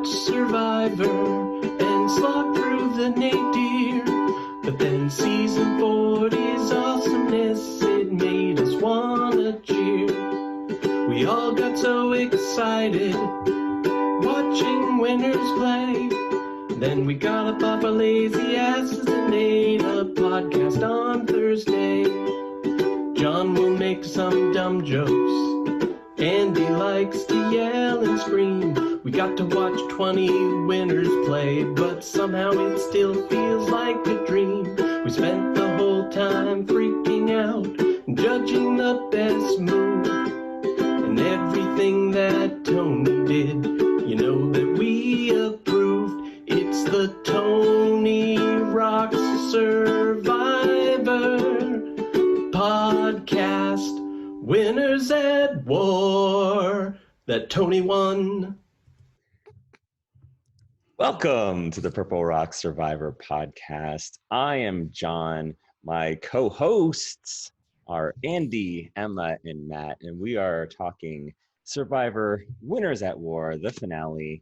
Survivor and slog through the nadir. But then season 40's awesomeness, it made us wanna cheer. We all got so excited watching winners play. Then we got up off our lazy asses and made a podcast on Thursday. John will make some dumb jokes. Andy likes to yell and scream. We got to watch 20 winners play, but somehow it still feels like a dream. We spent the whole time freaking out, judging the best move. And everything that Tony did, you know that we approved. It's the Tony Rocks Survivor podcast. Winners at War that Tony won. Welcome to the Purple Rock Survivor podcast. I am John. My co-hosts are Andy, Emma, and Matt, and we are talking Survivor Winners at War, the finale.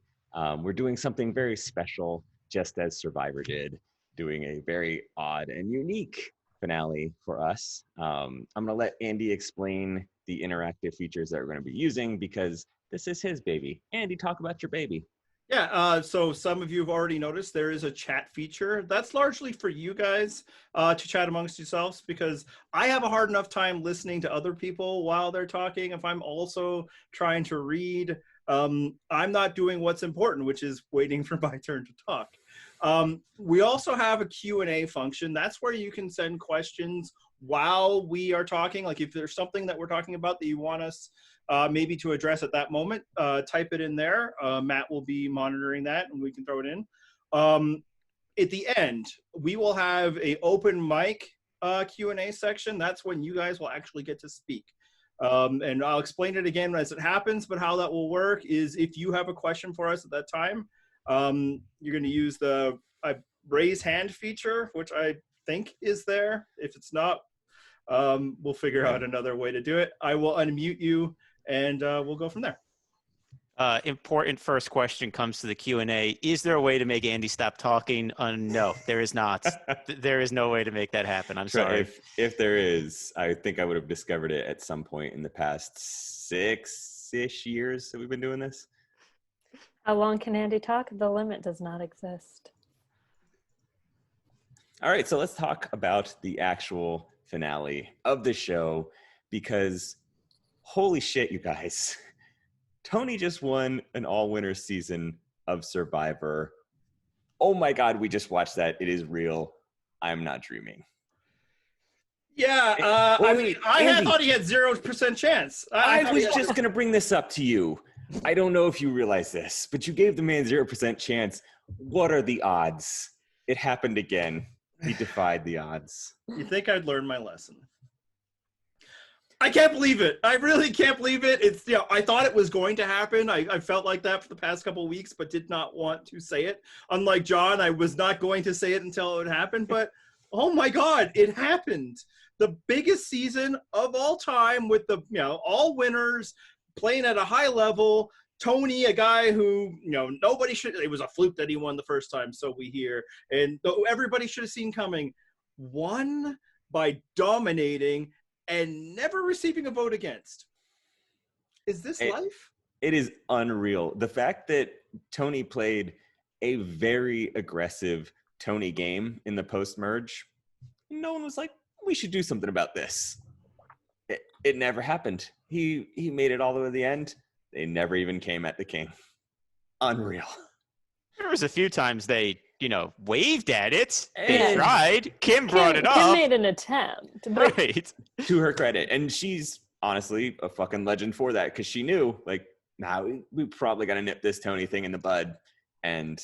We're doing something very special, just as Survivor did, doing a very odd and unique finale for us. I'm going to let Andy explain the interactive features that we're going to be using because this is his baby. Andy, talk about your baby. Yeah, so some of you have already noticed there is a chat feature. That's largely for you guys to chat amongst yourselves because I have a hard enough time listening to other people while they're talking. If I'm also trying to read, I'm not doing what's important, which is waiting for my turn to talk. We also have a Q&A function. That's where you can send questions while we are talking. Like if there's something that we're talking about that you want us maybe to address at that moment, type it in there. Matt will be monitoring that and we can throw it in. At the end, we will have a open mic Q&A section. That's when you guys will actually get to speak. And I'll explain it again as it happens, but how that will work is if you have a question for us at that time, you're going to use the raise hand feature, which I think is there. If it's not, we'll figure out another way to do it. I will unmute you and we'll go from there. Important first question comes to the Q&A. Is there a way to make Andy stop talking? No, there is not. There is no way to make that happen. I'm sorry. If there is, I think I would have discovered it at some point in the past 6-ish years that we've been doing this. How long can Andy talk? The limit does not exist. All right, so let's talk about the actual finale of the show because holy shit, you guys. Tony just won an all-winner season of Survivor. Oh my God, we just watched that. It is real. I'm not dreaming. Yeah, I thought he had 0% chance. I was just going to bring this up to you. I don't know if you realize this, but you gave the man 0% chance. What are the odds? It happened again. He defied the odds. You think I'd learn my lesson? I can't believe it. I really can't believe it. It's, I thought it was going to happen. I felt like that for the past couple of weeks, but did not want to say it. Unlike John, I was not going to say it until it would happen, but oh my God, it happened. The biggest season of all time with the, all winners playing at a high level. Tony, a guy who, nobody should, it was a fluke that he won the first time, so we hear, and everybody should have seen coming, won by dominating and never receiving a vote against. Is this life? It is unreal. The fact that Tony played a very aggressive Tony game in the post-merge, no one was like, we should do something about this. It never happened. He made it all the way to the end. They never even came at the king. Unreal. There was a few times they, waved at it. They tried. Kim brought it up. Kim made an attempt. Right. To her credit. And she's honestly a fucking legend for that because she knew, we probably got to nip this Tony thing in the bud and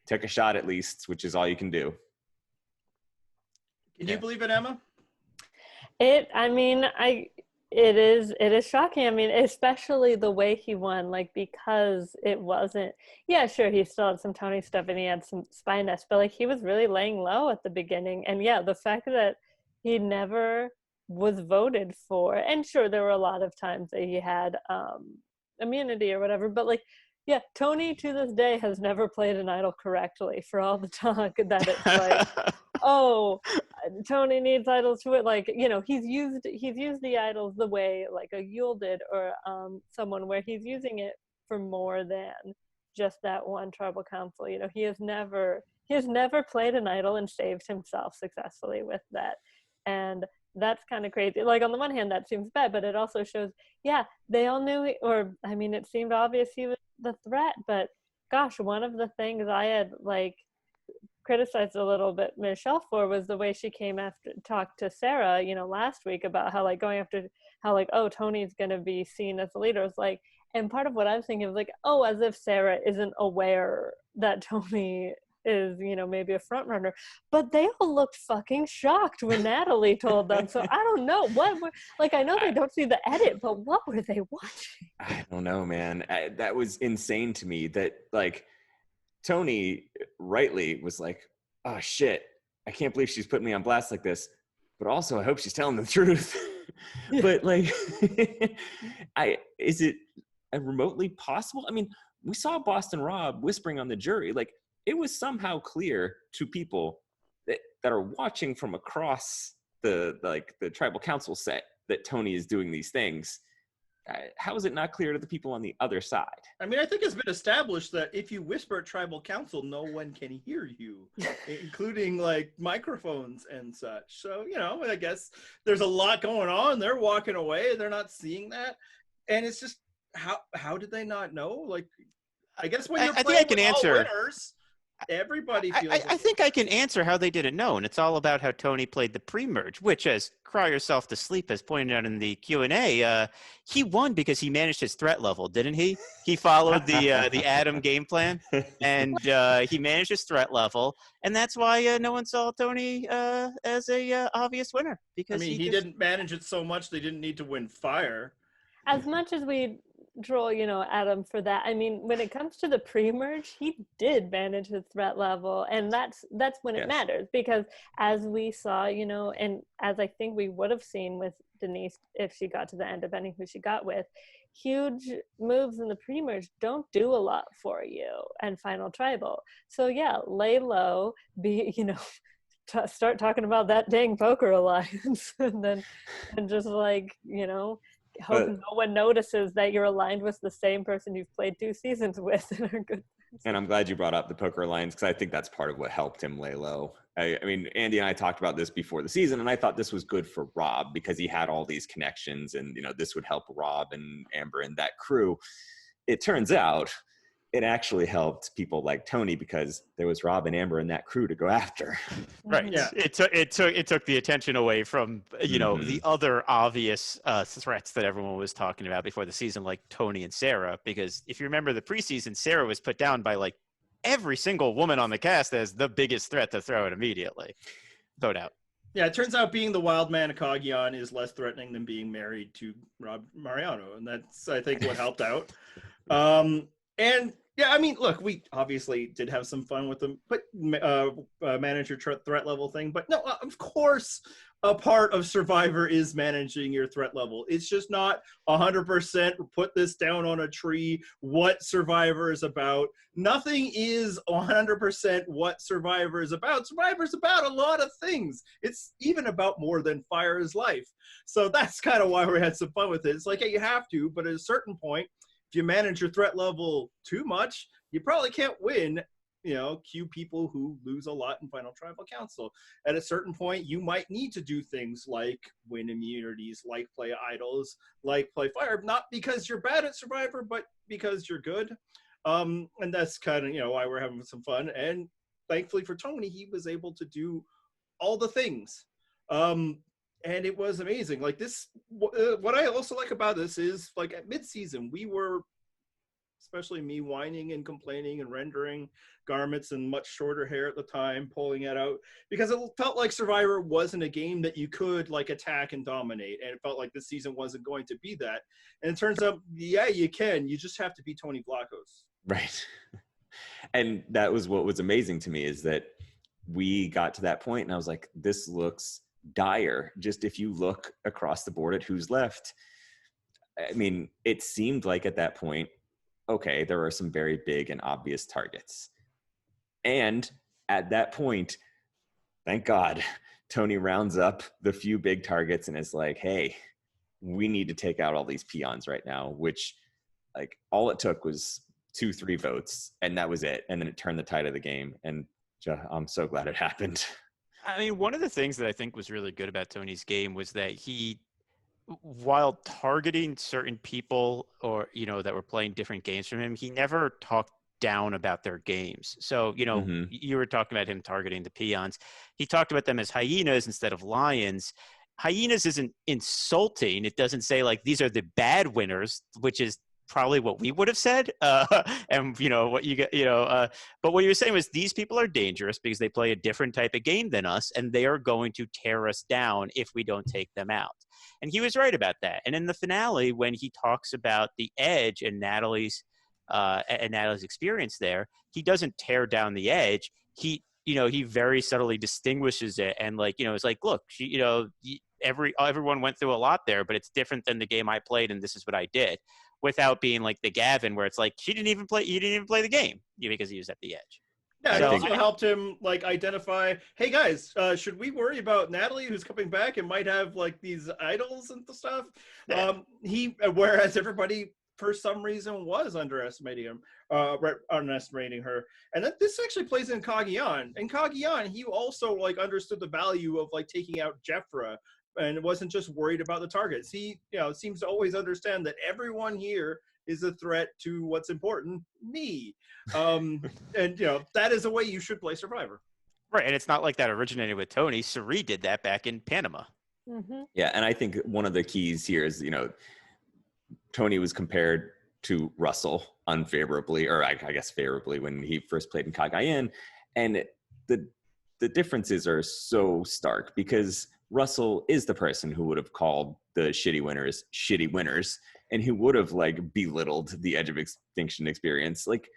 took a shot at least, which is all you can do. Can you believe it, Emma? It is shocking. I mean, especially the way he won, because it wasn't, sure, he still had some Tony stuff and he had some spiness, but he was really laying low at the beginning. And the fact that he never was voted for, and sure, there were a lot of times that he had immunity or whatever, but Yeah, Tony to this day has never played an idol correctly for all the talk that it's like, oh, Tony needs idols to it. Like, you know, he's used the idols the way like a Yule did, or someone where he's using it for more than just that one tribal council. You know, he has never played an idol and saved himself successfully with that. And that's kind of crazy. Like, on the one hand, that seems bad, but it also shows, yeah, they all knew, or I mean, it seemed obvious he was the threat. But gosh, one of the things I had like criticized a little bit Michelle for was the way she came after talked to Sarah, you know, last week about how like going after how like, oh, Tony's gonna be seen as the leader. It's like, and part of what I was thinking was like, oh, as if Sarah isn't aware that Tony is, you know, maybe a front runner. But they all looked fucking shocked when Natalie told them. So I don't know what were, like, I know they don't see the edit, but what were they watching? I don't know, man. That was insane to me that like Tony rightly was like, oh shit, I can't believe she's putting me on blast like this, but also I hope she's telling the truth. But like, is it remotely possible? I mean, we saw Boston Rob whispering on the jury. Like, it was somehow clear to people that are watching from across the tribal council set that Tony is doing these things. How is it not clear to the people on the other side? I mean, I think it's been established that if you whisper at tribal council, no one can hear you, including like microphones and such. So, you know, I guess there's a lot going on. They're walking away. They're not seeing that. And it's just, how did they not know? Like, I guess when you're playing with all winners, everybody feels I think I can answer how they didn't know, and it's all about how Tony played the pre-merge, which, as Cry Yourself to Sleep has pointed out in the Q&A, he won because he managed his threat level, didn't he? He followed the Adam game plan, and he managed his threat level, and that's why no one saw Tony as a obvious winner. Because I mean, he didn't manage it so much they didn't need to win fire. As much as we troll, you know, Adam for that, I mean, when it comes to the pre-merge, he did manage his threat level, and that's when it matters, because as we saw, you know, and as I think we would have seen with Denise if she got to the end, depending who she got with, huge moves in the pre-merge don't do a lot for you and final tribal. So yeah, lay low, be, you know, start talking about that dang poker alliance, and just like, you know, hope no one notices that you're aligned with the same person you've played 2 seasons with and are good friends. And I'm glad you brought up the poker alliance, because I think that's part of what helped him lay low. I mean, Andy and I talked about this before the season, and I thought this was good for Rob because he had all these connections, and, you know, this would help Rob and Amber and that crew. It turns out it actually helped people like Tony because there was Rob and Amber and that crew to go after. Right. Yeah. It took the attention away from, you know, the other obvious threats that everyone was talking about before the season, like Tony and Sarah. Because if you remember the preseason, Sarah was put down by like every single woman on the cast as the biggest threat to throw it immediately. No doubt. Yeah, it turns out being the wild man of Cagayan is less threatening than being married to Rob Mariano, and that's, I think, what helped out. And yeah, I mean, look, we obviously did have some fun with the manager threat level thing, but no, of course, a part of Survivor is managing your threat level. It's just not 100% put this down on a tree, what Survivor is about. Nothing is 100% what Survivor is about. Survivor is about a lot of things. It's even about more than Fire is Life. So that's kind of why we had some fun with it. It's like, yeah, you have to, but at a certain point, if you manage your threat level too much, you probably can't win. You know, cue people who lose a lot in Final Tribal Council. At a certain point, you might need to do things like win immunities, like play idols, like play fire, not because you're bad at Survivor, but because you're good. And that's kind of, you know, why we're having some fun. And thankfully for Tony, he was able to do all the things. And it was amazing. Like this, what I also like about this is, like, at mid-season, we were, especially me, whining and complaining and rendering garments and much shorter hair at the time, pulling it out, because it felt like Survivor wasn't a game that you could, like, attack and dominate. And it felt like this season wasn't going to be that. And it turns out, yeah, you can. You just have to be Tony Vlachos. Right. And that was what was amazing to me, is that we got to that point and I was like, this looks dire. Just if you look across the board at who's left, I mean, it seemed like at that point okay, there are some very big and obvious targets. And at that point, thank God, Tony rounds up the few big targets and is like, hey, we need to take out all these peons right now, which like all it took was 2-3 votes, and that was it. And then it turned the tide of the game. And I'm so glad it happened. I mean, one of the things that I think was really good about Tony's game was that he, while targeting certain people or, you know, that were playing different games from him, he never talked down about their games. So, you know, Mhm. you were talking about him targeting the peons. He talked about them as hyenas instead of lions. Hyenas isn't insulting. It doesn't say like these are the bad winners, which is probably what we would have said. And you know what you get, you know, but what you were saying was these people are dangerous because they play a different type of game than us, and they are going to tear us down if we don't take them out. And he was right about that. And in the finale, when he talks about the edge and Natalie's experience there, he doesn't tear down the edge. He, you know, he very subtly distinguishes it, and like, you know, it's like, look, she, you know, everyone went through a lot there, but it's different than the game I played, and this is what I did, without being like the Gavin, where it's like you didn't even play the game because he was at the edge. Yeah, I it think- also helped him like identify, hey guys, should we worry about Natalie who's coming back and might have like these idols and stuff? Yeah. Whereas everybody for some reason was underestimating him, underestimating her. And then this actually plays in Cagayan. In Cagayan, he also like understood the value of like taking out Jeffra and wasn't just worried about the targets. He, you know, seems to always understand that everyone here is a threat to what's important, me. And you know, that is a way you should play Survivor. Right, and it's not like that originated with Tony. Suri did that back in Panama. Mm-hmm. Yeah, and I think one of the keys here is, you know, Tony was compared to Russell unfavorably, or I guess favorably, when he first played in Cagayan, and the differences are so stark because Russell is the person who would have called the shitty winners, and who would have like belittled the Edge of Extinction experience. Like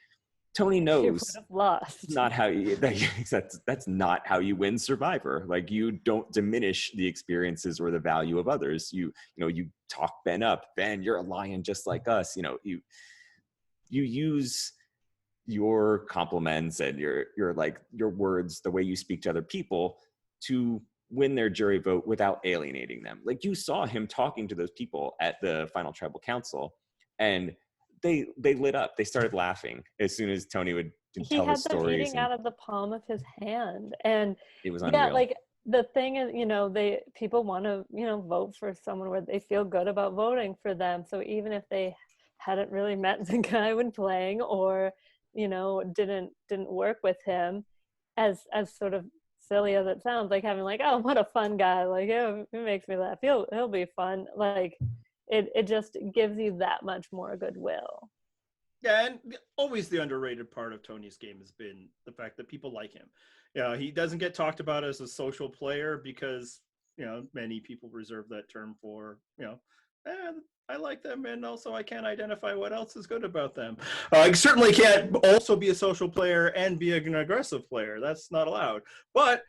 Tony She would knows have lost. not how you, that's not how you win Survivor. Like you don't diminish the experiences or the value of others. You know, you talk Ben up. Ben, you're a lion just like us. You know, you use your compliments and your like your words, the way you speak to other people, to win their jury vote without alienating them. Like you saw him talking to those people at the final tribal council, and they lit up. They started laughing as soon as Tony would He tell had his them stories. eating out of the palm of his hand, and It was yeah, unreal. like the thing is, you know, people want to, you know, vote for someone where they feel good about voting for them. So even if they hadn't really met the guy when playing, or you know, didn't work with him, as sort of silly as it sounds, like having like, oh, what a fun guy, like it makes me laugh. He'll be fun. Like it just gives you that much more goodwill. Yeah, and always the underrated part of Tony's game has been the fact that people like him. Yeah, he doesn't get talked about as a social player because, you know, many people reserve that term for, you know, I like them, and also I can't identify what else is good about them. I certainly can't also be a social player and be an aggressive player. That's not allowed. But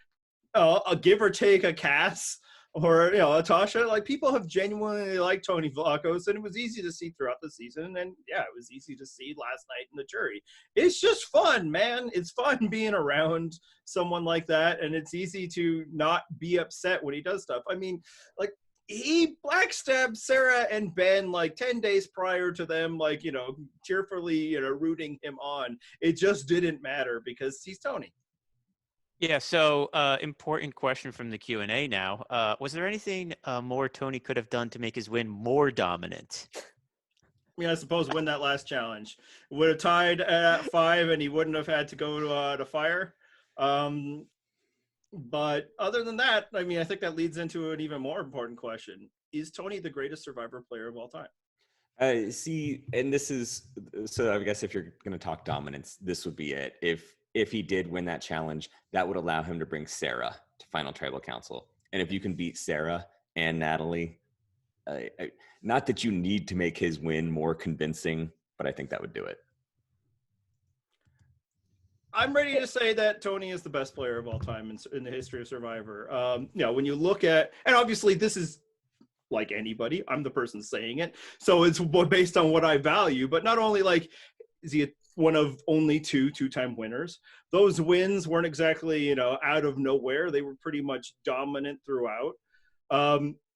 a give or take a Cass or, you know, a Tasha, like people have genuinely liked Tony Vlachos, and it was easy to see throughout the season. And yeah, it was easy to see last night in the jury. It's just fun, man. It's fun being around someone like that, and it's easy to not be upset when he does stuff. I mean, like, he blackstabbed Sarah and Ben like 10 days prior to them, like, you know, tearfully, you know, rooting him on. It just didn't matter because he's Tony. Yeah, so important question from the Q&A now. Was there anything more Tony could have done to make his win more dominant? I mean, I suppose win that last challenge. Would have tied at 5 and he wouldn't have had to go to fire. But other than that, I mean, I think that leads into an even more important question. Is Tony the greatest Survivor player of all time? See, and this is, so I guess if you're going to talk dominance, this would be it. If he did win that challenge, that would allow him to bring Sarah to Final Tribal Council. And if you can beat Sarah and Natalie, not that you need to make his win more convincing, but I think that would do it. I'm ready to say that Tony is the best player of all time in the history of Survivor. You know, when you look at, and obviously this is like anybody. I'm the person saying it. So it's based on what I value. But not only like, is he one of only two-time winners? Those wins weren't exactly, out of nowhere. They were pretty much dominant throughout.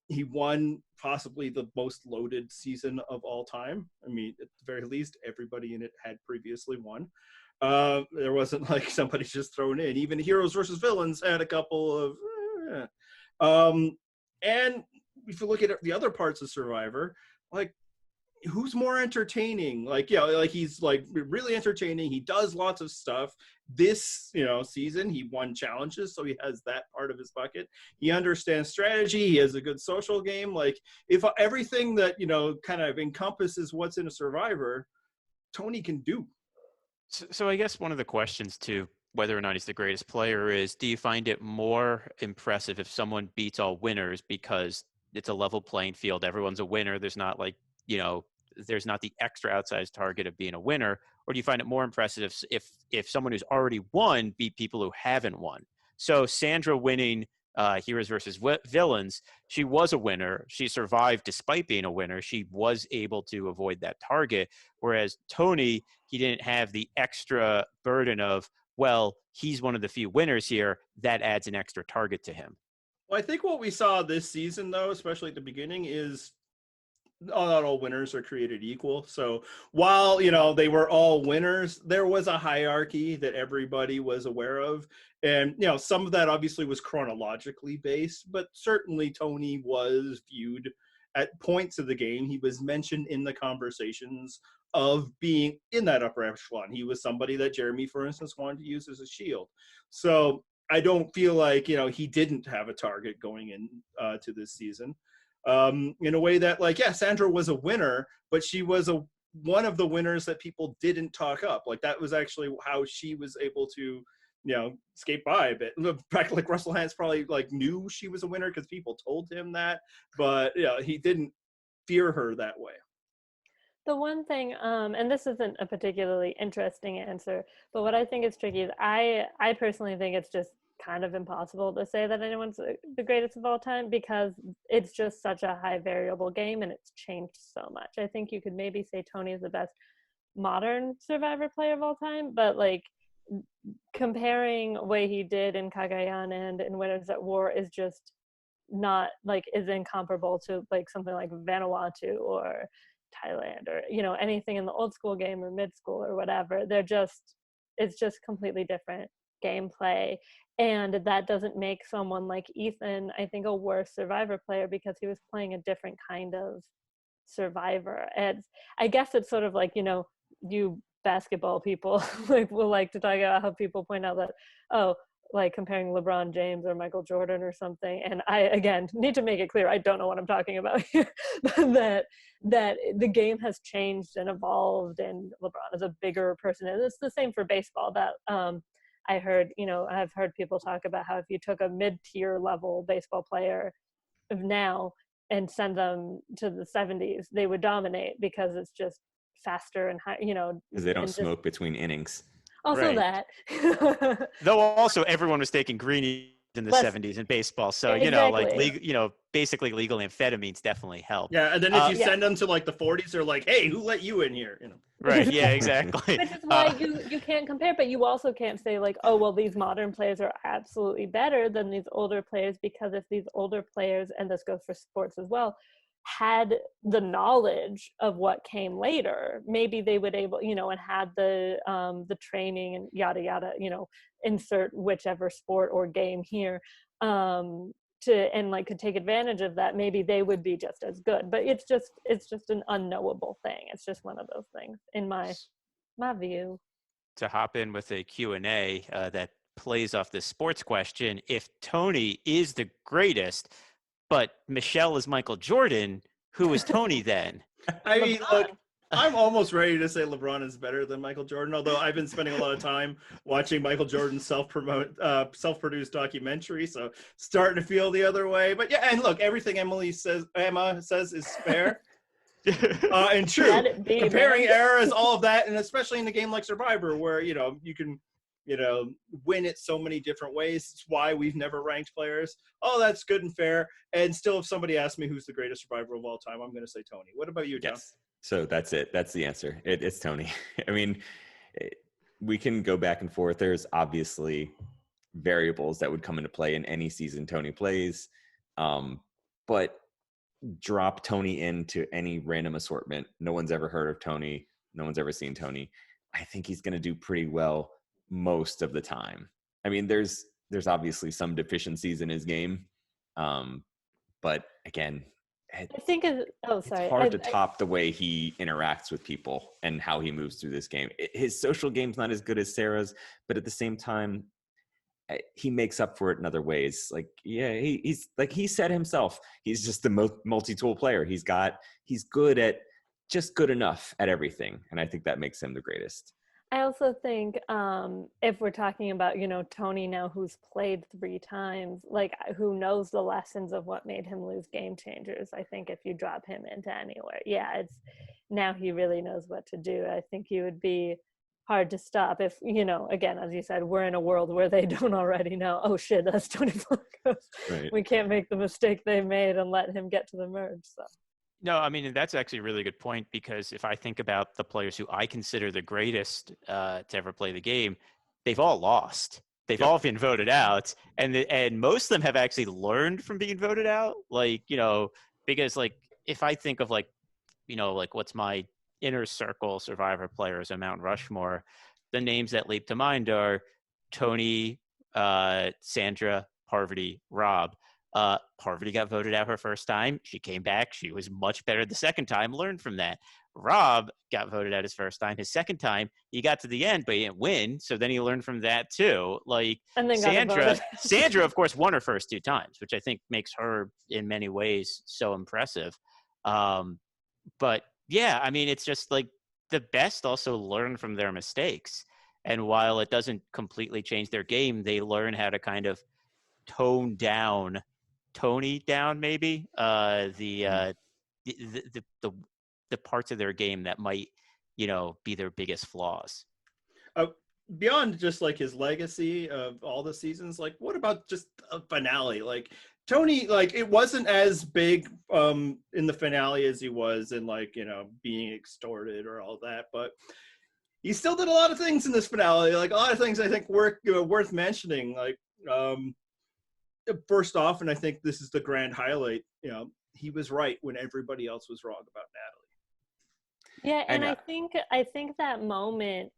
He won possibly the most loaded season of all time. I mean, at the very least, everybody in it had previously won. There wasn't like somebody just thrown in. Even Heroes versus Villains had a couple of and if you look at the other parts of Survivor, like, who's more entertaining? Like, like he's like really entertaining. He does lots of stuff. This, season, he won challenges, so he has that part of his bucket. He understands strategy. He has a good social game. Like, if everything that, kind of encompasses what's in a Survivor, Tony can do. So I guess one of the questions to whether or not he's the greatest player is, do you find it more impressive if someone beats all winners because it's a level playing field, everyone's a winner, there's not like, there's not the extra outsized target of being a winner? Or do you find it more impressive if someone who's already won beat people who haven't won? So Sandra winning Heroes versus Villains, she was a winner. She survived despite being a winner. She was able to avoid that target. Whereas Tony, he didn't have the extra burden of, well, he's one of the few winners here. That adds an extra target to him. Well, I think what we saw this season, though, especially at the beginning, is not all winners are created equal. So while, they were all winners, there was a hierarchy that everybody was aware of. And, some of that obviously was chronologically based, but certainly Tony was viewed at points of the game. He was mentioned in the conversations of being in that upper echelon. He was somebody that Jeremy, for instance, wanted to use as a shield. So I don't feel like, he didn't have a target going in to this season. In a way that, like, Sandra was a winner, but she was one of the winners that people didn't talk up. Like, that was actually how she was able to, skate by a bit. In fact, like, Russell Hantz probably like knew she was a winner because people told him that, but he didn't fear her that way. The one thing, and this isn't a particularly interesting answer, but what I think is tricky is I personally think it's just kind of impossible to say that anyone's the greatest of all time, because it's just such a high variable game and it's changed so much. I think you could maybe say Tony is the best modern Survivor player of all time, but like comparing what he did in Cagayan and in Winners at War is just not like is incomparable to like something like Vanuatu or Thailand or anything in the old school game or mid school or whatever. It's just completely different gameplay. And that doesn't make someone like Ethan, I think, a worse Survivor player because he was playing a different kind of Survivor. And I guess it's sort of like, you basketball people like will like to talk about how people point out that, like comparing LeBron James or Michael Jordan or something. And I, again, need to make it clear, I don't know what I'm talking about here, but that the game has changed and evolved and LeBron is a bigger person. And it's the same for baseball that, I heard, I've heard people talk about how if you took a mid-tier level baseball player of now and send them to the 70s, they would dominate because it's just faster and high, because they don't smoke between innings. Also right. That. Though also everyone was taking greenies in the 70s in baseball. So, exactly. basically legal amphetamines definitely help. Yeah, and then if you send them to like the 40s, they're like, hey, who let you in here? Right, yeah, exactly. Which is why you can't compare, but you also can't say like, oh, well, these modern players are absolutely better than these older players, because if these older players, and this goes for sports as well, had the knowledge of what came later, maybe they would able, and had the training and yada yada, insert whichever sport or game here, could take advantage of that, maybe they would be just as good. But it's just an unknowable thing. It's just one of those things in my view. To hop in with a Q&A that plays off this sports question, if Tony is the greatest, but Michelle is Michael Jordan, who is Tony then? I mean, look, I'm almost ready to say LeBron is better than Michael Jordan, although I've been spending a lot of time watching Michael Jordan's self-produced documentary, so starting to feel the other way. But yeah, and look, everything Emma says is fair and true. Comparing eras, all of that, and especially in a game like Survivor, where you can win it so many different ways. It's why we've never ranked players. Oh, that's good and fair. And still, if somebody asks me who's the greatest survivor of all time, I'm going to say Tony. What about you, John? Yes. So that's it. That's the answer. It's Tony. I mean, we can go back and forth. There's obviously variables that would come into play in any season Tony plays. But drop Tony into any random assortment. No one's ever heard of Tony. No one's ever seen Tony. I think he's going to do pretty well most of the time. I mean, there's obviously some deficiencies in his game. But again, I think it's hard to top the way he interacts with people and how he moves through this game. His social game's not as good as Sarah's, but at the same time, he makes up for it in other ways. Like, yeah, he's like he said himself, he's just the multi-tool player. He's good at just good enough at everything, and I think that makes him the greatest. I also think if we're talking about, Tony now who's played 3 times, like who knows the lessons of what made him lose Game Changers, I think if you drop him into anywhere, it's now he really knows what to do. I think he would be hard to stop if, again, as you said, we're in a world where they don't already know, oh shit, that's Tony Blanco. Right. We can't make the mistake they made and let him get to the merge. So. No, I mean, and that's actually a really good point, because if I think about the players who I consider the greatest to ever play the game, they've all lost. They've all been voted out, and most of them have actually learned from being voted out. Like, because like if I think of like what's my inner circle Survivor players on Mount Rushmore, the names that leap to mind are Tony, Sandra, Parvati, Rob. Parvati got voted out her first time. She came back. She was much better the second time, learned from that. Rob got voted out his first time. His second time, he got to the end, but he didn't win. So then he learned from that too. Like, and then Sandra, of course, won her first 2 times, which I think makes her in many ways so impressive. But yeah, I mean, it's just like the best also learn from their mistakes. And while it doesn't completely change their game, they learn how to kind of tone Tony down, maybe the parts of their game that might be their biggest flaws. Beyond just like his legacy of all the seasons, like what about just a finale? Like Tony, like it wasn't as big in the finale as he was in like being extorted or all that, but he still did a lot of things in this finale, like a lot of things I think worth mentioning. Like first off, and I think this is the grand highlight, he was right when everybody else was wrong about Natalie. Yeah, and I think that moment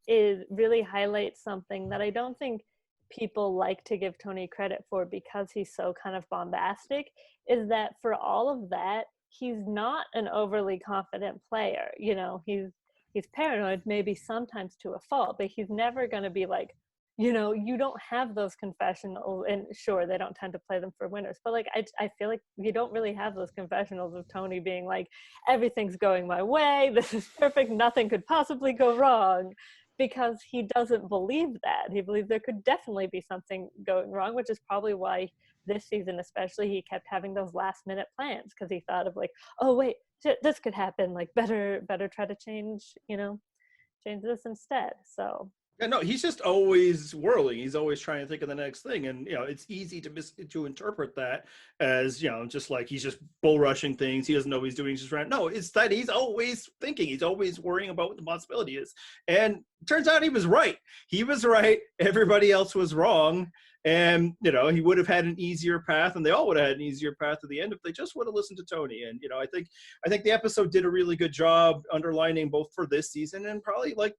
really highlights something that I don't think people like to give Tony credit for, because he's so kind of bombastic, is that for all of that, he's not an overly confident player. He's paranoid, maybe sometimes to a fault, but he's never going to be like, you don't have those confessionals, and sure, they don't tend to play them for winners, but like I feel like you don't really have those confessionals of Tony being like, everything's going my way, this is perfect, nothing could possibly go wrong, because he doesn't believe that. He believes there could definitely be something going wrong, which is probably why this season especially he kept having those last minute plans, because he thought of like, oh wait, this could happen, like better try to change this instead. So yeah, no, he's just always whirling. He's always trying to think of the next thing, and it's easy to interpret that as just like he's just bull rushing things. He doesn't know what he's doing. He's just running. No, it's that he's always thinking. He's always worrying about what the possibility is. And turns out he was right. He was right. Everybody else was wrong. And he would have had an easier path, and they all would have had an easier path to the end if they just would have listened to Tony. And I think the episode did a really good job underlining both for this season and probably like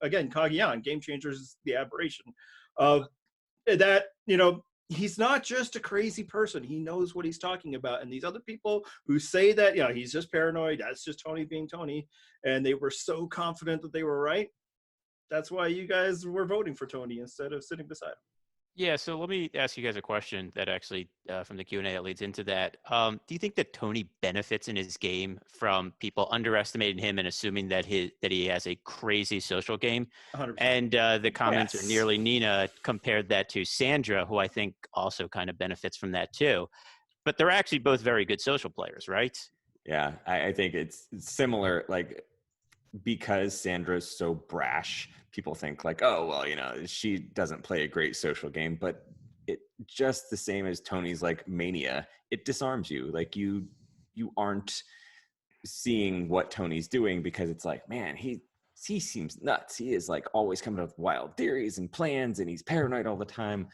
again, Kagiyan, Game Changers is the aberration of that, he's not just a crazy person. He knows what he's talking about. And these other people who say that, he's just paranoid, that's just Tony being Tony, and they were so confident that they were right. That's why you guys were voting for Tony instead of sitting beside him. Yeah, so let me ask you guys a question that actually from the Q&A that leads into that. Do you think that Tony benefits in his game from people underestimating him and assuming that he has a crazy social game? 100%. And the commenter Nearly Nina compared that to Sandra, who I think also kind of benefits from that too. But they're actually both very good social players, right? Yeah, I think it's similar, like because Sandra's so brash, people think like, oh, well, she doesn't play a great social game, but it just the same as Tony's like mania, it disarms you. Like you aren't seeing what Tony's doing because it's like, man, he seems nuts. He is like always coming up with wild theories and plans, and he's paranoid all the time.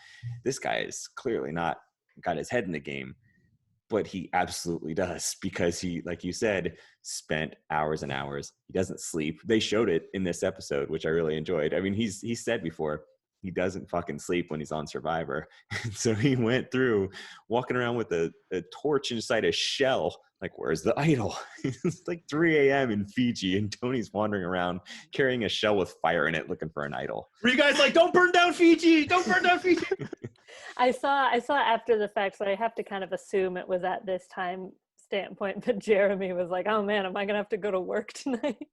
This guy is clearly not got his head in the game, but he absolutely does, because he, like you said, spent hours and hours. He doesn't sleep. They showed it in this episode, which I really enjoyed. I mean, he said before, he doesn't fucking sleep when he's on Survivor. So he went through walking around with a torch inside a shell. Like, where's the idol? It's like 3 a.m. in Fiji, and Tony's wandering around carrying a shell with fire in it, looking for an idol. Were you guys like, don't burn down Fiji? Don't burn down Fiji? I saw after the fact, so I have to kind of assume it was at this time standpoint that Jeremy was like, oh man, am I gonna have to go to work tonight?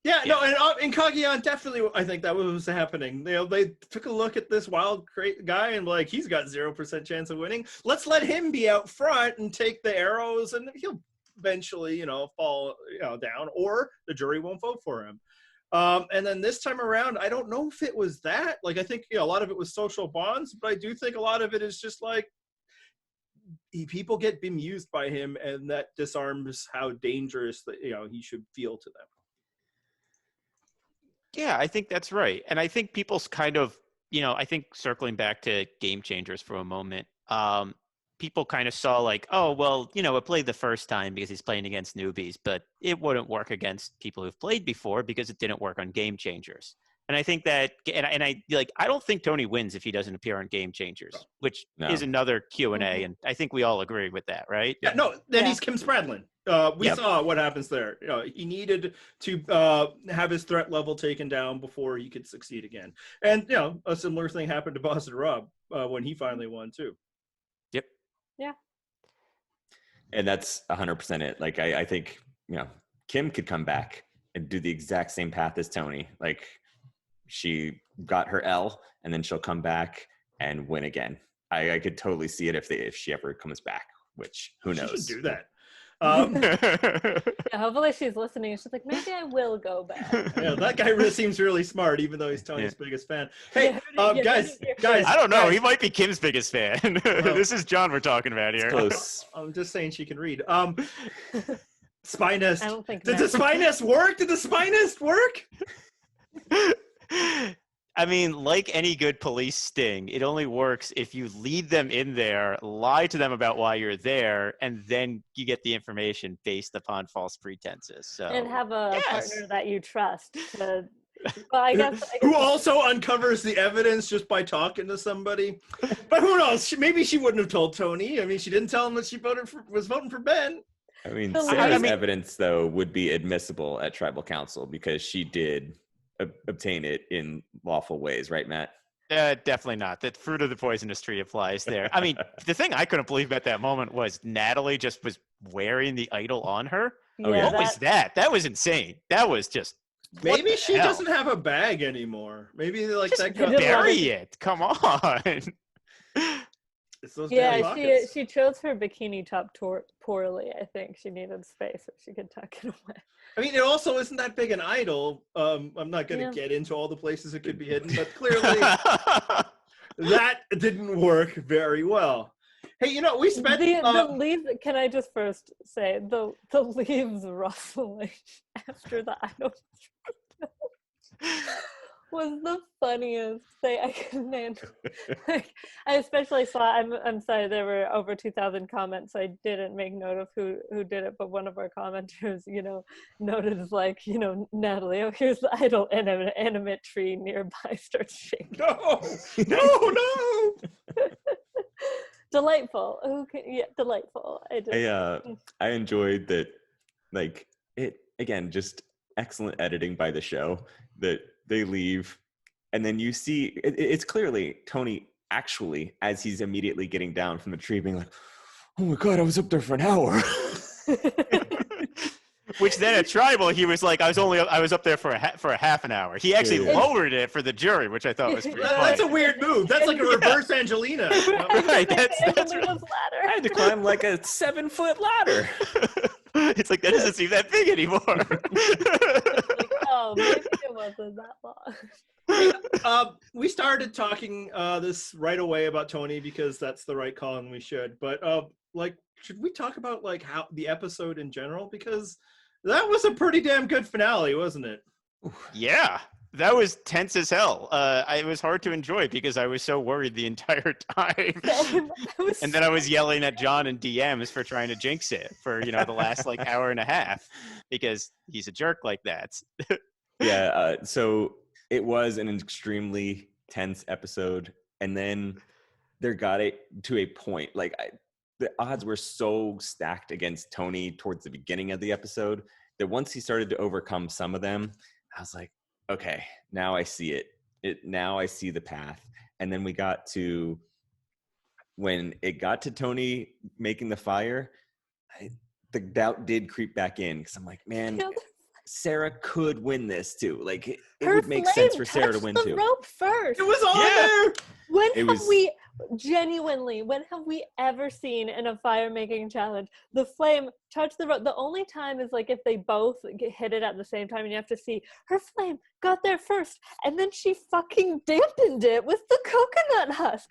Yeah, no, and in Cagayan, definitely, I think that was happening. They took a look at this wild great guy and like, he's got 0% chance of winning. Let's let him be out front and take the arrows, and he'll eventually, fall, down, or the jury won't vote for him. And then this time around, I don't know if it was that. Like, I think a lot of it was social bonds, but I do think a lot of it is just like people get bemused by him, and that disarms how dangerous that he should feel to them. Yeah, I think that's right. And I think people's kind of, I think circling back to game changers for a moment, people kind of saw like, oh, well, it played the first time because he's playing against newbies, but it wouldn't work against people who've played before because it didn't work on game changers. And I think that, and I don't think Tony wins if he doesn't appear on Game Changers, which is another Q&A, and I think we all agree with that, right? Yeah, no, then he's Kim Spradlin. We saw what happens there. He needed to have his threat level taken down before he could succeed again. And, a similar thing happened to Boston Rob when he finally won, too. Yep. Yeah. And that's 100% it. Like, I think, Kim could come back and do the exact same path as Tony. Like, she got her L, and then she'll come back and win again. I could totally see it if she ever comes back, which who knows? She should do that. Yeah, hopefully she's listening. She's like, maybe I will go back. Yeah, that guy really seems really smart, even though he's Tony's biggest fan. Hey, guys, I don't know. He might be Kim's biggest fan. This is John we're talking about here. Close. I'm just saying she can read. Spy Nest. I don't think Did the Spy Nest work? Did the Spy Nest work? I mean, like any good police sting, it only works if you lead them in there, lie to them about why you're there, and then you get the information based upon false pretenses. So, and have a partner that you trust. Well, I guess who also uncovers the evidence just by talking to somebody. But who knows? Maybe she wouldn't have told Tony. I mean, she didn't tell him that she was voting for Ben. I mean, Sarah's evidence, though, would be admissible at tribal council because she did obtain it in lawful ways, right, Matt? Definitely not. The fruit of the poisonous tree applies there. I mean, the thing I couldn't believe at that moment was Natalie just was wearing the idol on her. Yeah, what was that? That was insane. That was just maybe she doesn't have a bag anymore. Maybe like just that bury it. Come on. Yeah, she chose her bikini top poorly. I think she needed space so she could tuck it away. I mean, it also isn't that big an idol. I'm not going to get into all the places it could be hidden, but clearly that didn't work very well. Hey, we spent the leaves. Can I just first say the leaves rustling after the idol was the funniest thing I couldn't handle. Like, I especially saw. I'm sorry, there were over 2,000 comments, so I didn't make note of who did it. But one of our commenters, noted like, Natalie, oh, here's the idol, and an animate tree nearby starts shaking. No. Delightful. Okay, yeah, delightful. I enjoyed that. Like, it again, just excellent editing by the show that. They leave, and then you see it's clearly Tony actually, as he's immediately getting down from the tree, being like, "Oh my God, I was up there for an hour." Which then at tribal, he was like, "I was up there for a half an hour." He actually lowered it for the jury, which I thought was pretty funny. That's a weird move. That's like a reverse Angelina. Right, that's right. I had to climb like a 7-foot ladder. It's like, that doesn't seem that big anymore. Like, oh, maybe it wasn't that long. We started talking this right away about Tony because that's the right call and we should. But like, should we talk about like how the episode in general? Because that was a pretty damn good finale, wasn't it? Yeah, that was tense as hell. It was hard to enjoy because I was so worried the entire time. And then I was yelling at John in DMs for trying to jinx it for, the last like hour and a half because he's a jerk like that. Yeah, so it was an extremely tense episode, and then there got it to a point. Like the odds were so stacked against Tony towards the beginning of the episode that once he started to overcome some of them, I was like, okay, now I see it. Now I see the path. And then we got to when it got to Tony making the fire, the doubt did creep back in because I'm like, man, Sarah could win this too. Like it would make sense for Sarah to win the too. Rope first. It was on there. When have we ever seen in a fire making challenge the flame touch the rope? The only time is like if they both hit it at the same time, and you have to see her flame got there first, and then she fucking dampened it with the coconut husk.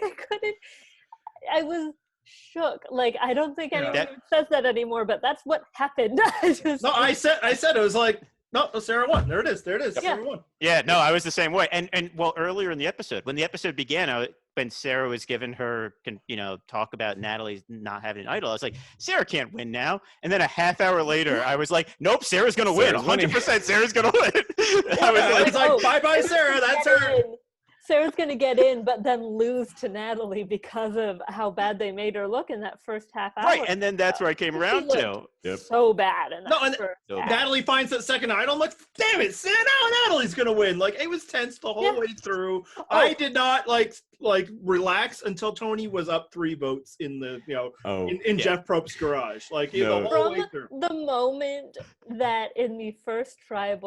I was shook. Like, I don't think anyone even says that anymore, but that's what happened. I said it was like, no, Sarah won. There it is. Yeah. Sarah won. Yeah, no, I was the same way. And well, earlier in the episode, when the episode began, when Sarah was giving her, talk about Natalie not having an idol, I was like, Sarah can't win now. And then a half hour later, I was like, nope, Sarah's going to win. 100% Sarah's going to win. I was like, bye-bye, Sarah. That's her. Sarah's going to get in, but then lose to Natalie because of how bad they made her look in that first half hour. Right, and then that's where I came around to. Yep. So bad. In that first half. Natalie finds that second idol. I'm like, damn it, now Natalie's going to win. Like, it was tense the whole way through. I did not, like relax until Tony was up 3 votes in the, in Jeff Probst's garage. Like, the whole way through. The moment that in the first in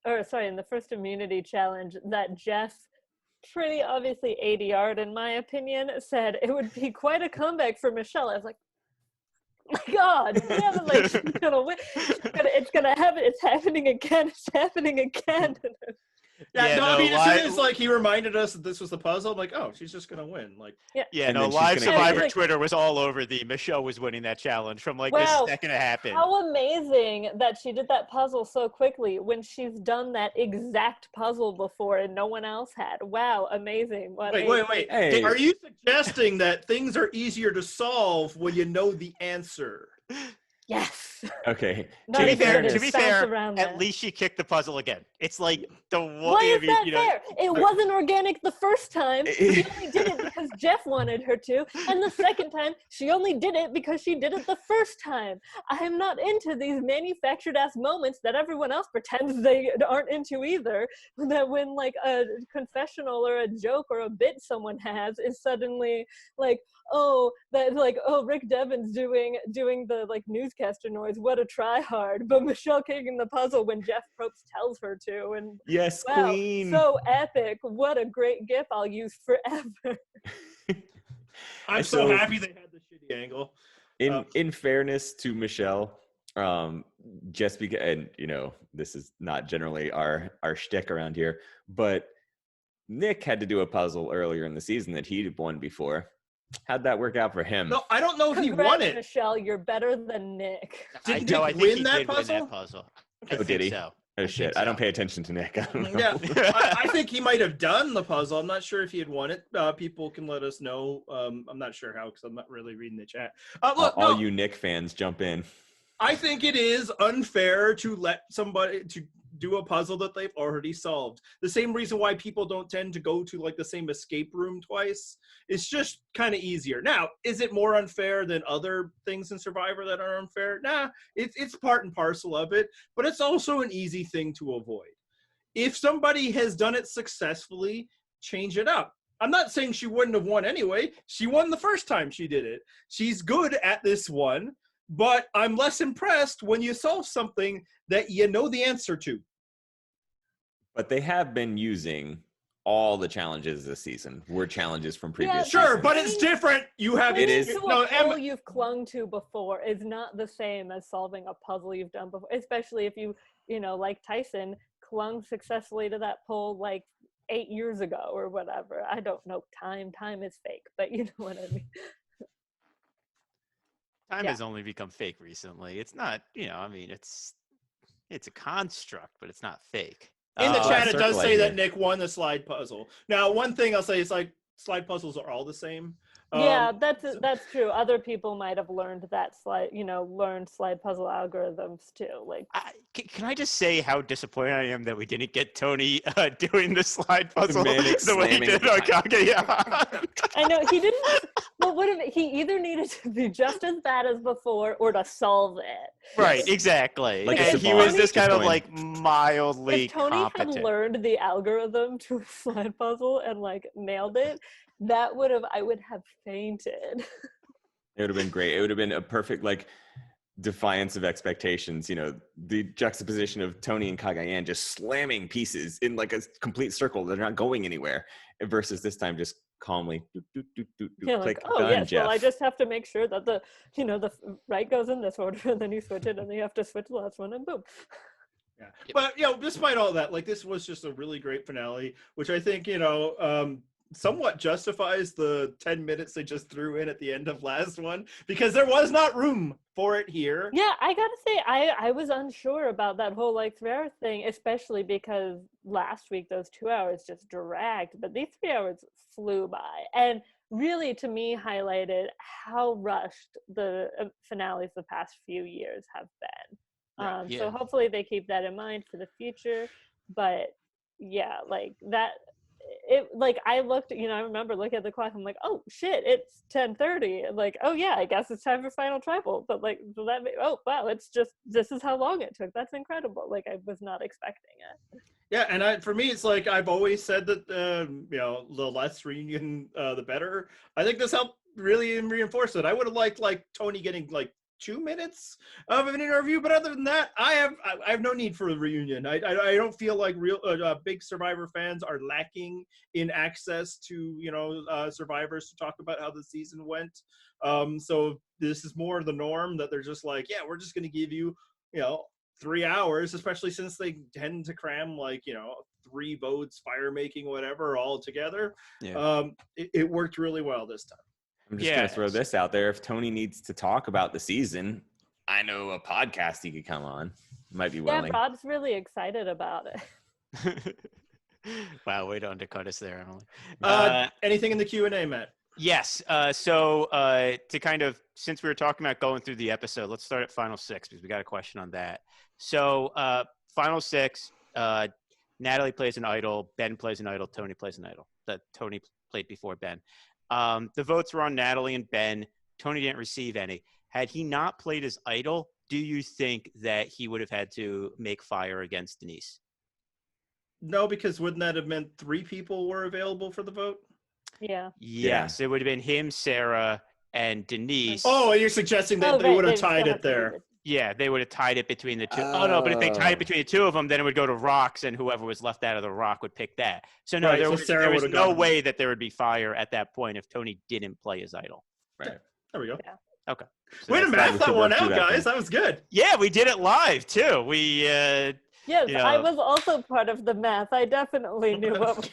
the first immunity challenge that Jeff pretty obviously ADR'd, in my opinion, said it would be quite a comeback for Michelle. I was like, oh my God, like, she's gonna win. It's gonna happen. It's happening again. It's happening again. I mean, as soon as like he reminded us that this was the puzzle, I'm like, oh, she's just gonna win. Like, live Survivor Twitter was all over Michelle was winning that challenge from like the second it happened. How amazing that she did that puzzle so quickly when she's done that exact puzzle before and no one else had. Wow, amazing. Wait. Hey. Are you suggesting that things are easier to solve when you know the answer? Yes. Okay. To be fair, at least she kicked the puzzle again. It's like the one. Why is that fair? It wasn't organic the first time. She only did it because Jeff wanted her to, and the second time she only did it because she did it the first time. I am not into these manufactured ass moments that everyone else pretends they aren't into either. That when like a confessional or a joke or a bit someone has is suddenly like, Rick Devon's doing the like newscaster noise. What a try hard. But Michelle kicking the puzzle when Jeff Probst tells her to. And yes, wow, queen. So epic. What a great gif I'll use forever. I'm so happy they had the shitty angle. In fairness to Michelle, just because, and this is not generally our shtick around here, but Nick had to do a puzzle earlier in the season that he'd won before. How'd that work out for him? No, I don't know if he won it. Michelle, you're better than Nick. Did Nick win that puzzle? Oh, did he? So. Oh, shit. I don't pay attention to Nick. Yeah, I think he might have done the puzzle. I'm not sure if he had won it. People can let us know. I'm not sure how because I'm not really reading the chat. All you Nick fans, jump in. I think it is unfair to let somebody to do a puzzle that they've already solved. The same reason why people don't tend to go to like the same escape room twice. It's just kind of easier. Now, is it more unfair than other things in Survivor that are unfair? Nah, it's part and parcel of it, but it's also an easy thing to avoid. If somebody has done it successfully, change it up. I'm not saying she wouldn't have won anyway. She won the first time she did it. She's good at this one, but I'm less impressed when you solve something that you know the answer to. But they have been using all the challenges this season were challenges from previous Sure, seasons. but it's different. You have It is. To a pole you've clung to before is not the same as solving a puzzle you've done before, especially if you like Tyson clung successfully to that pole like 8 years ago or whatever. I don't know. Time is fake, but you know what I mean. Time has only become fake recently. It's not, it's a construct, but it's not fake. In the chat, it does circle say it that here. Nick won the slide puzzle. Now, one thing I'll say is like slide puzzles are all the same. Yeah, that's true. Other people might have learned that learned slide puzzle algorithms too. Like, can I just say how disappointed I am that we didn't get Tony doing the slide puzzle Manic the way he slamming did the on Cameo? I know he didn't. But he either needed to be just as bad as before or to solve it. Right, exactly. Like and a he was savant, just kind of going- like mildly If Tony competent. had learned the algorithm to a slide puzzle and like nailed it, I would have fainted. It would have been great. It would have been a perfect like defiance of expectations. The juxtaposition of Tony and Cagayan just slamming pieces in like a complete circle. They're not going anywhere. Versus this time, just calmly, Yeah, click, like, oh done, yes, Jeff. well I just have to make sure that the right goes in this order, and then you switch it, and then you have to switch the last one, and boom. Yeah. But despite all that, like this was just a really great finale, which I think somewhat justifies the 10 minutes they just threw in at the end of last one, because there was not room for it here. Yeah, I gotta say, I was unsure about that whole like 3-hour thing, especially because last week those 2 hours just dragged, but these 3 hours flew by, and really to me highlighted how rushed the finales the past few years have been. So hopefully they keep that in mind for the future. But yeah, like that. I looked, I remember looking at the clock. I'm like, oh shit, it's 10:30. Like, oh yeah, I guess it's time for Final Tribal. But like, oh wow, this is how long it took. That's incredible. Like, I was not expecting it. Yeah, and for me, it's like I've always said that the less reunion, the better. I think this helped really reinforce it. I would have liked like Tony getting like 2 minutes of an interview, but other than that, I have no need for a reunion. I don't feel like real big Survivor fans are lacking in access to survivors to talk about how the season went. So this is more the norm, that they're just like, yeah, we're just going to give you 3 hours, especially since they tend to cram 3 votes, fire making, whatever, all together. Yeah. It worked really well this time. I'm just going to throw this out there. If Tony needs to talk about the season, I know a podcast he could come on. Might be willing. Yeah, Rob's really excited about it. Wow, way to undercut us there, Emily. Anything in the Q&A, Matt? Yes. So to kind of, since we were talking about going through the episode, let's start at Final Six, because we got a question on that. So Final Six, Natalie plays an idol, Ben plays an idol, Tony plays an idol. That Tony played before Ben. The votes were on Natalie and Ben. Tony didn't receive any. Had he not played his idol, do you think that he would have had to make fire against Denise? No, because wouldn't that have meant 3 people were available for the vote? Yeah. Yes, it would have been him, Sarah, and Denise. Oh, you're suggesting that they would have tied it there. Yeah, they would have tied it between the two. Oh, no, but if they tied it between the two of them, then it would go to Rocks, and whoever was left out of the Rock would pick that. So, no, Right, there so was no way that there would be fire at that point if Tony didn't play his idol. Right. There we go. Yeah. Okay. Way to math that one out, guys. Thing. That was good. Yeah, we did it live, too. We, Yes, I was also part of the math. I definitely knew what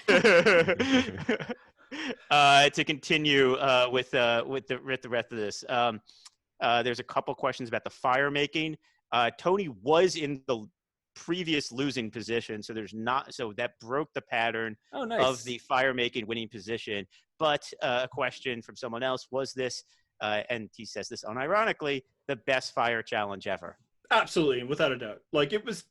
to continue with the rest of this. There's a couple questions about the fire making. Tony was in the previous losing position, so that broke the pattern of the fire making winning position. But a question from someone else was this, and he says this unironically, the best fire challenge ever. Absolutely, without a doubt. Like it was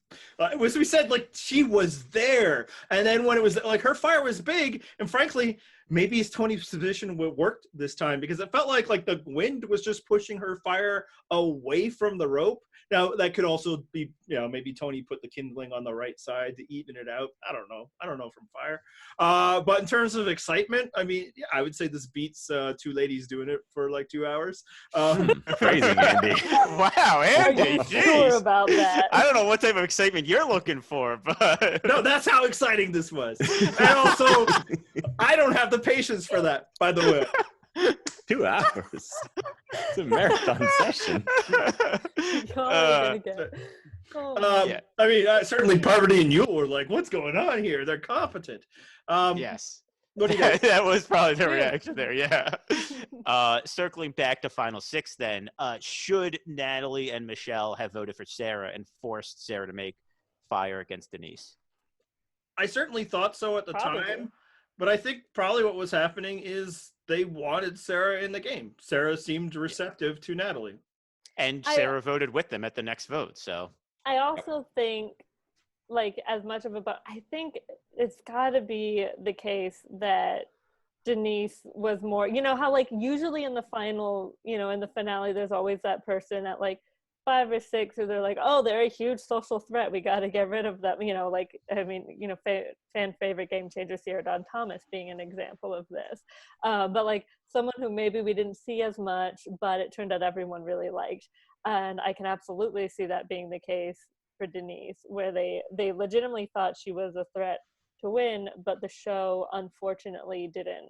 we said, like she was there, and then when it was like her fire was big, and frankly, maybe Tony's position worked this time, because it felt like the wind was just pushing her fire away from the rope. Now that could also be, maybe Tony put the kindling on the right side to even it out. I don't know from fire. But in terms of excitement, I mean, yeah, I would say this beats two ladies doing it for like 2 hours. Phrasing, Andy. Wow, Andy, Are you sure jeez. about that? I don't know what type of excitement you're looking for, but No, that's how exciting this was. And also, I don't have the patience for that, by the way. 2 hours. It's a marathon session. Yeah. I mean, certainly Parvati and Yule were like, "What's going on here?" They're competent. Yes. What do you guys? That was probably the reaction there, yeah. Circling back to Final Six then, should Natalie and Michelle have voted for Sarah and forced Sarah to make fire against Denise? I certainly thought so at the Probably. time, but I think probably what was happening is they wanted Sarah in the game. Sarah seemed receptive to Natalie. And Sarah voted with them at the next vote, so. I also think, like, as much of I think it's got to be the case that Denise was more, how like usually in the final, in the finale, there's always that person at like 5 or 6 who they're like, oh, they're a huge social threat, we got to get rid of them, fan favorite game changer Sierra Dawn Thomas being an example of this, but like someone who maybe we didn't see as much, but it turned out everyone really liked. And I can absolutely see that being the case for Denise, where they legitimately thought she was a threat to win, but the show unfortunately didn't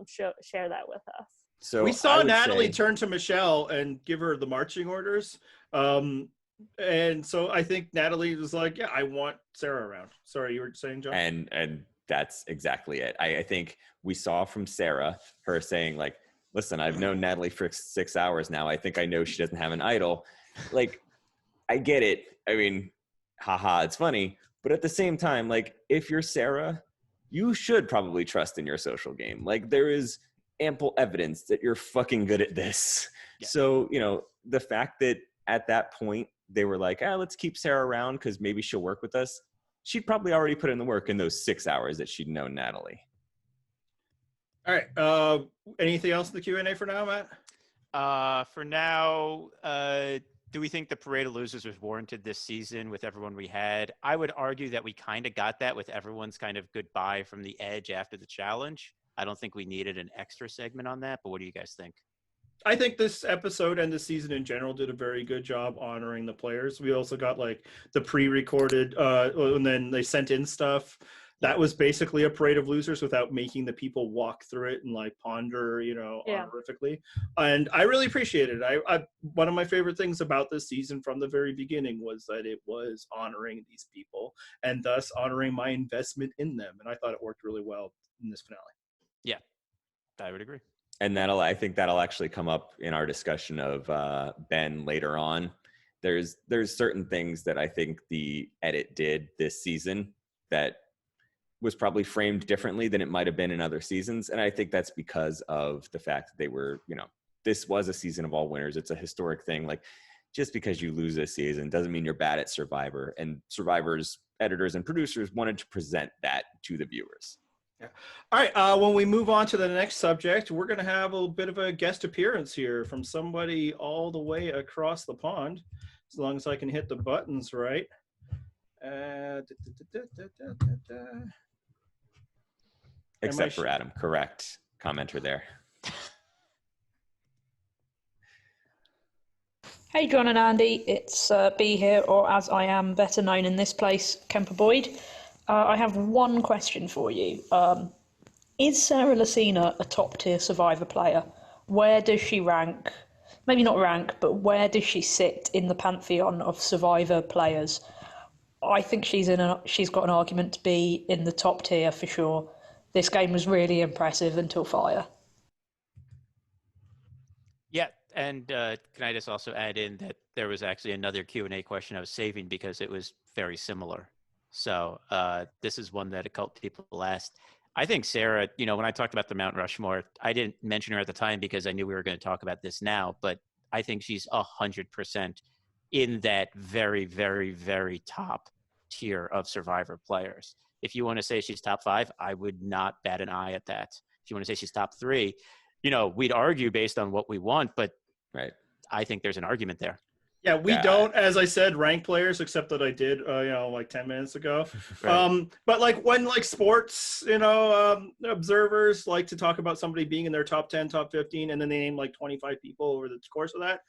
share that with us. So we saw Natalie say, turn to Michelle and give her the marching orders. And so I think Natalie was like, yeah, I want Sarah around. Sorry, you were saying, John? and that's exactly it. I think we saw from Sarah her saying like, listen, I've known Natalie for 6 hours now. I think I know she doesn't have an idol. Like, I get it. I mean, haha, it's funny. But at the same time, like, if you're Sarah, you should probably trust in your social game. Like, there is ample evidence that you're fucking good at this. Yeah. So, the fact that at that point they were like, let's keep Sarah around because maybe she'll work with us. She'd probably already put in the work in those 6 hours that she'd known Natalie. All right. Anything else in the Q&A for now, Matt? For now, do we think the Parade of Losers was warranted this season with everyone we had? I would argue that we kind of got that with everyone's kind of goodbye from the edge after the challenge. I don't think we needed an extra segment on that, but what do you guys think? I think this episode and the season in general did a very good job honoring the players. We also got like the pre-recorded, and then they sent in stuff. That was basically a Parade of Losers without making the people walk through it and like ponder, honorifically. And I really appreciated it. I one of my favorite things about this season from the very beginning was that it was honoring these people and thus honoring my investment in them. And I thought it worked really well in this finale. Yeah, I would agree. And I think that'll actually come up in our discussion of Ben later on. There's certain things that I think the edit did this season that was probably framed differently than it might have been in other seasons. And I think that's because of the fact that they were, this was a season of all winners. It's a historic thing. Like, just because you lose this season doesn't mean you're bad at Survivor. And Survivor's editors and producers wanted to present that to the viewers. Yeah. All right. When we move on to the next subject, we're going to have a little bit of a guest appearance here from somebody all the way across the pond, as long as I can hit the buttons right. Except for Adam. Correct commenter there. Hey, John and Andy. It's B here, or as I am better known in this place, Kemper Boyd. I have one question for you. Is Sarah Lucina a top-tier Survivor player? Where does she rank? Maybe not rank, but where does she sit in the pantheon of Survivor players? I think she's got an argument to be in the top tier for sure. This game was really impressive until fire. Yeah, and can I just also add in that there was actually another Q&A question I was saving because it was very similar. So this is one that a couple people asked. I think Sarah, when I talked about the Mount Rushmore, I didn't mention her at the time because I knew we were going to talk about this now, but I think she's 100% in that very, very, very top tier of Survivor players. If you want to say she's top 5, I would not bat an eye at that. if you want to say she's top 3, we'd argue based on what we want, but Right. I think there's an argument there. Yeah, we Yeah. don't, as I said, rank players, except that I did, like 10 minutes ago. Right. But like when like sports, observers like to talk about somebody being in their top 10, top 15, and then they name like 25 people over the course of that.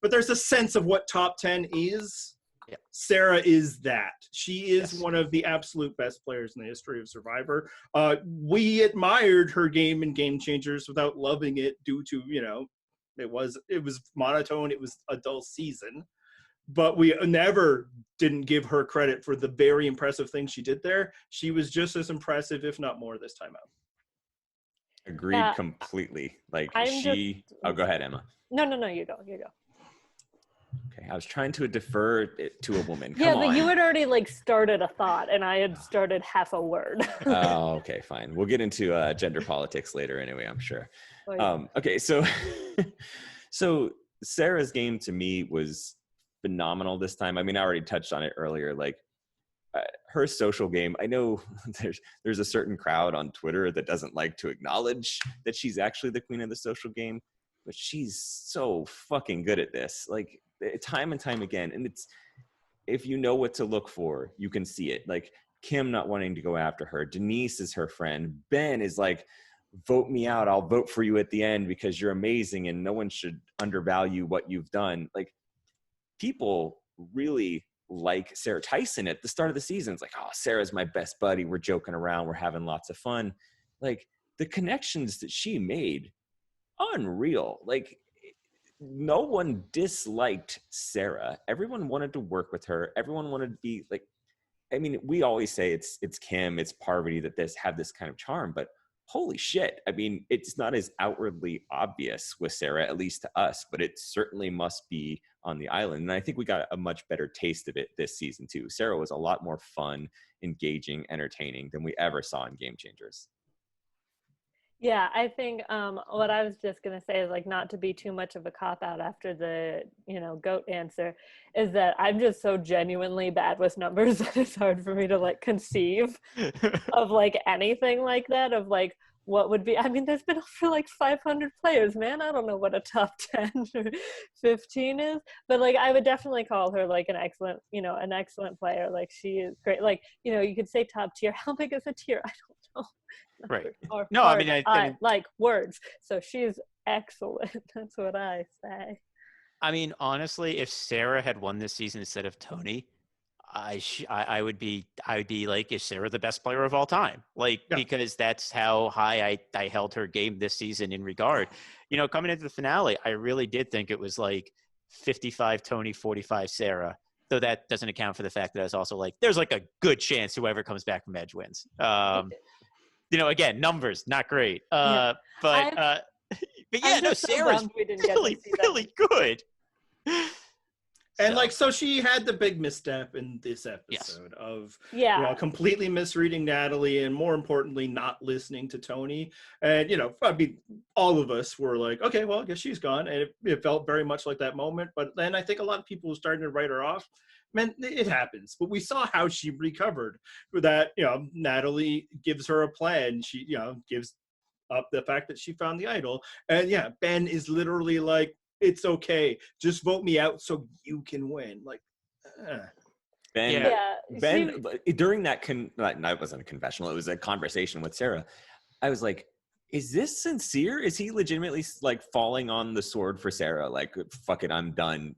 But there's a sense of what top 10 is. Yeah. Sarah is that. She is Yes. one of the absolute best players in the history of Survivor. We admired her game in Game Changers without loving it due to, it was monotone. It was a dull season, but we never didn't give her credit for the very impressive things she did there. She was just as impressive, if not more, this time out. Agreed completely. Like oh, go ahead, Emma. No, you go. Okay, I was trying to defer it to a woman. Yeah, Come but on. you had already like started a thought, and I had started half a word. Oh, okay, fine. We'll get into gender politics later anyway, I'm sure. Oh, yeah. Okay, so Sarah's game to me was phenomenal this time. I mean, I already touched on it earlier. Like her social game, I know there's a certain crowd on Twitter that doesn't like to acknowledge that she's actually the queen of the social game, but she's so fucking good at this. Like time and time again. And it's, if you know what to look for, you can see it. Like Kim not wanting to go after her. Denise is her friend. Ben is like, vote me out. I'll vote for you at the end because you're amazing and no one should undervalue what you've done. Like people really like Sarah. Tyson at the start of the season, it's like, oh, Sarah's my best buddy. We're joking around. We're having lots of fun. Like the connections that she made, unreal. Like no one disliked Sarah. Everyone wanted to work with her. Everyone wanted to be like, I mean, we always say it's Kim, it's Parvati that have this kind of charm, but holy shit. I mean, it's not as outwardly obvious with Sarah, at least to us, but it certainly must be on the island. And I think we got a much better taste of it this season too. Sarah was a lot more fun, engaging, entertaining than we ever saw in Game Changers. Yeah, I think what I was just going to say is like not to be too much of a cop-out after the, GOAT answer, is that I'm just so genuinely bad with numbers that it's hard for me to like conceive of like anything like that, of like what would be, I mean, there's been over like 500 players, man. I don't know what a top 10 or 15 is, but like I would definitely call her like an excellent player. Like she is great. Like, you could say top tier. How big is a tier? I don't know. Right. Or No, I mean, I like words. So she's excellent. That's what I say. I mean, honestly, if Sarah had won this season instead of Tony, I would be like, is Sarah the best player of all time? Like, yeah. Because that's how high I held her game this season in regard. Coming into the finale, I really did think it was like 55 Tony, 45 Sarah. Though that doesn't account for the fact that I was also like, there's like a good chance whoever comes back from Edge wins. Again, numbers, not great. But yeah, no, Sarah's really good. And like, so she had the big misstep in this episode of completely misreading Natalie and more importantly, not listening to Tony. And, I mean, all of us were like, okay, well, I guess she's gone. And it felt very much like that moment. But then I think a lot of people were starting to write her off. Man, it happens. But we saw how she recovered with that. Natalie gives her a plan. She, gives up the fact that she found the idol. And Ben is literally like, it's okay. Just vote me out so you can win. Like, Ben, during that, that wasn't a confessional. It was a conversation with Sarah. I was like, is this sincere? Is he legitimately like falling on the sword for Sarah? Like, fuck it, I'm done.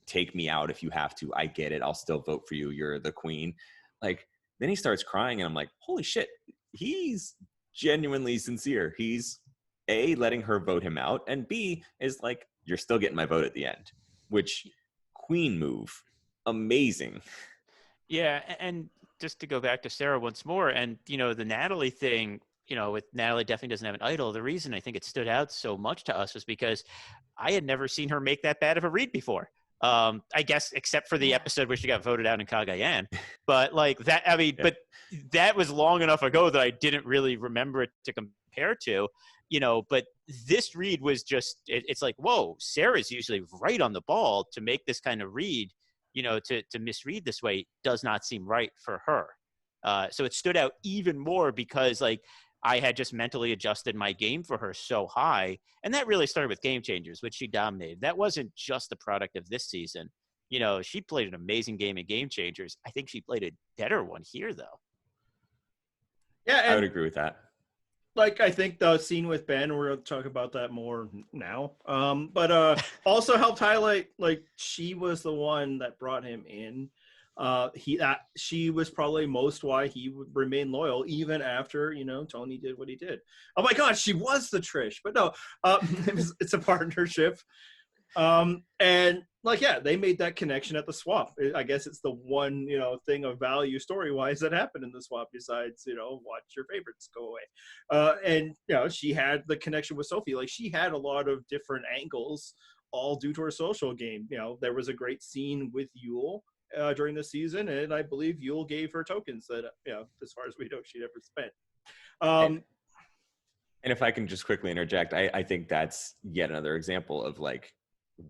Take me out if you have to. I get it. I'll still vote for you. You're the queen. Like, then he starts crying and I'm like, holy shit. He's genuinely sincere. He's A, letting her vote him out, and B, is like, you're still getting my vote at the end, which queen move. Amazing. Yeah. And just to go back to Sarah once more, and, the Natalie thing, with Natalie definitely doesn't have an idol. The reason I think it stood out so much to us was because I had never seen her make that bad of a read before. I guess, except for the episode where she got voted out in Cagayan. But like that, I mean, but that was long enough ago that I didn't really remember it to compare to. But this read was just, it's like, whoa, Sarah's usually right on the ball. To make this kind of read, to misread this way does not seem right for her. So it stood out even more because, like, I had just mentally adjusted my game for her so high. And that really started with Game Changers, which she dominated. That wasn't just the product of this season. You know, she played an amazing game in Game Changers. I think she played a better one here, though. Yeah, I would and agree with that. like I think the scene with Ben, we're going to talk about that more now. But also helped highlight like she was the one that brought him in. She was probably most why he would remain loyal even after, you know, Tony did what he did. Oh my God, she was the Trish, but no, it's a partnership. And like, yeah, they made that connection at the swap. I guess it's the one, you know, thing of value story-wise that happened in the swap besides, you know, watch your favorites go away. And, you know, she had the connection with Sophie. Like, she had a lot of different angles all due to her social game. You know, there was a great scene with Yule during the season, and I believe Yule gave her tokens that, you know, as far as we know, she never spent. And if I can just quickly interject, I think that's yet another example of like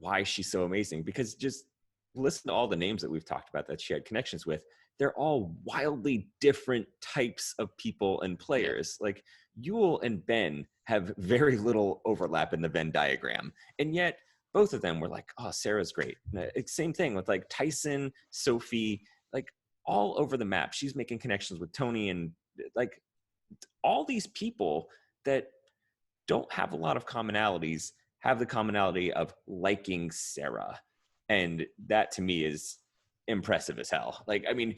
why she's so amazing, because just listen to all the names that we've talked about that she had connections with. They're all wildly different types of people and players. Like Yule and Ben have very little overlap in the Venn diagram. And yet both of them were like, oh, Sarah's great. Same thing with like Tyson, Sophie, like all over the map. She's making connections with Tony and like all these people that don't have a lot of commonalities have the commonality of liking Sarah. And that to me is impressive as hell. Like, I mean,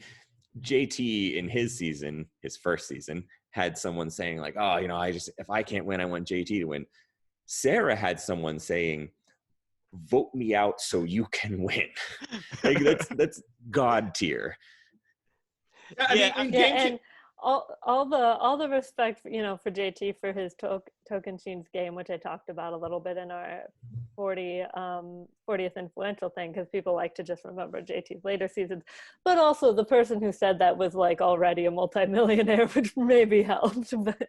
JT in his season, his first season, had someone saying like, oh, you know, if I can't win, I want JT to win. Sarah had someone saying, vote me out so you can win. Like that's God tier. And all the respect, you know, for JT for his token Sheens game, which I talked about a little bit in our 40th influential thing, because people like to just remember JT's later seasons. But also the person who said that was like already a multimillionaire, which maybe helped. But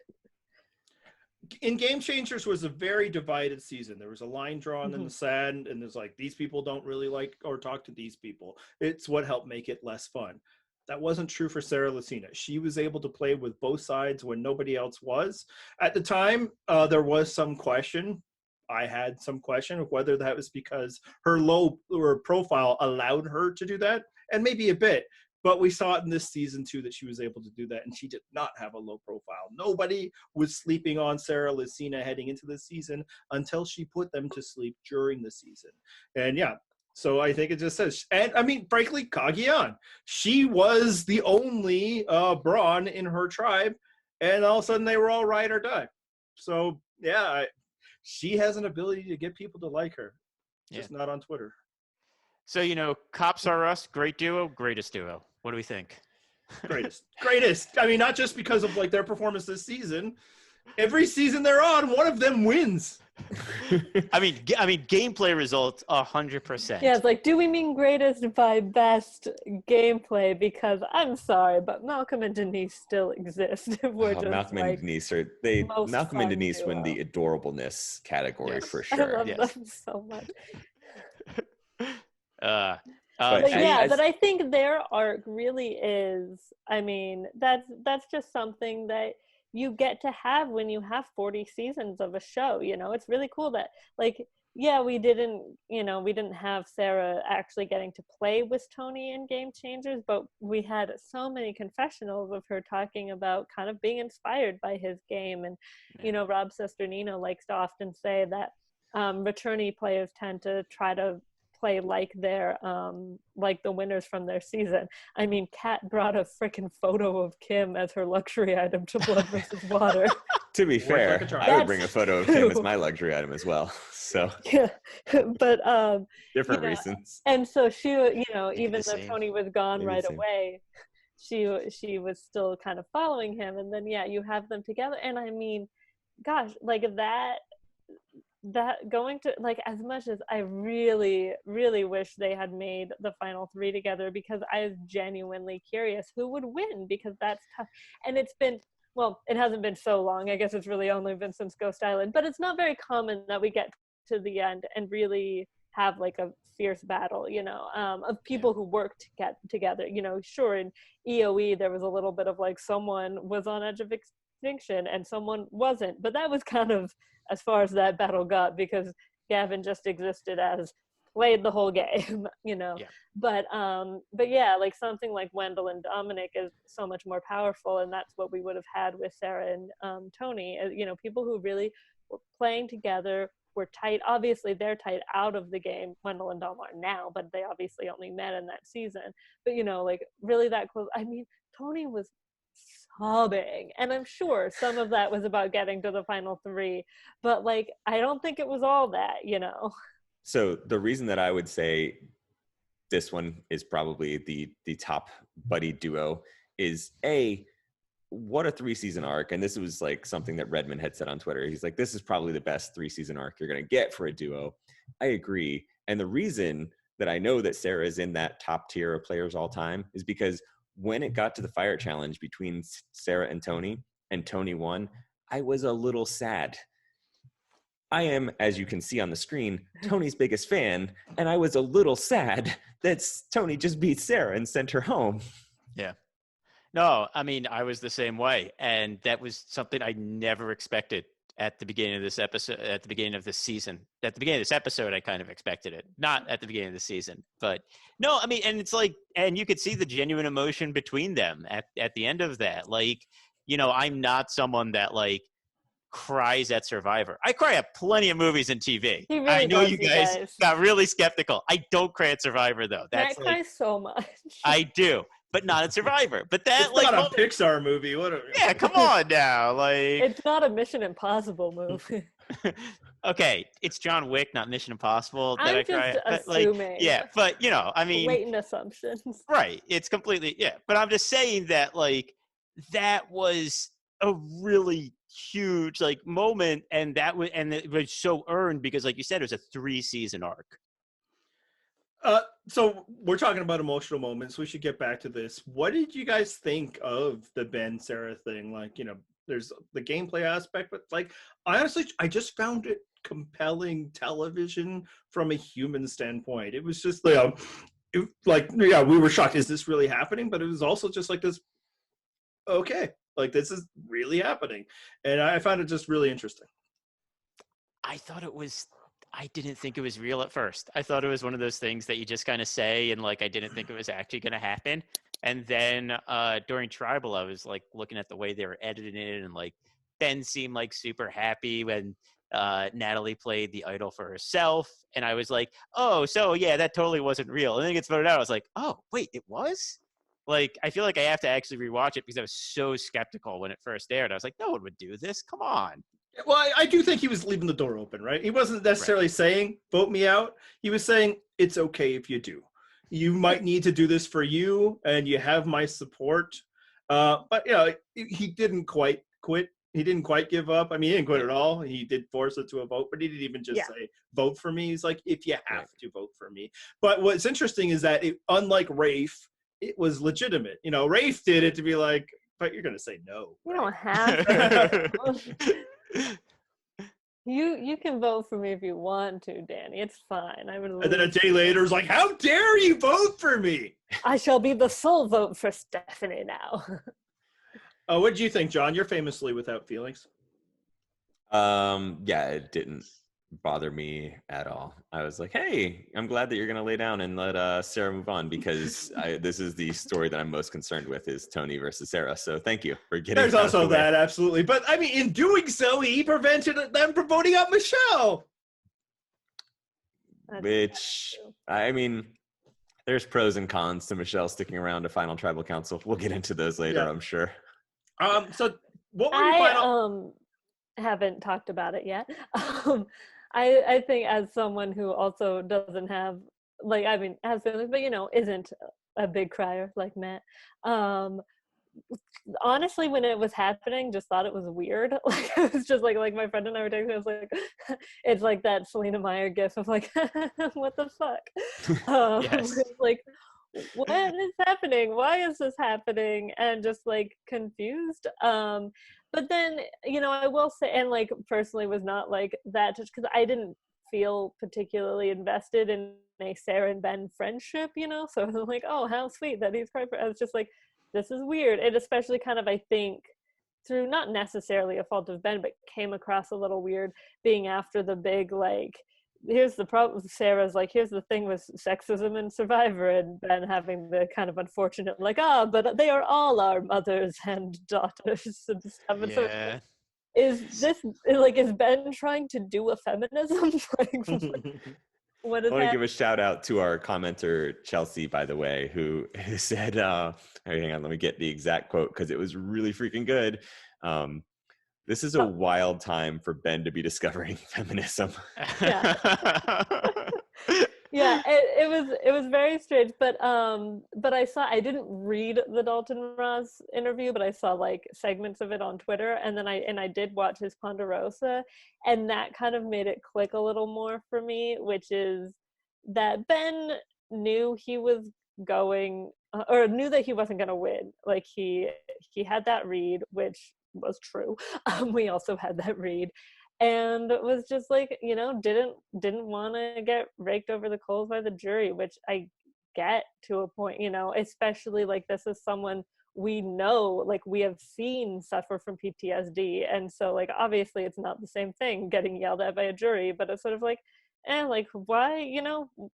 in Game Changers was a very divided season. There was a line drawn in the sand, and there's like, these people don't really like or talk to these people. It's what helped make it less fun. That wasn't true for Sarah Lucina. She was able to play with both sides when nobody else was. At the time, there was some question. I had some question of whether that was because her low profile allowed her to do that, and maybe a bit. But we saw it in this season too that she was able to do that, and she did not have a low profile. Nobody was sleeping on Sarah Lucina heading into the season until she put them to sleep during the season. And yeah, so I think it just says, and I mean, frankly, Kagian, she was the only brawn in her tribe, and all of a sudden they were all ride or die. So yeah, she has an ability to get people to like her, just not on Twitter. So, you know, Cops Are Us, great duo, greatest duo. What do we think? Greatest. I mean, not just because of like their performance this season. Every season they're on, one of them wins. I mean, gameplay results 100%. yeah, it's like, do we mean greatest by best gameplay? Because I'm sorry, but Malcolm and Denise still exist. We're just Malcolm like, and Denise Malcolm and Denise win the adorableness category for sure. I love them so much. But I think their arc really is, I mean, that's just something that you get to have when you have 40 seasons of a show. You know, it's really cool that, like, yeah, we didn't have Sarah actually getting to play with Tony in Game Changers, but we had so many confessionals of her talking about kind of being inspired by his game. And, you know, Rob's sister Nina likes to often say that returnee players tend to try to play like their like the winners from their season. I mean, Kat brought a freaking photo of Kim as her luxury item to Blood vs. Water. To be fair, I would bring a photo of Kim as my luxury item as well. So yeah, but different reasons. And so she, you know, even though Tony was gone right away, she was still kind of following him. And then you have them together, and I mean, gosh, like that going to, like, as much as I really, really wish they had made the final three together, because I was genuinely curious who would win, because that's tough. And it's been, well, it hasn't been so long. I guess it's really only been since Ghost Island, but it's not very common that we get to the end and really have like a fierce battle, you know, of people who work to get together. You know, sure, in EOE there was a little bit of like someone was on edge of extinction and someone wasn't. But that was kind of as far as that battle got, because Gavin just existed as played the whole game, you know. Yeah. But yeah, like something like Wendell and Dominic is so much more powerful, and that's what we would have had with Sarah and Tony. You know, people who really were playing together, were tight. Obviously, they're tight out of the game. Wendell and Dom are now, but they obviously only met in that season. But you know, like really that close. I mean, Tony was sobbing, and I'm sure some of that was about getting to the final three, but like I don't think it was all that, you know. So the reason that I would say this one is probably the top buddy duo is what a 3-season arc. And this was like something that Redmond had said on Twitter. He's like, this is probably the best 3-season arc you're going to get for a duo. I agree. And the reason that I know that Sarah is in that top tier of players all time is because when it got to the fire challenge between Sarah and Tony won, I was a little sad. I am, as you can see on the screen, Tony's biggest fan, and I was a little sad that Tony just beat Sarah and sent her home. Yeah. No, I mean, I was the same way, and that was something I never expected at the beginning of this episode, at the beginning of this season. At the beginning of this episode, I kind of expected it. Not at the beginning of the season, but no, I mean, and it's like, and you could see the genuine emotion between them at the end of that. Like, you know, I'm not someone that like cries at Survivor. I cry at plenty of movies and TV. He really I know does, you guys got really skeptical. I don't cry at Survivor though. That's Matt like, cries so much. I do, but not at Survivor. But that It's like not a Pixar movie. What? yeah, come on now. Like It's not a Mission Impossible movie. okay, it's John Wick, not Mission Impossible that I'm I cry just at. But, like, assuming. yeah, but you know, I mean, Blatant assumptions. right. It's completely yeah. But I'm just saying that like that was a really huge like moment, and it was so earned because like you said, it was a 3-season arc. So we're talking about emotional moments. We should get back to this. What did you guys think of the Ben Sarah thing? Like, you know, there's the gameplay aspect, but like, honestly, I just found it compelling television from a human standpoint. It was just yeah, we were shocked. Is this really happening? But it was also just like this. Okay, like this is really happening, and I found it just really interesting. I didn't think it was real at first. I thought it was one of those things that you just kind of say, and like I didn't think it was actually going to happen. And then during Tribal, I was like looking at the way they were editing it, and like Ben seemed like super happy when Natalie played the idol for herself, and I was like, oh, so yeah, that totally wasn't real. And then it gets voted out. I was like, oh, wait, it was? Like, I feel like I have to actually rewatch it because I was so skeptical when it first aired. I was like, no one would do this. Come on. Well, I do think he was leaving the door open, right? He wasn't necessarily saying, vote me out. He was saying, it's okay if you do. You might need to do this for you, and you have my support. But, you know, he didn't quite quit. He didn't quite give up. I mean, he didn't quit at all. He did force it to a vote, but he didn't even just say, vote for me. He's like, if you have to vote for me. But what's interesting is that, unlike Rafe, it was legitimate. You know, Rafe did it to be like, but you're going to say no. You don't have to. You can vote for me if you want to, Danny. It's fine. I would. And then a day later, it's like, how dare you vote for me? I shall be the sole vote for Stephanie now. What do you think, John? You're famously without feelings. Yeah, it didn't bother me at all. I was like, hey, I'm glad that you're going to lay down and let Sarah move on, because this is the story that I'm most concerned with, is Tony versus Sarah. So thank you for getting There's also that, absolutely. But I mean, in doing so, he prevented them from voting out Michelle. Which, I mean, there's pros and cons to Michelle sticking around to Final Tribal Council. We'll get into those later, I'm sure. So what were your final... haven't talked about it yet. I think as someone who also doesn't have, like, I mean, has feelings, but, you know, isn't a big crier like Matt. Honestly, when it was happening, just thought it was weird. Like, it was just like my friend and I were texting, I was like, it's like that Selena Meyer gif of like, what the fuck? Yes. Like, what is happening? Why is this happening? And just like confused. But then, you know, I will say, and like personally was not like that, just because I didn't feel particularly invested in a Sarah and Ben friendship, you know? So I was like, oh, how sweet that he's crying for. I was just like, this is weird. And especially kind of, I think, through not necessarily a fault of Ben, but came across a little weird being after the big, like, here's the problem. Sarah's like, here's the thing with sexism and Survivor, and Ben having the kind of unfortunate, like, but they are all our mothers and daughters and stuff. And so Yeah. is Ben trying to do a feminism? Like, what is I want to that? give a shout out to our commenter Chelsea, by the way, who said, hang on, let me get the exact quote because it was really freaking good. This is a wild time for Ben to be discovering feminism. Yeah. Yeah, it was very strange, but I didn't read the Dalton Ross interview, but I saw like segments of it on Twitter, and then I did watch his Ponderosa, and that kind of made it click a little more for me, which is that Ben knew he was going or knew that he wasn't going to win. Like he had that read, which was true. We also had that read, and was just like, didn't want to get raked over the coals by the jury, which I get to a point, especially like this is someone we know, like we have seen suffer from PTSD, and so like obviously it's not the same thing getting yelled at by a jury, but it's sort of like, like why,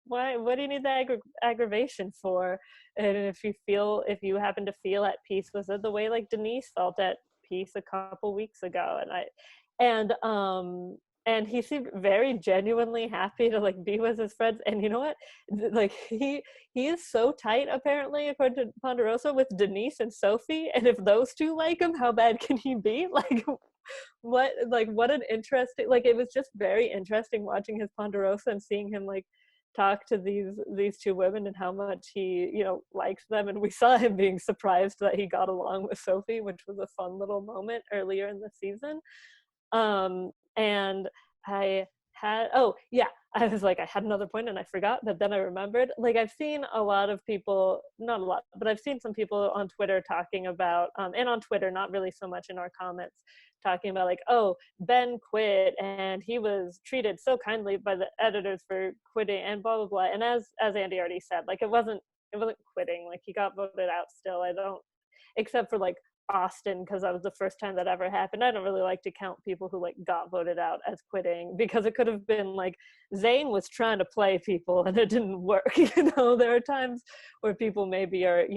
what do you need the aggravation for? And if you happen to feel at peace with it the way like Denise felt at peace a couple weeks ago, and he seemed very genuinely happy to like be with his friends, and you know what, like he is so tight apparently according to Ponderosa with Denise and Sophie, and if those two like him, how bad can he be? What an interesting, like it was just very interesting watching his Ponderosa and seeing him like talk to these two women and how much he likes them, and we saw him being surprised that he got along with Sophie, which was a fun little moment earlier in the season. And I had I was like, I had another point and I forgot, but then I remembered. Like I've seen a lot of people, not a lot, but I've seen some people on Twitter talking about and on Twitter, not really so much in our comments, talking about like, Ben quit and he was treated so kindly by the editors for quitting and blah blah blah. And as Andy already said, like it wasn't quitting, like he got voted out still. I don't, except for like Austin, because that was the first time that ever happened. I don't really like to count people who like got voted out as quitting, because it could have been like Zayn was trying to play people and it didn't work. There are times where people maybe are,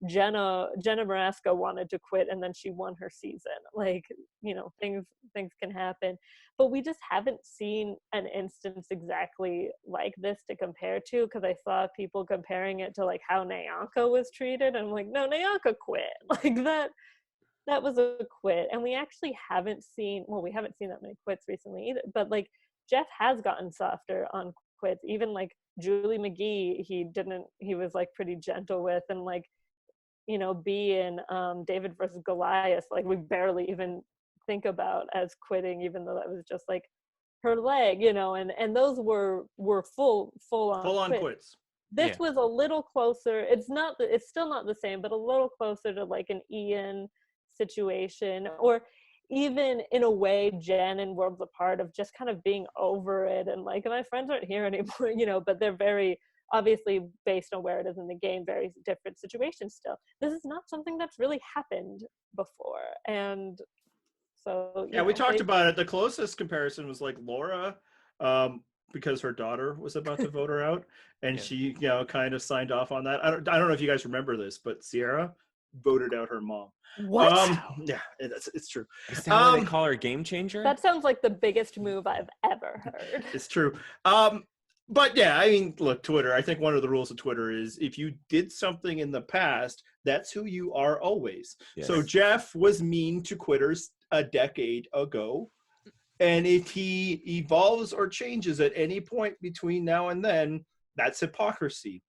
Jenna Maraska wanted to quit and then she won her season. Like, things can happen, but we just haven't seen an instance exactly like this to compare to, because I saw people comparing it to like how Nayanka was treated, and I'm like, no, Nayanka quit. Like that was a quit. And we actually haven't seen that many quits recently either, but like Jeff has gotten softer on quits. Even like Julie McGee, he was like pretty gentle with, and like B in David versus Goliath, like we barely even think about as quitting, even though that was just like her leg, and those were full on quits. This was a little closer. It's still not the same, but a little closer to like an Ian situation, or even in a way Jen and Worlds Apart, of just kind of being over it and like, my friends aren't here anymore, but they're very obviously, based on where it is in the game, very different situations still. This is not something that's really happened before, and so we talked about it. The closest comparison was like Laura, because her daughter was about to vote her out, and she kind of signed off on that. I don't know if you guys remember this, but Sierra voted out her mom. What? It's true. Is that why they call her game changer? That sounds like the biggest move I've ever heard. It's true. But yeah, I mean, look, Twitter, I think one of the rules of Twitter is if you did something in the past, that's who you are always. Yes. So Jeff was mean to quitters a decade ago. And if he evolves or changes at any point between now and then, that's hypocrisy.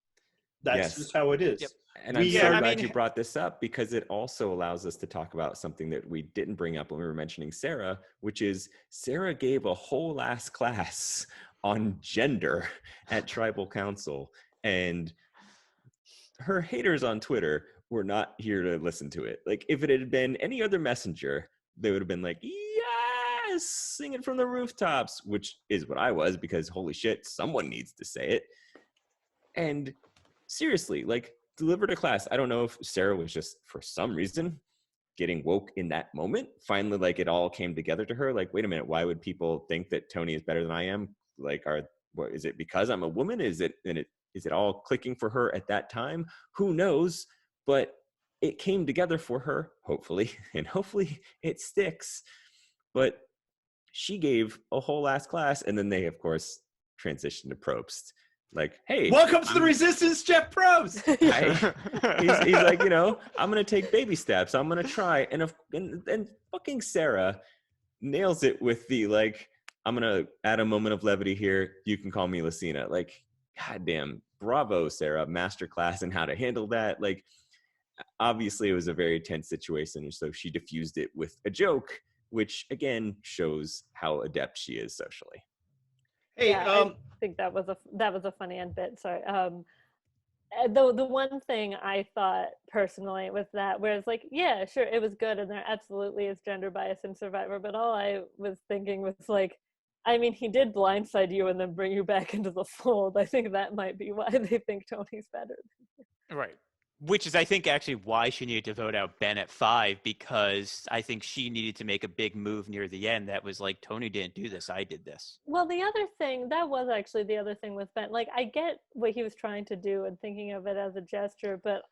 That's just how it is. Yep. And I'm so glad you brought this up, because it also allows us to talk about something that we didn't bring up when we were mentioning Sarah, which is Sarah gave a whole ass class on gender at Tribal Council, and her haters on Twitter were not here to listen to it. Like, if it had been any other messenger, they would have been like, yes, sing it from the rooftops, which is what I was, because holy shit, someone needs to say it. And seriously, like, delivered a class. I don't know if Sarah was just, for some reason, getting woke in that moment. Finally, like it all came together to her. Like, wait a minute, why would people think that Tony is better than I am? Like, what is it because I'm a woman? Is it all clicking for her at that time? Who knows? But it came together for her, hopefully, and hopefully it sticks. But she gave a whole ass class, and then they, of course, transitioned to Probst. Like, hey, welcome to the Resistance, Jeff Probst. He's like, I'm gonna take baby steps. I'm gonna try, and fucking Sarah nails it with the like, I'm gonna add a moment of levity here. You can call me Lucina. Like, goddamn, bravo, Sarah, masterclass in how to handle that. Like, obviously, it was a very tense situation, and so she diffused it with a joke, which again shows how adept she is socially. Hey, yeah, I think that was a funny end bit. Sorry. The one thing I thought personally with that, whereas like, yeah, sure, it was good, and there absolutely is gender bias in Survivor, but all I was thinking was like, I mean, he did blindside you and then bring you back into the fold. I think that might be why they think Tony's better. Right. Which is, I think, actually why she needed to vote out Ben at 5, because I think she needed to make a big move near the end that was like, Tony didn't do this, I did this. Well, the other thing, that was actually the other thing with Ben. Like, I get what he was trying to do and thinking of it as a gesture, but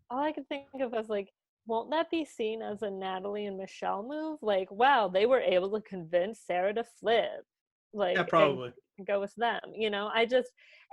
all I could think of was like, won't that be seen as a Natalie and Michelle move? Like, wow, they were able to convince Sarah to flip. Like, yeah, probably. And go with them,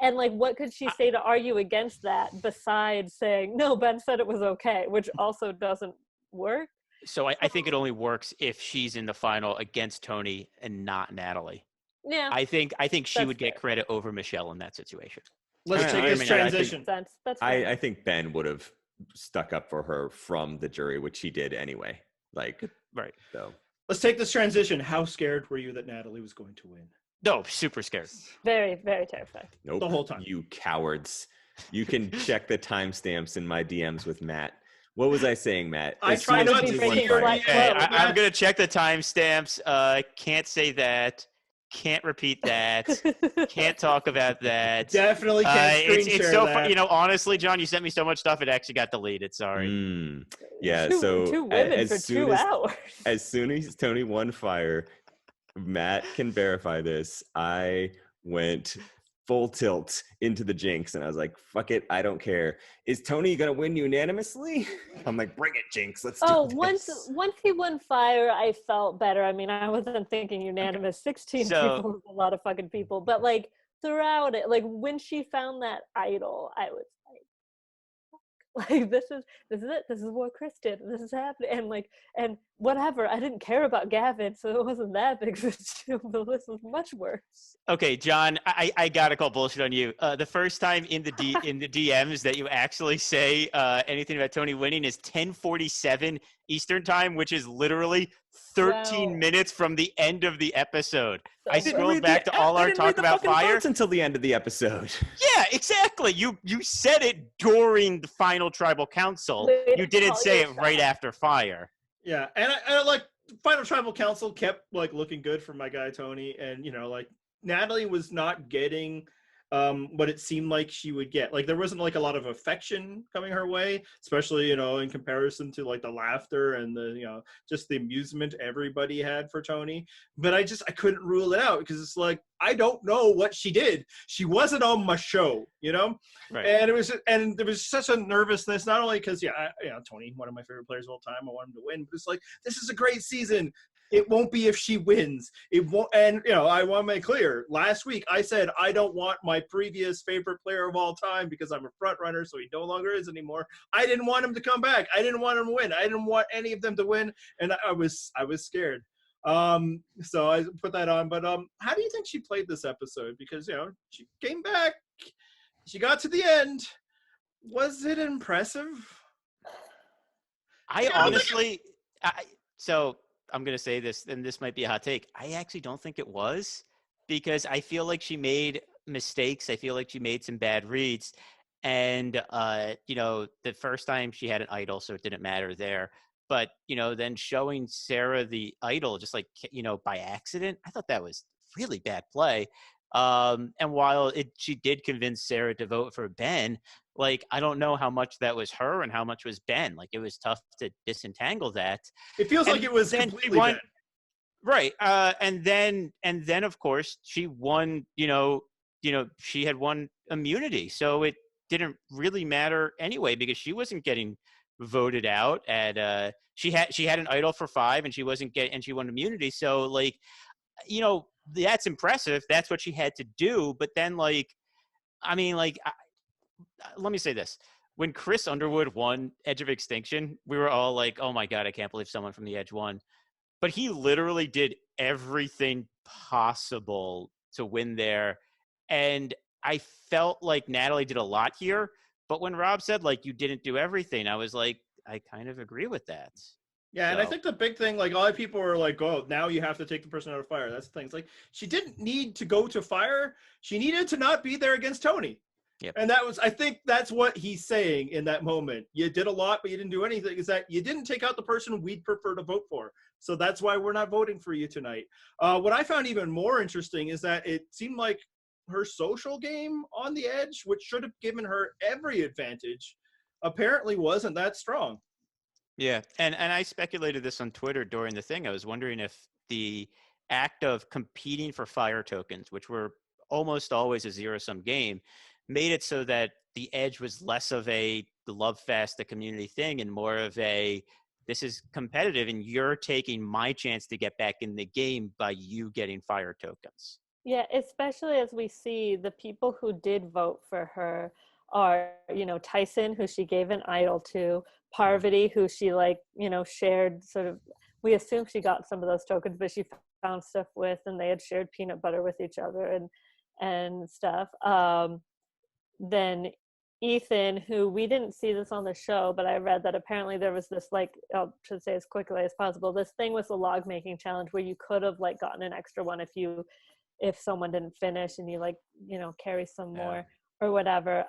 and like, what could she say to argue against that besides saying, no, Ben said it was okay, which also doesn't work. So I think it only works if she's in the final against Tony and not Natalie. Yeah. I think she would get fair. credit over Michelle in that situation. Let's take this transition. That's I think Ben would have stuck up for her from the jury, which he did anyway. Like, right. So let's take this transition. How scared were you that Natalie was going to win? No, super scared. Very, very terrified. Nope. The whole time. You cowards. You can check the timestamps in my DMs with Matt. What was I saying, Matt? I tried not to see your Okay, I'm going to check the timestamps. Can't say that. Can't repeat that. Can't talk about that. Definitely can't screen it's share so that. honestly, John, you sent me so much stuff, it actually got deleted. Sorry. Yeah, two women for 2 hours. As soon as Tony won Fire, Matt can verify this, I went full tilt into the Jinx, and I was like, fuck it, I don't care. Is Tony gonna win unanimously? I'm like, bring it, Jinx, let's do this. Once he won Fire, I felt better. I mean, I wasn't thinking unanimous. 16 people is a lot of fucking people, but like throughout it, like when she found that idol, I was like, this is it. This is what Chris did. This is happening. And whatever. I didn't care about Gavin, so it wasn't that big of a deal, but this was much worse. Okay, John, I gotta call bullshit on you. The first time in the DMs that you actually say anything about Tony winning is 10:47 Eastern time, which is literally 13 minutes from the end of the episode. So I scrolled back to all our talk about Fire until the end of the episode. Yeah, exactly. You said it during the final tribal council. You didn't say it right after Fire. Yeah, and I like final tribal council kept like looking good for my guy Tony, and like Natalie was not getting what it seemed like she would get. Like there wasn't like a lot of affection coming her way, especially in comparison to like the laughter and the just the amusement everybody had for Tony. But I couldn't rule it out because it's like I don't know what she did. She wasn't on my show, Right. And there was such a nervousness, not only because Tony, one of my favorite players of all time, I want him to win, but it's like this is a great season. It won't be if she wins. It won't. And, I want to make clear, last week I said I don't want my previous favorite player of all time because I'm a front runner, so he no longer is anymore. I didn't want him to come back. I didn't want him to win. I didn't want any of them to win. And I was scared. So I put that on. But how do you think she played this episode? Because, she came back. She got to the end. Was it impressive? So I'm going to say this, and this might be a hot take. I actually don't think it was, because I feel like she made mistakes. I feel like she made some bad reads. And, the first time she had an idol, so it didn't matter there. But, then showing Sarah the idol just like, by accident, I thought that was really bad play. And while she did convince Sarah to vote for Ben, like, I don't know how much that was her and how much was Ben. Like, it was tough to disentangle that. It feels like And it was then completely Ben. right. And then of course she won, she had won immunity. So it didn't really matter anyway, because she wasn't getting voted out at she had an idol for 5 and she wasn't getting, and she won immunity. So like, that's impressive. That's what she had to do. But then like, I mean, like, let me say this. When Chris Underwood won Edge of Extinction, we were all like, oh my God, I can't believe someone from the Edge won. But he literally did everything possible to win there. And I felt like Natalie did a lot here. But when Rob said, like, you didn't do everything, I was like, I kind of agree with that. Yeah, and I think the big thing, like, a lot of people are like, oh, now you have to take the person out of fire. That's the thing. It's like, she didn't need to go to fire. She needed to not be there against Tony. Yep. And I think that's what he's saying in that moment. You did a lot, but you didn't do anything. Is that you didn't take out the person we'd prefer to vote for. So that's why we're not voting for you tonight. What I found even more interesting is that it seemed like her social game on the Edge, which should have given her every advantage, apparently wasn't that strong. Yeah, and I speculated this on Twitter during the thing. I was wondering if the act of competing for fire tokens, which were almost always a zero-sum game, made it so that the Edge was less of a love fest, a community thing, and more of a, this is competitive and you're taking my chance to get back in the game by you getting fire tokens. Yeah, especially as we see the people who did vote for her are, Tyson, who she gave an idol to, Parvati, who she shared sort of, we assume she got some of those tokens, but she found stuff with, and they had shared peanut butter with each other and stuff. Then Ethan, who we didn't see this on the show, but I read that apparently there was this, I'll should say as quickly as possible, this thing with the log making challenge where you could have gotten an extra one if someone didn't finish and you carry some more or whatever.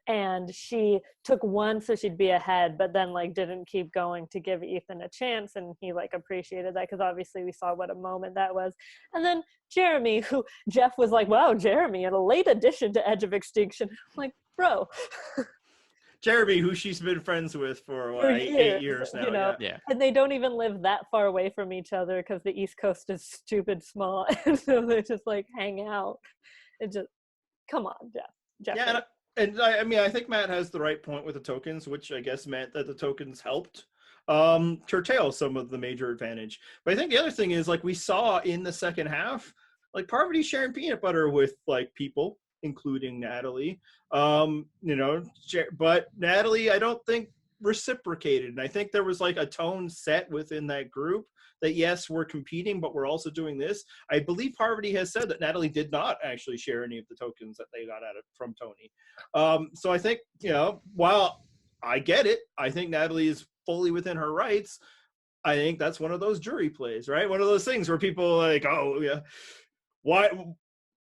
And she took one so she'd be ahead, but then didn't keep going to give Ethan a chance, and he appreciated that because obviously we saw what a moment that was. And then Jeremy, who Jeff was like, wow, Jeremy, a late addition to Edge of Extinction. I'm like, bro. Jeremy, who she's been friends with for 8 years now. Yeah. And they don't even live that far away from each other because the East Coast is stupid small. And so they just hang out. It just, come on, Jeff. Yeah, and I mean, I think Matt has the right point with the tokens, which I guess meant that the tokens helped curtail some of the major advantage. But I think the other thing is, we saw in the second half, Parvati sharing peanut butter with people, including Natalie. But Natalie, I don't think reciprocated. And I think there was a tone set within that group that, yes, we're competing, but we're also doing this. I believe Parvati has said that Natalie did not actually share any of the tokens that they got from Tony. So I think, while I get it, I think Natalie is fully within her rights. I think that's one of those jury plays, right? One of those things where people are like, oh, yeah, why?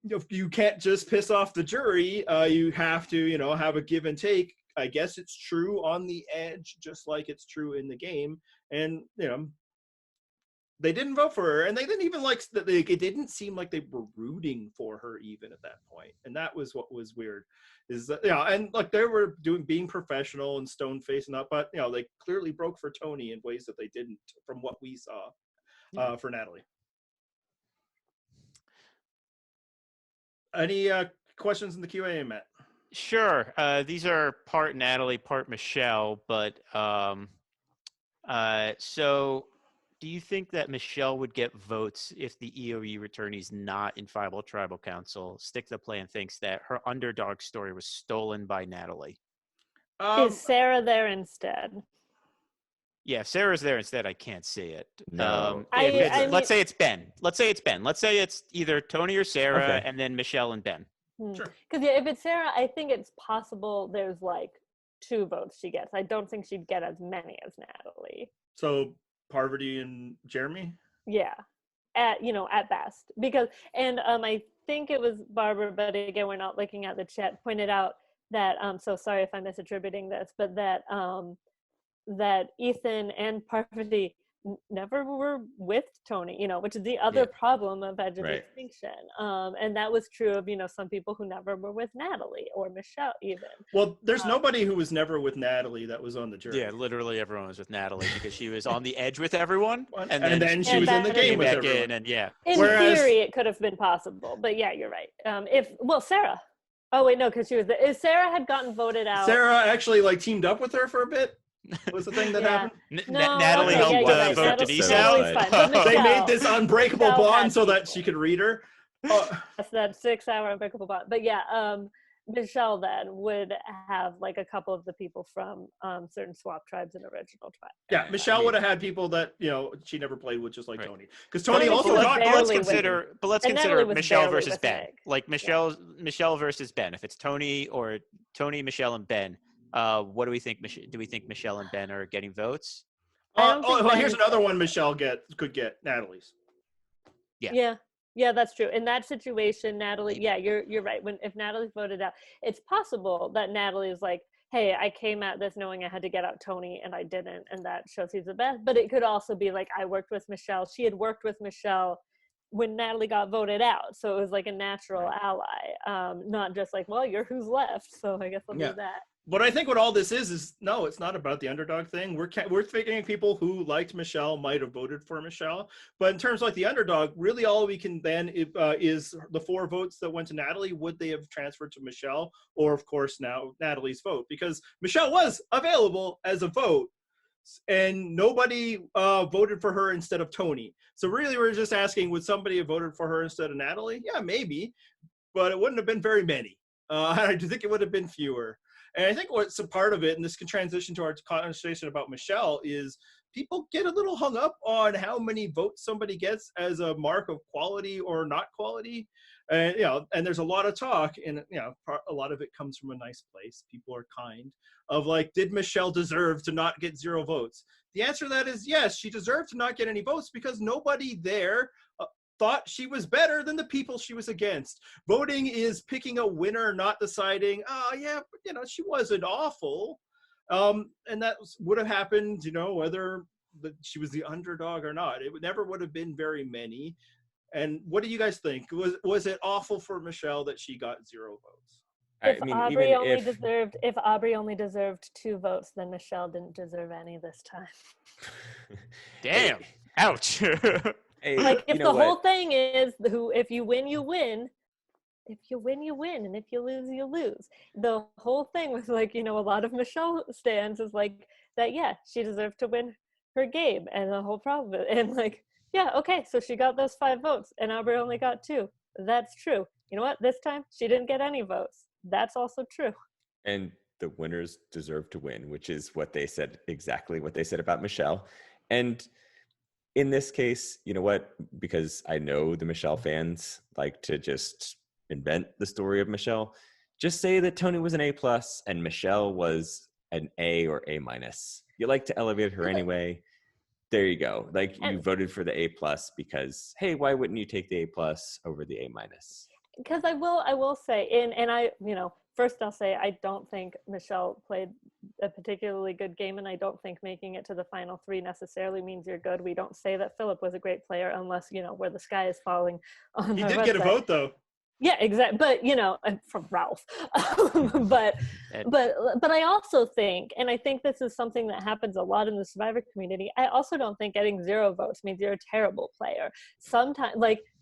You can't just piss off the jury. You have to, have a give and take. I guess it's true on the Edge, just like it's true in the game. And, they didn't vote for her, and they didn't even it didn't seem like they were rooting for her even at that point. And that was what was weird, is that, and they were being professional and stone facing up, but they clearly broke for Tony in ways that they didn't from what we saw for Natalie. Any questions in the Q&A, Matt? Sure. These are part Natalie, part Michelle, but so do you think that Michelle would get votes if the EOE returnee's not in Tribal Council? Stick to the plan thinks that her underdog story was stolen by Natalie. Is Sarah there instead? Yeah, if Sarah's there instead, I can't see it. No. Let's say it's Ben. Let's say it's either Tony or Sarah, Okay. and then Michelle and Ben. Sure. Because if it's Sarah, I think it's possible there's 2 votes she gets. I don't think she'd get as many as Natalie. So Parvati and Jeremy? Yeah, at best. Because I think it was Barbara, but again, we're not looking at the chat, pointed out that so sorry if I'm misattributing this, but that that Ethan and Parvati never were with Tony, which is the other problem of Edge of Extinction. And that was true of, some people who never were with Natalie or Michelle even. Well, there's nobody who was never with Natalie that was on the jury. Yeah, literally everyone was with Natalie because she was on the edge with everyone. And then she was in the game with everyone. In theory, it could have been possible. But yeah, you're right. Sarah. Oh, wait, no, because Sarah had gotten voted out. Sarah actually teamed up with her for a bit. Was the thing that happened? Natalie helped vote Denise out. They made this unbreakable bond so that she could read her. That's that 6-hour unbreakable bond. But yeah, Michelle then would have a couple of the people from certain swap tribes and original tribes. Yeah, Michelle would have had people that she never played with, just like Tony. Because Tony also got. Let's consider Michelle versus Ben. Michelle versus Ben. If it's Tony, Michelle, and Ben, what do we think? Do we think Michelle and Ben are getting votes? Here's another one. Michelle could get Natalie's. Yeah, that's true. In that situation, Natalie, you're right. If Natalie's voted out, it's possible that Natalie is like, hey, I came at this knowing I had to get out Tony and I didn't, and that shows he's the best. But it could also be I worked with Michelle. She had worked with Michelle when Natalie got voted out. So it was a natural ally, not just you're who's left. So I guess I'll do that. But I think what all this is no, it's not about the underdog thing. We're thinking people who liked Michelle might have voted for Michelle. But in terms of the underdog, really all we can then is the 4 votes that went to Natalie. Would they have transferred to Michelle? Or, of course, now Natalie's vote. Because Michelle was available as a vote. And nobody voted for her instead of Tony. So really we're just asking, would somebody have voted for her instead of Natalie? Yeah, maybe. But it wouldn't have been very many. I do think it would have been fewer. And I think what's a part of it, and this can transition to our conversation about Michelle, is people get a little hung up on how many votes somebody gets as a mark of quality or not quality. And, and there's a lot of talk, and, a lot of it comes from a nice place. People are kind of did Michelle deserve to not get 0 votes? The answer to that is yes, she deserved to not get any votes because nobody there thought she was better than the people she was against. Voting is picking a winner, not deciding, she wasn't awful. And that would have happened, whether she was the underdog or not. It never would have been very many. And what do you guys think? Was it awful for Michelle that she got 0 votes? If Aubrey only deserved 2 votes, then Michelle didn't deserve any this time. Damn. Ouch. Hey, if the whole thing is if you win, you win. If you win, you win, and if you lose, you lose. The whole thing was a lot of Michelle stands is that. Yeah, she deserved to win her game, and the whole problem. And okay, so she got those 5 votes, and Aubrey only got 2. That's true. You know what? This time she didn't get any votes. That's also true. And the winners deserve to win, which is exactly what they said about Michelle. And in this case, you know what? Because I know the Michelle fans like to just invent the story of Michelle. Just say that Tony was an A+ and Michelle was an A or A-. You like to elevate her anyway. There you go. You voted for the A+ because, hey, why wouldn't you take the A+ over the A-? Because I will say, and I, first I'll say I don't think Michelle played a particularly good game, and I don't think making it to the final 3 necessarily means you're good. We don't say that Philip was a great player unless, where the sky is falling on He our did website. get a vote, though. Yeah, exactly. But, from Ralph. but I also think, and I think this is something that happens a lot in the Survivor community, I also don't think getting 0 votes means you're a terrible player. Sometimes,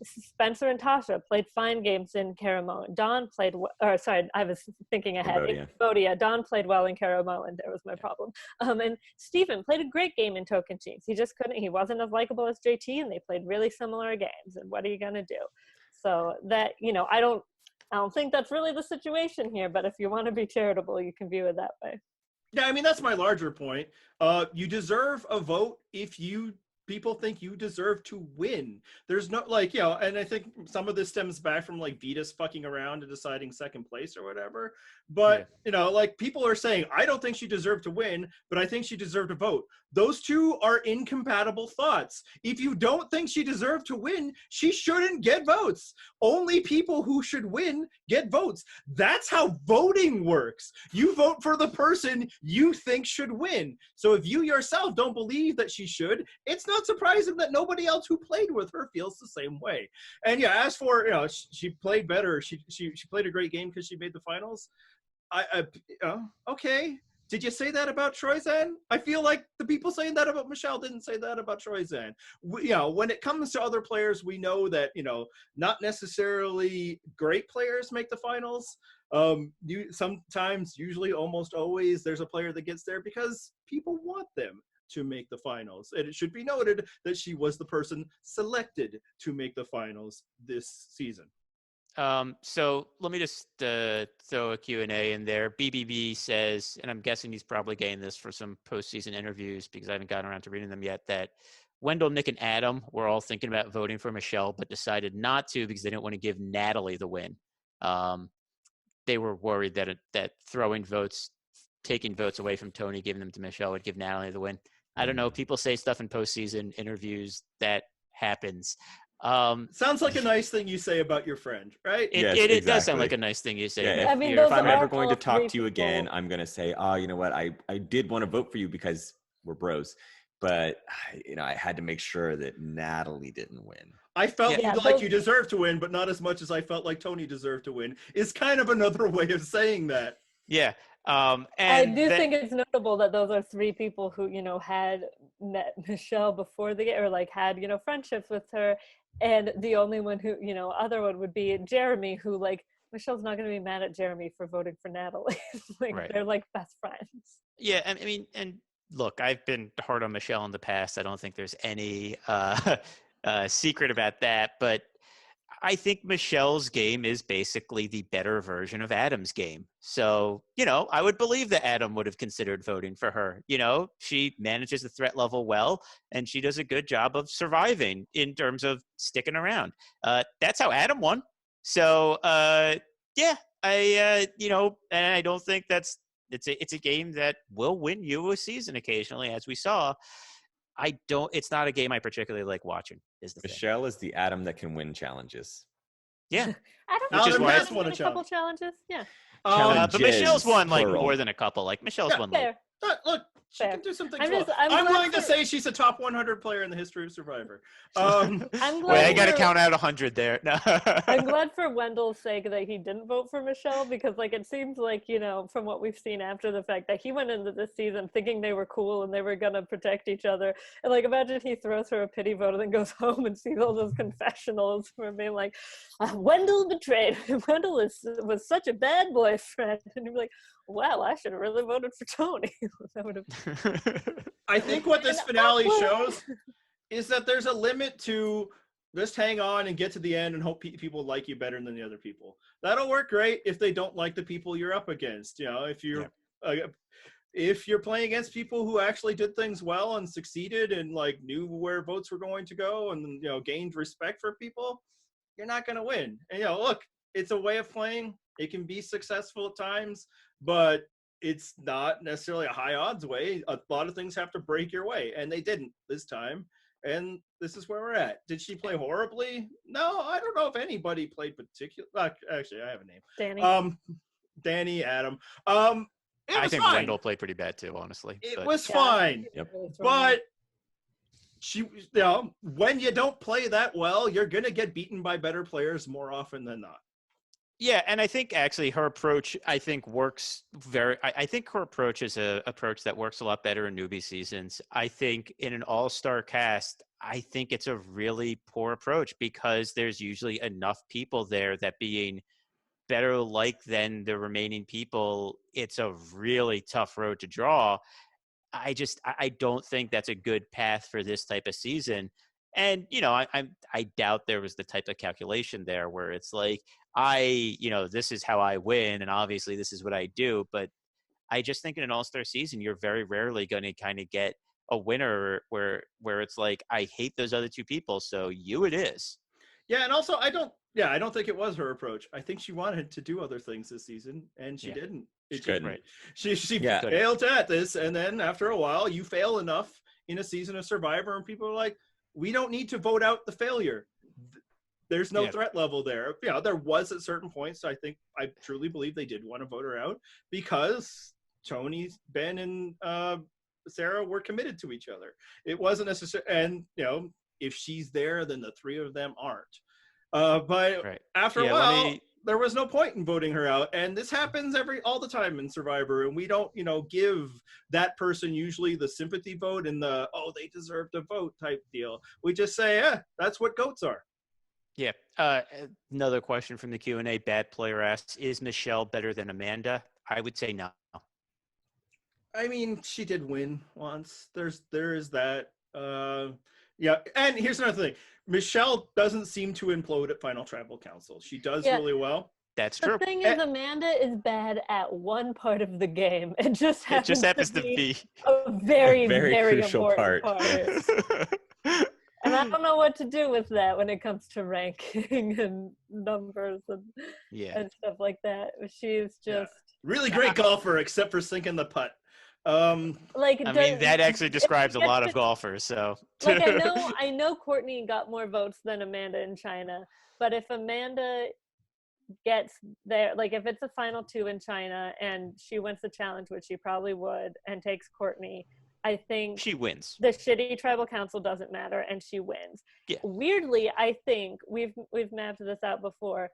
Spencer and Tasha played fine games in Caramoan. Dawn played, I was thinking ahead. In Cambodia, Dawn played well in Caramoan, and there was my problem. And Stephen played a great game in Tocantins. He wasn't as likable as JT, and they played really similar games. And what are you going to do? So that, I don't think that's really the situation here, but if you want to be charitable, you can view it that way. Yeah, that's my larger point. You deserve a vote if you people think you deserve to win. There's no like, you know, and I think some of this stems back from like Vitas fucking around and deciding second place or whatever. But, you know, like people are saying, I don't think she deserved to win, but I think she deserved to vote. Those two are incompatible thoughts. If you don't think she deserved to win, she shouldn't get votes. Only people who should win get votes. That's how voting works. You vote for the person you think should win. So if you yourself don't believe that she should, it's not surprising that nobody else who played with her feels the same way. And yeah, as for, you know, she played better. She played a great game because she made the finals. Okay. Did you say that about Troyzan? I feel like the people saying that about Michelle didn't say that about Troyzan. You know, when it comes to other players, we know that, you know, not necessarily great players make the finals. Sometimes, usually, almost always, there's a player that gets there because people want them to make the finals. And it should be noted that she was the person selected to make the finals this season. So let me just throw a Q&A in there. BBB says, and I'm guessing he's probably getting this for some postseason interviews because I haven't gotten around to reading them yet, that Wendell, Nick, and Adam were all thinking about voting for Michelle, but decided not to because they didn't want to give Natalie the win. They were worried that throwing votes, taking votes away from Tony, giving them to Michelle would give Natalie the win. I don't know. People say stuff in postseason interviews that happens. Sounds like a nice thing you say about your friend, right? It does sound like a nice thing you say. Yeah, I mean, if I'm those ever are going to all talk three to you again, people. I'm going to say, oh, you know what? I did want to vote for you because we're bros. But, you know, I had to make sure that Natalie didn't win. I felt Yeah, like you deserved to win, but not as much as I felt like Tony deserved to win, is kind of another way of saying that. Yeah. I do think it's notable that those are three people who, you know, had met Michelle before the game or like had, you know, friendships with her. And the only one who, you know, other one would be Jeremy, who like, Michelle's not going to be mad at Jeremy for voting for Natalie. Like, right. They're like best friends. Yeah. I mean, and look, I've been hard on Michelle in the past. I don't think there's any secret about that. But I think Michelle's game is basically the better version of Adam's game. So, you know, I would believe that Adam would have considered voting for her. You know, she manages the threat level well, and she does a good job of surviving in terms of sticking around. That's how Adam won. So, yeah, you know, and I don't think it's a game that will win you a season occasionally, as we saw. It's not a game I particularly like watching. Michelle is the Adam that can win challenges. Yeah. Which is why it's won a couple challenges. Yeah. But Michelle's won like plural. more than a couple. Like Michelle's won like Fair. Look, she Fair. can do some things I'm well. just- I'm I'm glad willing to for- say she's a top 100 player in the history of Survivor. I'm Wait, glad I got to for- count out 100 there. No. I'm glad for Wendell's sake that he didn't vote for Michelle, because like it seems like, you know, from what we've seen after the fact, that he went into this season thinking they were cool and they were gonna protect each other. And like imagine he throws her a pity vote and then goes home and sees all those confessionals from being like, Wendell betrayed. Wendell was such a bad boyfriend. And he'd be like, well, I should have really voted for Tony. That would have. I think what this And finale awkward. shows is that there's a limit to just hang on and get to the end and hope people like you better than the other people. That'll work great if they don't like the people you're up against. You know, if you're playing against people who actually did things well and succeeded and like knew where votes were going to go and, you know, gained respect for people, you're not going to win. And, you know, look, it's a way of playing. It can be successful at times, but it's not necessarily a high odds way. A lot of things have to break your way, and they didn't this time. And this is where we're at. Did she play horribly? No, I don't know if anybody played particular. Actually, I have a name. Danny. Danny, Adam. I think fine. Wendell played pretty bad too, honestly. It but- was fine. Yep. But she, you know, when you don't play that well, you're gonna get beaten by better players more often than not. Yeah, and I think actually her approach, I think works I think her approach is a approach that works a lot better in newbie seasons. I think in an all-star cast, I think it's a really poor approach because there's usually enough people there that being better liked than the remaining people, it's a really tough road to draw. I don't think that's a good path for this type of season. And, you know, I doubt there was the type of calculation there where it's like, you know, this is how I win. And obviously this is what I do. But I just think in an all-star season, you're very rarely going to kind of get a winner where it's like, I hate those other two people, so you it is. Yeah, and also I don't think it was her approach. I think she wanted to do other things this season, and she didn't. She couldn't. Right. She Yeah. failed at this, and then after a while, you fail enough in a season of Survivor, and people are like, we don't need to vote out the failure. There's no threat level there. You know, there was at certain points. I truly believe they did want to vote her out because Tony, Ben, and Sarah were committed to each other. It wasn't necessary, and you know, if she's there, then the three of them aren't. But after a while, there was no point in voting her out, and this happens all the time in Survivor. And we don't, give that person usually the sympathy vote and the they deserve to vote type deal. We just say, that's what goats are. Yeah. Another question from the Q&A. Bad Player asks, is Michelle better than Amanda? I would say no. I mean, she did win once. There is that. Yeah, and here's another thing. Michelle doesn't seem to implode at Final Tribal Council. She does really well. That's true. The thing is, Amanda is bad at one part of the game. It just happens to be a very, very crucial important part. And I don't know what to do with that when it comes to ranking and numbers and stuff like that. She's just really great golfer, except for sinking the putt. That actually describes a lot of golfers. So like I know Courtney got more votes than Amanda in China, but if Amanda gets there, like if it's a final two in China and she wins the challenge, which she probably would, and takes Courtney, I think she wins. The shitty tribal council doesn't matter, and she wins. Yeah. Weirdly, I think we've mapped this out before.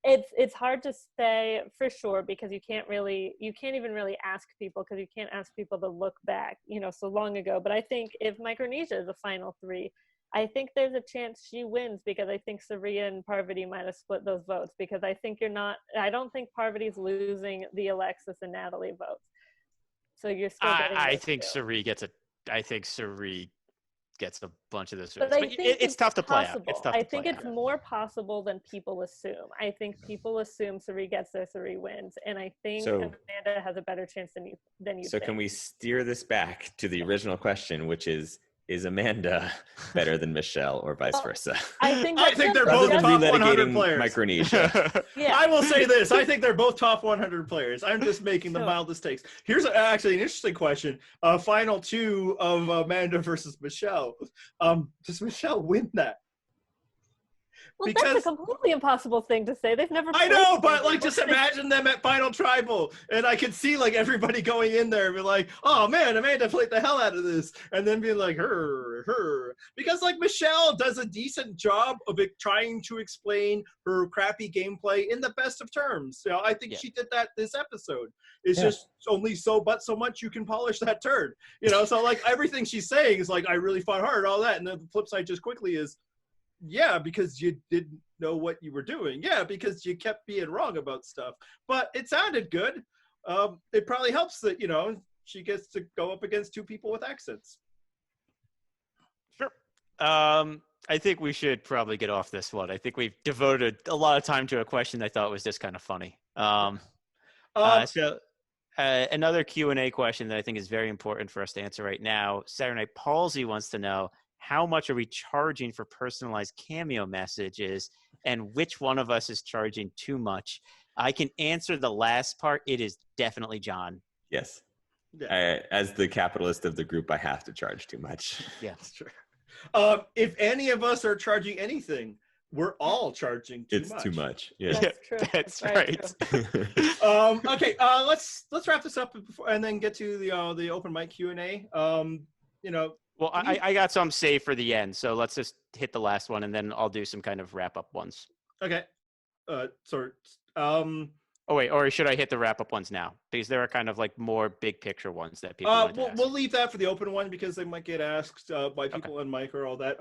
It's hard to say for sure because you can't even really ask people, because you can't ask people to look back, so long ago. But I think if Micronesia is a final three, I think there's a chance she wins, because I think Saria and Parvati might have split those votes, because I don't think Parvati's losing the Alexis and Natalie votes. So you're still getting I think Saria gets a bunch of this. But it's tough to play out. I think it's more possible than people assume. I think people assume Saria gets there, Saria wins, and I think Amanda has a better chance than you So think. Can we steer this back to the original question, which is Amanda better than Michelle, or vice versa? I think they're both top 100 players. Micronesia. I will say this. I think they're both top 100 players. I'm just making the mildest takes. Here's actually an interesting question. Final two of Amanda versus Michelle. Does Michelle win that? Well, that's a completely impossible thing to say. They've never. I know, but just imagine them at Final Tribal, and I could see everybody going in there and be like, "Oh man, Amanda played the hell out of this," and then being like, "her," because Michelle does a decent job of trying to explain her crappy gameplay in the best of terms. I think she did that this episode. It's just only so much you can polish that turd, So everything she's saying is I really fought hard, all that, and then the flip side just quickly is. Yeah, because you didn't know what you were doing. Yeah, because you kept being wrong about stuff. But it sounded good. It probably helps that, she gets to go up against two people with accents. Sure. I think we should probably get off this one. I think we've devoted a lot of time to a question I thought was just kind of funny. Another Q&A question that I think is very important for us to answer right now. Saturday Night Palsy wants to know, how much are we charging for personalized Cameo messages, and which one of us is charging too much? I can answer the last part. It is definitely John. Yes. As the capitalist of the group, I have to charge too much. Yeah, that's true. If any of us are charging anything, we're all charging too much. It's too much. Yeah, that's true. That's right. Okay. Let's wrap this up and then get to the open mic Q&A. Well, I got some saved for the end, so let's just hit the last one, and then I'll do some kind of wrap-up ones. Okay. Oh, wait, or should I hit the wrap-up ones now? Because there are kind of more big-picture ones that people want to ask. We'll leave that for the open one, because they might get asked by people on mic or all that.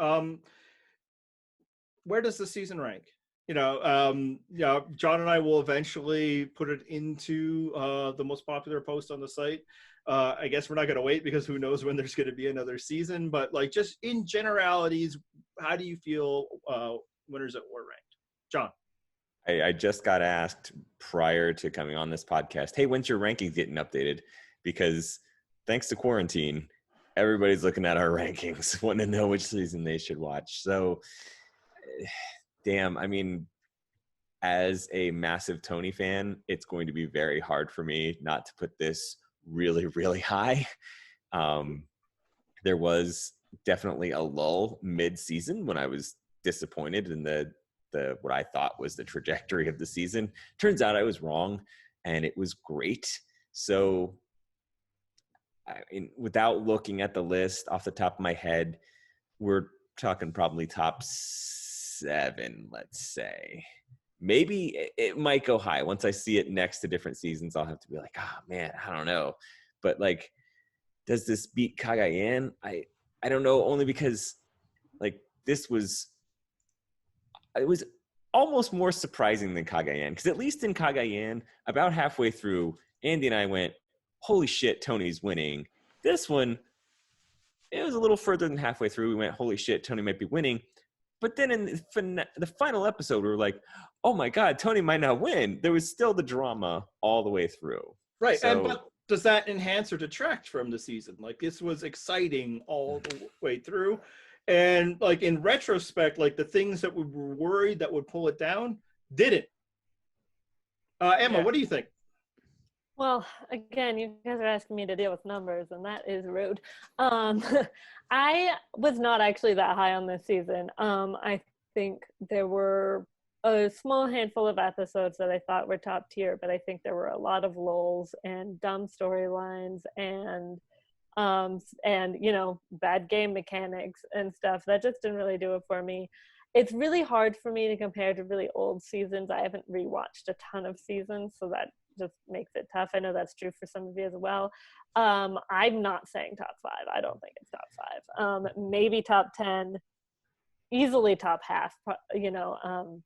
Where does the season rank? John and I will eventually put it into the most popular post on the site. I guess we're not going to wait, because who knows when there's going to be another season. But just in generalities, how do you feel winners at War ranked? John? I just got asked prior to coming on this podcast, hey, when's your rankings getting updated? Because thanks to quarantine, everybody's looking at our rankings, wanting to know which season they should watch. So, damn, I mean, as a massive Tony fan, it's going to be very hard for me not to put this really, really high. There was definitely a lull mid-season when I was disappointed in the what I thought was the trajectory of the season. Turns out I was wrong, and it was great. So, I mean, without looking at the list off the top of my head, we're talking probably top 7, let's say. Maybe it might go high. Once I see it next to different seasons, I'll have to be like, oh man, I don't know. But like, does this beat Cagayan? I don't know, only because like it was almost more surprising than Cagayan. Because at least in Cagayan, about halfway through, Andy and I went, holy shit, Tony's winning. This one, it was a little further than halfway through. We went, holy shit, Tony might be winning. But then in the final episode, we were like, oh my God, Tony might not win. There was still the drama all the way through. Right. So, But does that enhance or detract from the season? Like, this was exciting all the way through. And like in retrospect, like the things that we were worried that would pull it down didn't. Emma, Yeah. what do you think? Well, again, you guys are asking me to deal with numbers, and that is rude. I was not actually that high on this season. I think there were a small handful of episodes that I thought were top tier, but I think there were a lot of lulls and dumb storylines and you know, bad game mechanics and stuff that just didn't really do it for me. It's really hard for me to compare to really old seasons. I haven't rewatched a ton of seasons, so that just makes it tough. I know that's true for some of you as well. I'm not saying top 5. I don't think it's top 5. Maybe top 10, easily top half. You know,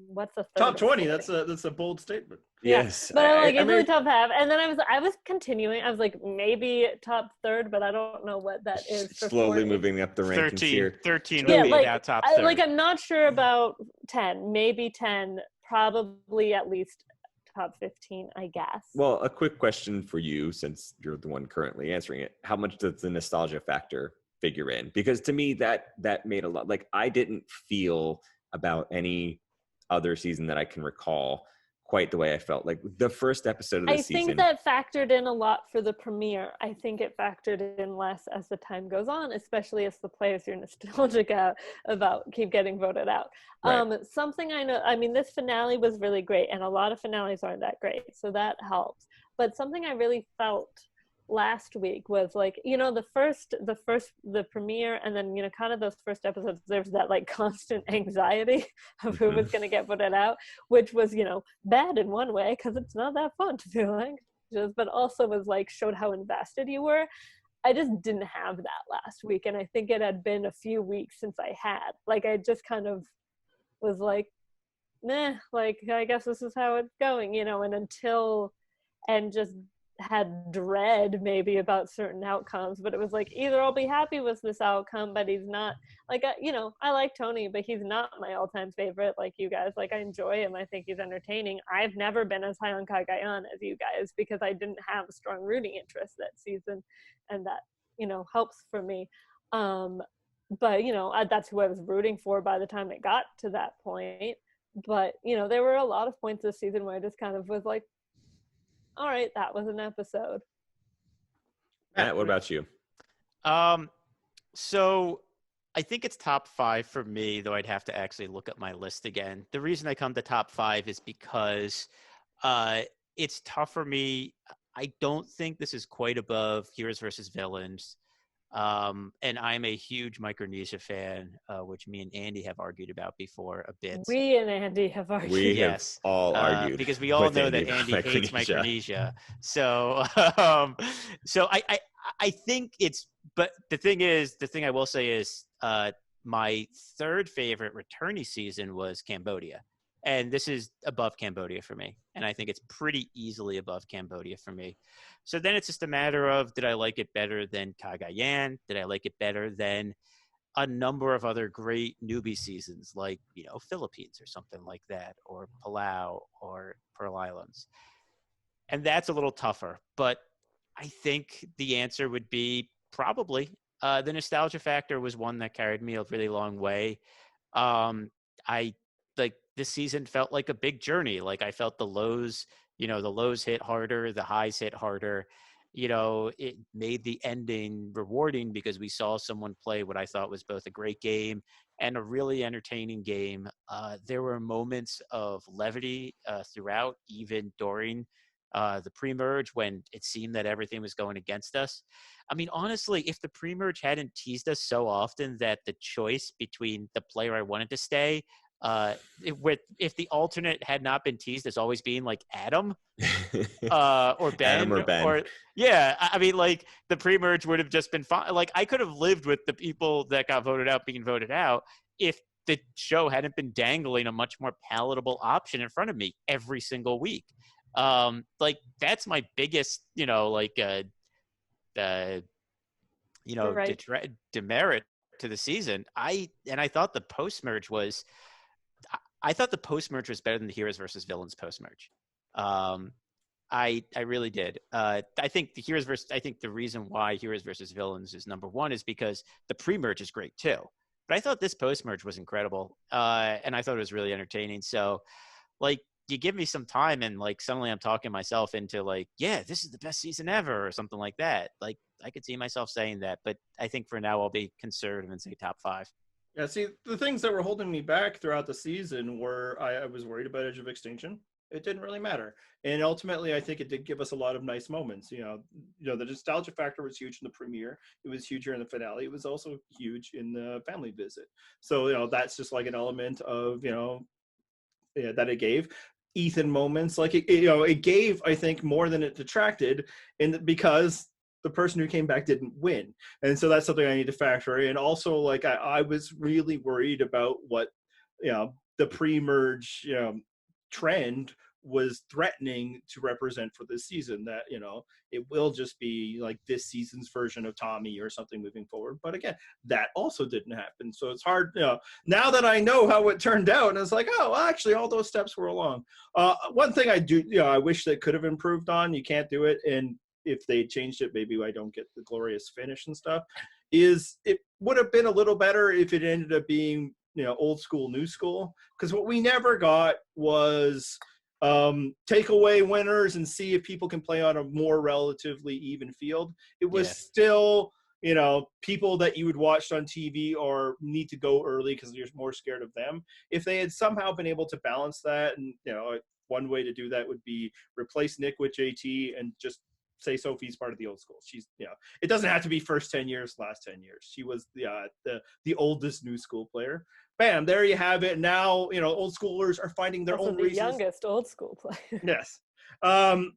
what's the third? Top 20. That's a bold statement. yes. But I'm like, I easily mean, top half. And then I was continuing. I was like, maybe top 3rd, but I don't know what that is. For slowly 40. moving up the rankings 13, here. 13 Yeah, would be like, now top 3rd. like I'm not sure about 10, maybe 10, probably at least top 15, I guess. Well, a quick question for you, since you're the one currently answering it. How much does the nostalgia factor figure in? Because to me, that made a lot. Like, I didn't feel about any other season that I can recall quite the way I felt. Like the first episode of the season. I think that factored in a lot for the premiere. I think it factored in less as the time goes on, especially as the players you're nostalgic about keep getting voted out. Right. Something I know, I mean, this finale was really great, and a lot of finales aren't that great, so that helps. But something I really felt last week was like, you know, the premiere, and then, you know, kind of those first episodes, there's that like constant anxiety of who was going to get voted out, which was, you know, bad in one way because it's not that fun to feel anxious, but also was like showed how invested you were. I just didn't have that last week, and I think it had been a few weeks since I had. Like, I just kind of was like, nah, like, I guess this is how it's going, you know, and just had dread maybe about certain outcomes, but it was like, either I'll be happy with this outcome, but he's not, like, you know, I like Tony, but he's not my all-time favorite like you guys. Like, I enjoy him, I think he's entertaining. I've never been as high on Cagayan as you guys because I didn't have a strong rooting interest that season, and that, you know, helps for me. But, you know, that's who I was rooting for by the time it got to that point. But, you know, there were a lot of points this season where I just kind of was like, all right, that was an episode. Matt, what about you? So I think it's top 5 for me, though I'd have to actually look at my list again. The reason I come to top 5 is because it's tough for me. I don't think this is quite above Heroes versus Villains. And I'm a huge Micronesia fan, which me and Andy have argued about before a bit. We and Andy have argued. We have all argued. Because we all know that Andy hates Micronesia. So so I think it's, but the thing I will say is my 3rd favorite returnee season was Cambodia. And this is above Cambodia for me. And I think it's pretty easily above Cambodia for me. So then it's just a matter of, did I like it better than Cagayan? Did I like it better than a number of other great newbie seasons, like, you know, Philippines or something like that, or Palau or Pearl Islands? And that's a little tougher. But I think the answer would be probably. The nostalgia factor was one that carried me a really long way. I like this season felt like a big journey. Like I felt the lows, the lows hit harder, the highs hit harder. It made the ending rewarding because we saw someone play what I thought was both a great game and a really entertaining game. There were moments of levity throughout, even during the pre-merge when it seemed that everything was going against us. I mean, honestly, if the pre-merge hadn't teased us so often that the choice between the player I wanted to stay, if the alternate had not been teased as always being like Adam, or Ben, Adam or Ben. Yeah, I mean, like the pre-merge would have just been fine. Like I could have lived with the people that got voted out being voted out if the show hadn't been dangling a much more palatable option in front of me every single week. Like that's my biggest, Right. demerit to the season. I thought the post-merge was. I thought the post-merge was better than the Heroes versus Villains post-merge. I really did. I think the reason why Heroes versus Villains is number one is because the pre-merge is great too. But I thought this post-merge was incredible, and I thought it was really entertaining. So, like, you give me some time, and like suddenly I'm talking myself into like, yeah, this is the best season ever, or something like that. Like, I could see myself saying that, but I think for now I'll be conservative and say top 5. Yeah, see, the things that were holding me back throughout the season were I was worried about Edge of Extinction. It didn't really matter, and ultimately, I think it did give us a lot of nice moments. The nostalgia factor was huge in the premiere. It was huge here in the finale. It was also huge in the family visit. So that's just like an element of that it gave. Ethan moments, like it gave, I think, more than it detracted, because the person who came back didn't win. And so that's something I need to factor in. Also, like I was really worried about what the pre-merge trend was threatening to represent for this season, that it will just be like this season's version of Tommy or something moving forward. But again, that also didn't happen. So it's hard, now that I know how it turned out, and it's like, oh, well, actually all those steps were along. One thing I do, I wish that could have improved on, you can't do it, and if they changed it, maybe I don't get the glorious finish and stuff, is it would have been a little better if it ended up being old school, new school. Because what we never got was take away winners and see if people can play on a more relatively even field. It was still, people that you would watch on TV or need to go early because you're more scared of them. If they had somehow been able to balance that, and one way to do that would be replace Nick with JT and just say Sophie's part of the old school. She's, it doesn't have to be first 10 years, last 10 years. She was the oldest new school player. Bam, there you have it. Now, old schoolers are finding their own reasons. The youngest old school player. Yes. The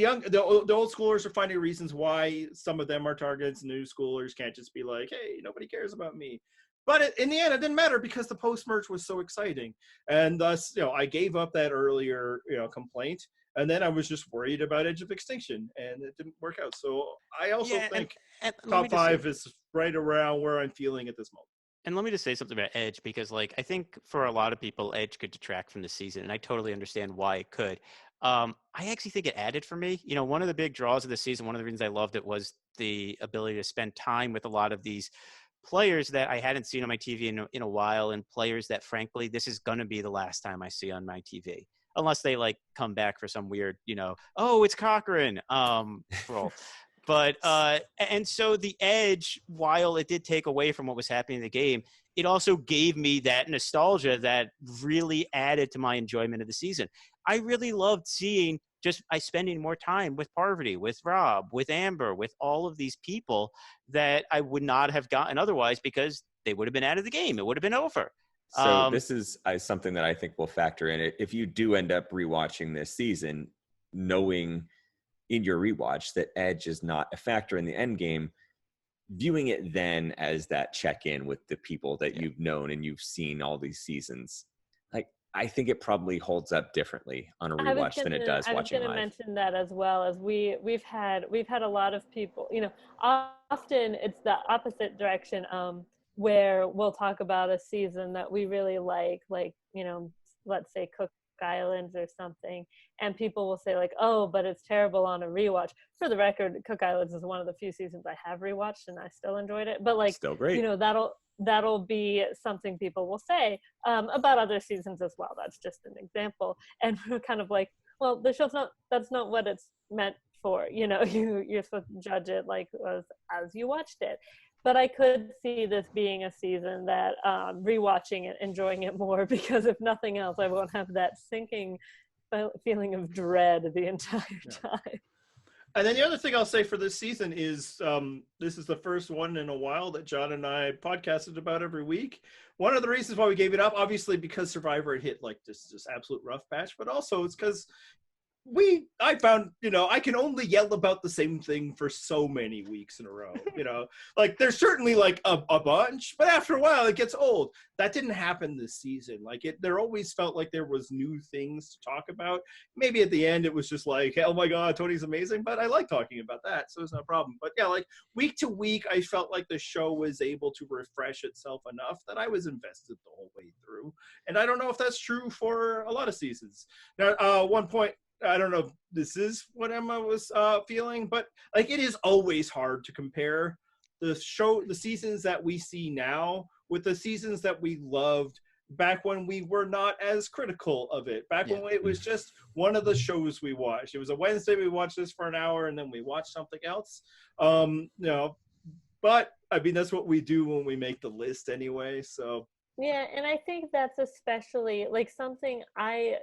old schoolers are finding reasons why some of them are targets. New schoolers can't just be like, hey, nobody cares about me. But in the end, it didn't matter because the post-merge was so exciting. And thus, I gave up that earlier, complaint. And then I was just worried about Edge of Extinction, and it didn't work out. So I also think and top 5 is right around where I'm feeling at this moment. And let me just say something about Edge, because like I think for a lot of people, Edge could detract from the season, and I totally understand why it could. I actually think it added for me. One of the big draws of the season, one of the reasons I loved it was the ability to spend time with a lot of these players that I hadn't seen on my TV in a while, and players that frankly, this is going to be the last time I see on my TV. Unless they like come back for some weird, oh, it's Cochran role. But and so the Edge, while it did take away from what was happening in the game, it also gave me that nostalgia that really added to my enjoyment of the season. I really loved seeing I spending more time with Parvati, with Rob, with Amber, with all of these people that I would not have gotten otherwise because they would have been out of the game. It would have been over. So this is something that I think will factor in it. If you do end up rewatching this season, knowing in your rewatch that Edge is not a factor in the end game, viewing it then as that check-in with the people that you've known and you've seen all these seasons, like I think it probably holds up differently on a rewatch than it does watching live. I was going to mention that as well, as we've had a lot of people, often it's the opposite direction, where we'll talk about a season that we really like, let's say Cook Islands or something, and people will say like, oh, but it's terrible on a rewatch. For the record, Cook Islands is one of the few seasons I have rewatched and I still enjoyed it. But like, Still great. That'll be something people will say about other seasons as well. That's just an example. And we're kind of like, well, the show's that's not what it's meant for. You're supposed to judge it like as you watched it. But I could see this being a season that rewatching it, enjoying it more, because if nothing else, I won't have that sinking feeling of dread the entire time. And then the other thing I'll say for this season is this is the first one in a while that John and I podcasted about every week. One of the reasons why we gave it up, obviously because Survivor had hit like this absolute rough patch, but also it's because I found, I can only yell about the same thing for so many weeks in a row, like there's certainly like a bunch, but after a while it gets old. That didn't happen this season. Like there always felt like there was new things to talk about. Maybe at the end it was just like, oh my God, Tony's amazing, but I like talking about that, so it's no problem. But yeah, like week to week, I felt like the show was able to refresh itself enough that I was invested the whole way through. And I don't know if that's true for a lot of seasons. Now, one point, I don't know if this is what Emma was feeling, but like it is always hard to compare the seasons that we see now with the seasons that we loved back when we were not as critical of it. Back when it was just one of the shows we watched. It was a Wednesday, we watched this for an hour and then we watched something else. But I mean, that's what we do when we make the list anyway. So yeah, and I think that's especially like something I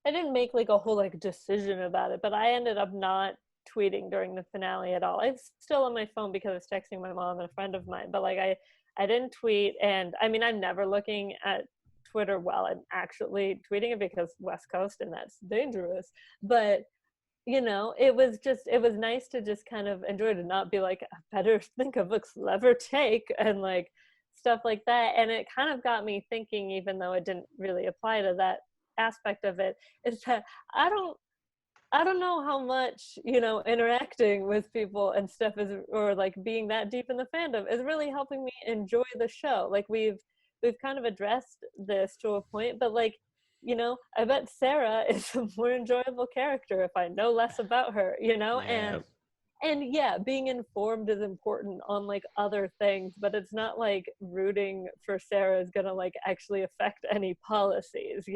didn't make like a whole like decision about it, but I ended up not tweeting during the finale at all. It's still on my phone because I was texting my mom and a friend of mine, but like I didn't tweet. And I mean, I'm never looking at Twitter while I'm actually tweeting it because West Coast and that's dangerous. But it was nice to just kind of enjoy it and not be like, I better think of a clever take and like stuff like that. And it kind of got me thinking, even though it didn't really apply to that aspect of it, is that I don't know how much interacting with people and stuff is, or like being that deep in the fandom is really helping me enjoy the show. Like we've kind of addressed this to a point, but like I bet Sarah is a more enjoyable character if I know less about her, and yeah, being informed is important on like other things, but it's not like rooting for Sarah is gonna like actually affect any policies,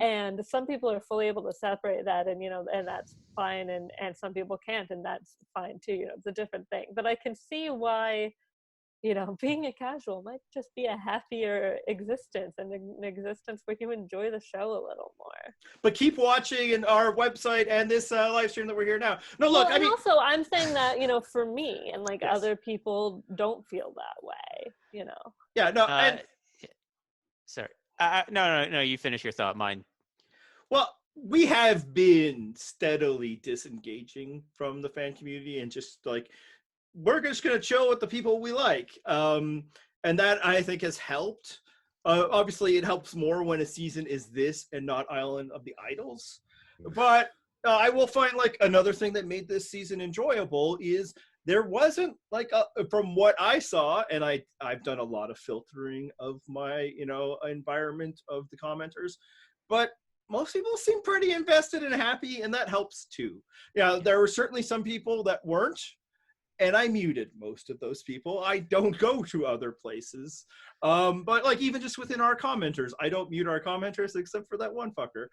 and some people are fully able to separate that, and and that's fine, and some people can't, and that's fine too. It's a different thing, but I can see why being a casual might just be a happier existence, and an existence where you enjoy the show a little more. But keep watching in our website and this live stream that we're here now. No, look, I mean, also I'm saying that for me, and like other people don't feel that way. Yeah, no. And sorry. No. You finish your thought. Mine. Well, we have been steadily disengaging from the fan community and just like, we're just going to chill with the people we like. And that I think has helped. Obviously, it helps more when a season is this and not Island of the Idols. But I will find like another thing that made this season enjoyable is there wasn't like from what I saw, and I've done a lot of filtering of my environment of the commenters, but most people seem pretty invested and happy, and that helps too. There were certainly some people that weren't, and I muted most of those people. I don't go to other places. But like even just within our commenters, I don't mute our commenters except for that one fucker.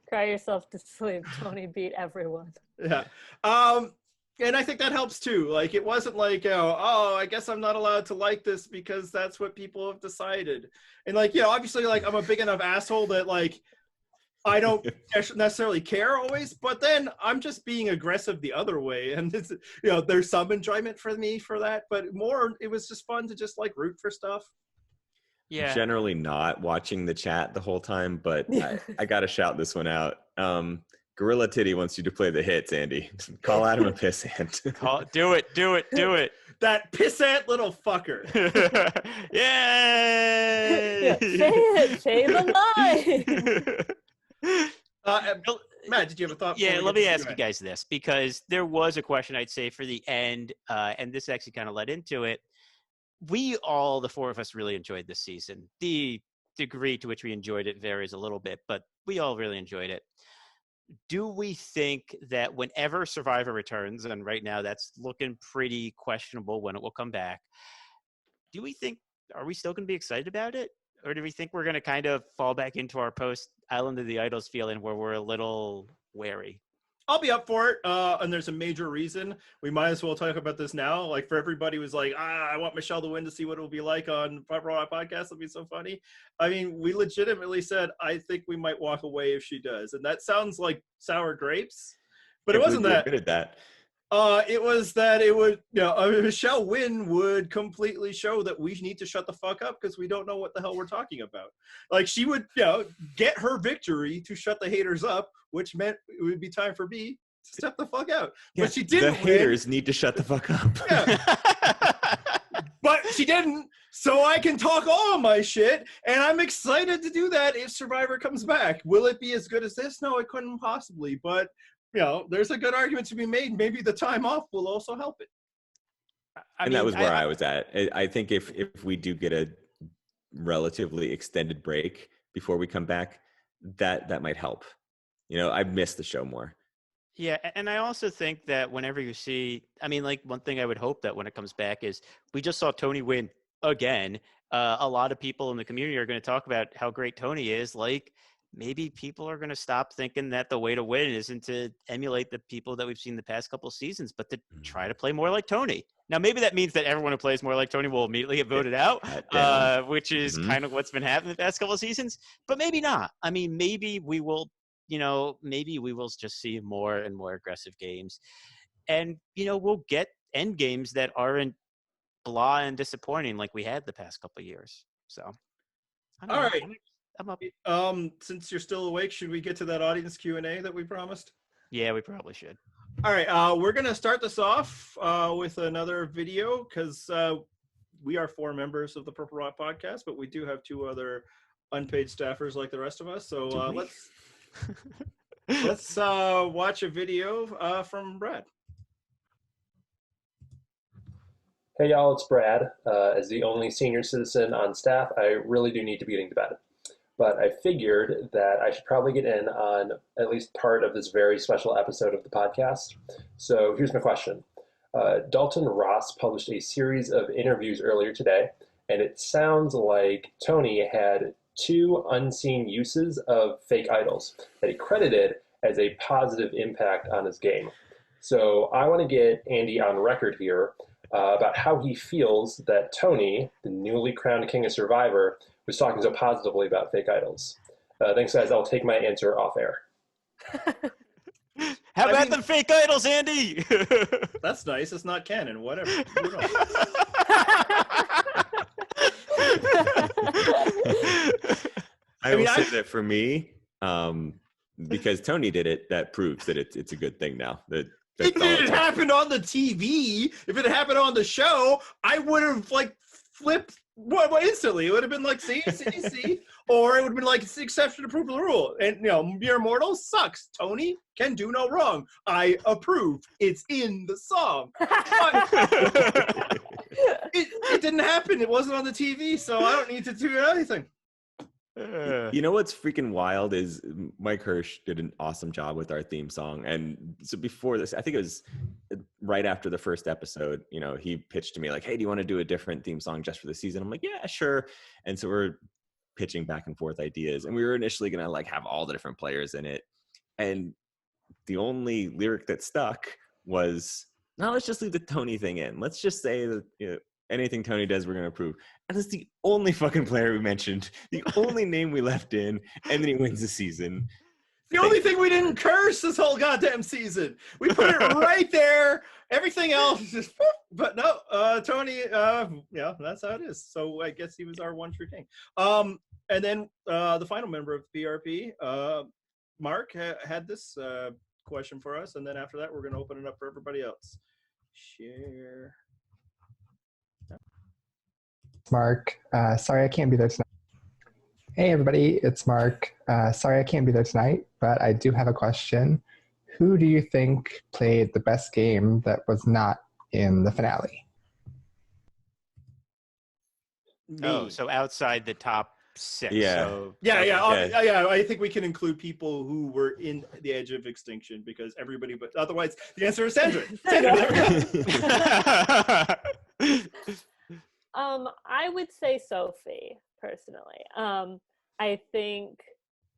Cry yourself to sleep. Tony beat everyone. Yeah. And I think that helps too. Like it wasn't like, oh, I guess I'm not allowed to like this because that's what people have decided. And like, obviously like I'm a big enough asshole that like I don't necessarily care always, but then I'm just being aggressive the other way. And it's, there's some enjoyment for me for that, but more, it was just fun to just like root for stuff. Yeah. Generally not watching the chat the whole time, but I got to shout this one out. Gorilla Titty wants you to play the hits, Andy. Call Adam a pissant. Do it. That pissant little fucker. Yay! Say the lie. Matt, did you have a thought? Yeah, let me ask you guys this, because there was a question I'd say for the end, and this actually kind of led into it. We all, the four of us, really enjoyed this season. The degree to which we enjoyed it varies a little bit, but we all really enjoyed it. Do we think that whenever Survivor returns, and right now that's looking pretty questionable when it will come back, are we still going to be excited about it? Or do we think we're going to kind of fall back into our post Island of the Idols feeling where we're a little wary? I'll be up for it, and there's a major reason. We might as well talk about this now. Like, for everybody who's like, I want Michelle to win to see what it'll be like on Purple Rock Podcast. It'll be so funny. I mean, we legitimately said, I think we might walk away if she does. And that sounds like sour grapes, but it wasn't that. Good at that. It was that it would, Michelle win would completely show that we need to shut the fuck up because we don't know what the hell we're talking about. Like, she would, get her victory to shut the haters up, which meant it would be time for me to step the fuck out. Yeah, but she didn't. The haters need to shut the fuck up. Yeah. But she didn't, so I can talk all my shit, and I'm excited to do that if Survivor comes back. Will it be as good as this? No, it couldn't possibly, but there's a good argument to be made. Maybe the time off will also help it. That was where I was at. I think if we do get a relatively extended break before we come back, that might help. I missed the show more. Yeah, and I also think that whenever you see, one thing I would hope that when it comes back is we just saw Tony win again. A lot of people in the community are going to talk about how great Tony is. Like, maybe people are going to stop thinking that the way to win isn't to emulate the people that we've seen the past couple seasons, but to try to play more like Tony. Now, maybe that means that everyone who plays more like Tony will immediately get voted out, which is kind of what's been happening the past couple of seasons, but maybe not. I mean, maybe we will, maybe we will just see more and more aggressive games, and, we'll get end games that aren't blah and disappointing like we had the past couple of years. So, all right. I'm up. Since you're still awake, should we get to that audience Q&A that we promised? Yeah, we probably should. All right, we're going to start this off with another video because we are 4 members of the Purple Rock Podcast, but we do have 2 other unpaid staffers like the rest of us. So let's watch a video from Brad. Hey y'all, it's Brad. As the only senior citizen on staff, I really do need to be getting to bed. But I figured that I should probably get in on at least part of this very special episode of the podcast. So here's my question. Dalton Ross published a series of interviews earlier today, and it sounds like Tony had 2 unseen uses of fake idols that he credited as a positive impact on his game. So I want to get Andy on record here about how he feels that Tony, the newly crowned king of Survivor, was talking so positively about fake idols. Thanks, guys. I'll take my answer off air. How about the fake idols, Andy? That's nice. It's not canon. Whatever. I will say that for me, because Tony did it, that proves that it's a good thing now. If it had happened on the TV, if it happened on the show, I would have flipped instantly. It would have been like, see, or it would have been like, it's the exception to prove the rule. And, Mere Mortal sucks. Tony can do no wrong. I approve. It's in the song. It didn't happen. It wasn't on the TV, so I don't need to do anything. You know what's freaking wild is Mike Hirsch did an awesome job with our theme song. And so before this, I think it was right after the first episode, he pitched to me like, hey, do you want to do a different theme song just for the season? I'm like, yeah, sure. And so we're pitching back and forth ideas. And we were initially going to have all the different players in it. And the only lyric that stuck was, no, let's just leave the Tony thing in. Let's just say that, anything Tony does, we're going to approve. And it's the only fucking player we mentioned, the only name we left in, and then he wins the season. The only thing we didn't curse this whole goddamn season. We put it right there. Everything else is just, but no, Tony, that's how it is. So I guess he was our one true king. And then the final member of the PRP, Mark, had this question for us. And then after that, we're going to open it up for everybody else. Share. Mark. Sorry I can't be there tonight. Hey everybody, it's Mark. Sorry I can't be there tonight, but I do have a question. Who do you think played the best game that was not in the finale? Oh, so outside the top 6. Yeah. So Yeah. I think we can include people who were in the edge of extinction because everybody, but otherwise the answer is Sandra. Sandra, there we go. I would say Sophie personally. I think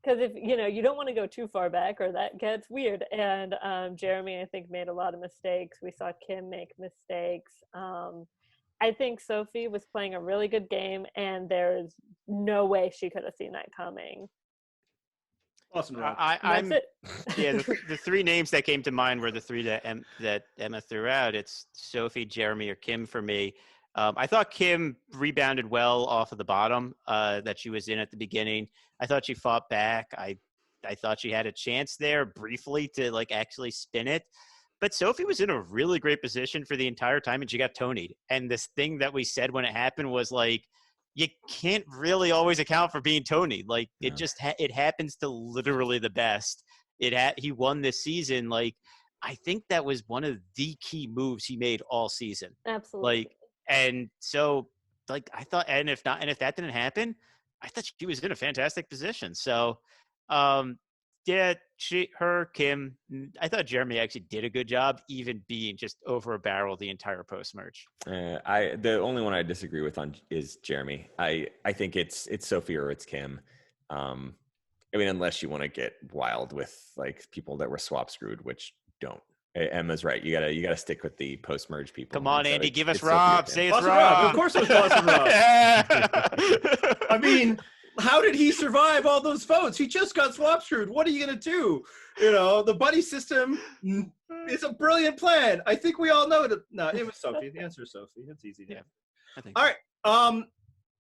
because if you don't want to go too far back or that gets weird. And Jeremy, I think, made a lot of mistakes. We saw Kim make mistakes. I think Sophie was playing a really good game, and there's no way she could have seen that coming. Awesome. I'm the 3 names that came to mind were the 3 that Emma threw out. It's Sophie, Jeremy, or Kim for me. I thought Kim rebounded well off of the bottom that she was in at the beginning. I thought she fought back. I thought she had a chance there briefly to actually spin it. But Sophie was in a really great position for the entire time, and she got Tony'd. And this thing that we said when it happened was you can't really always account for being Tony'd. It just it happens to literally the best. He won this season. I think that was one of the key moves he made all season. Absolutely. And so, I thought, and if that didn't happen, I thought she was in a fantastic position. So, Kim, I thought Jeremy actually did a good job, even being just over a barrel the entire post merge. The only one I disagree with is Jeremy. I think it's Sophie or it's Kim. Unless you want to get wild with people that were swap screwed, which don't. Emma's right. You gotta stick with the post merge people. Come on, Andy, give us Rob. Say it's Rob. Of course it was Boston Rob. How did he survive all those votes? He just got swap screwed. What are you gonna do? The buddy system is a brilliant plan. I think we all know it. No, it was Sophie. The answer is Sophie. It's easy. Yeah. I think all right.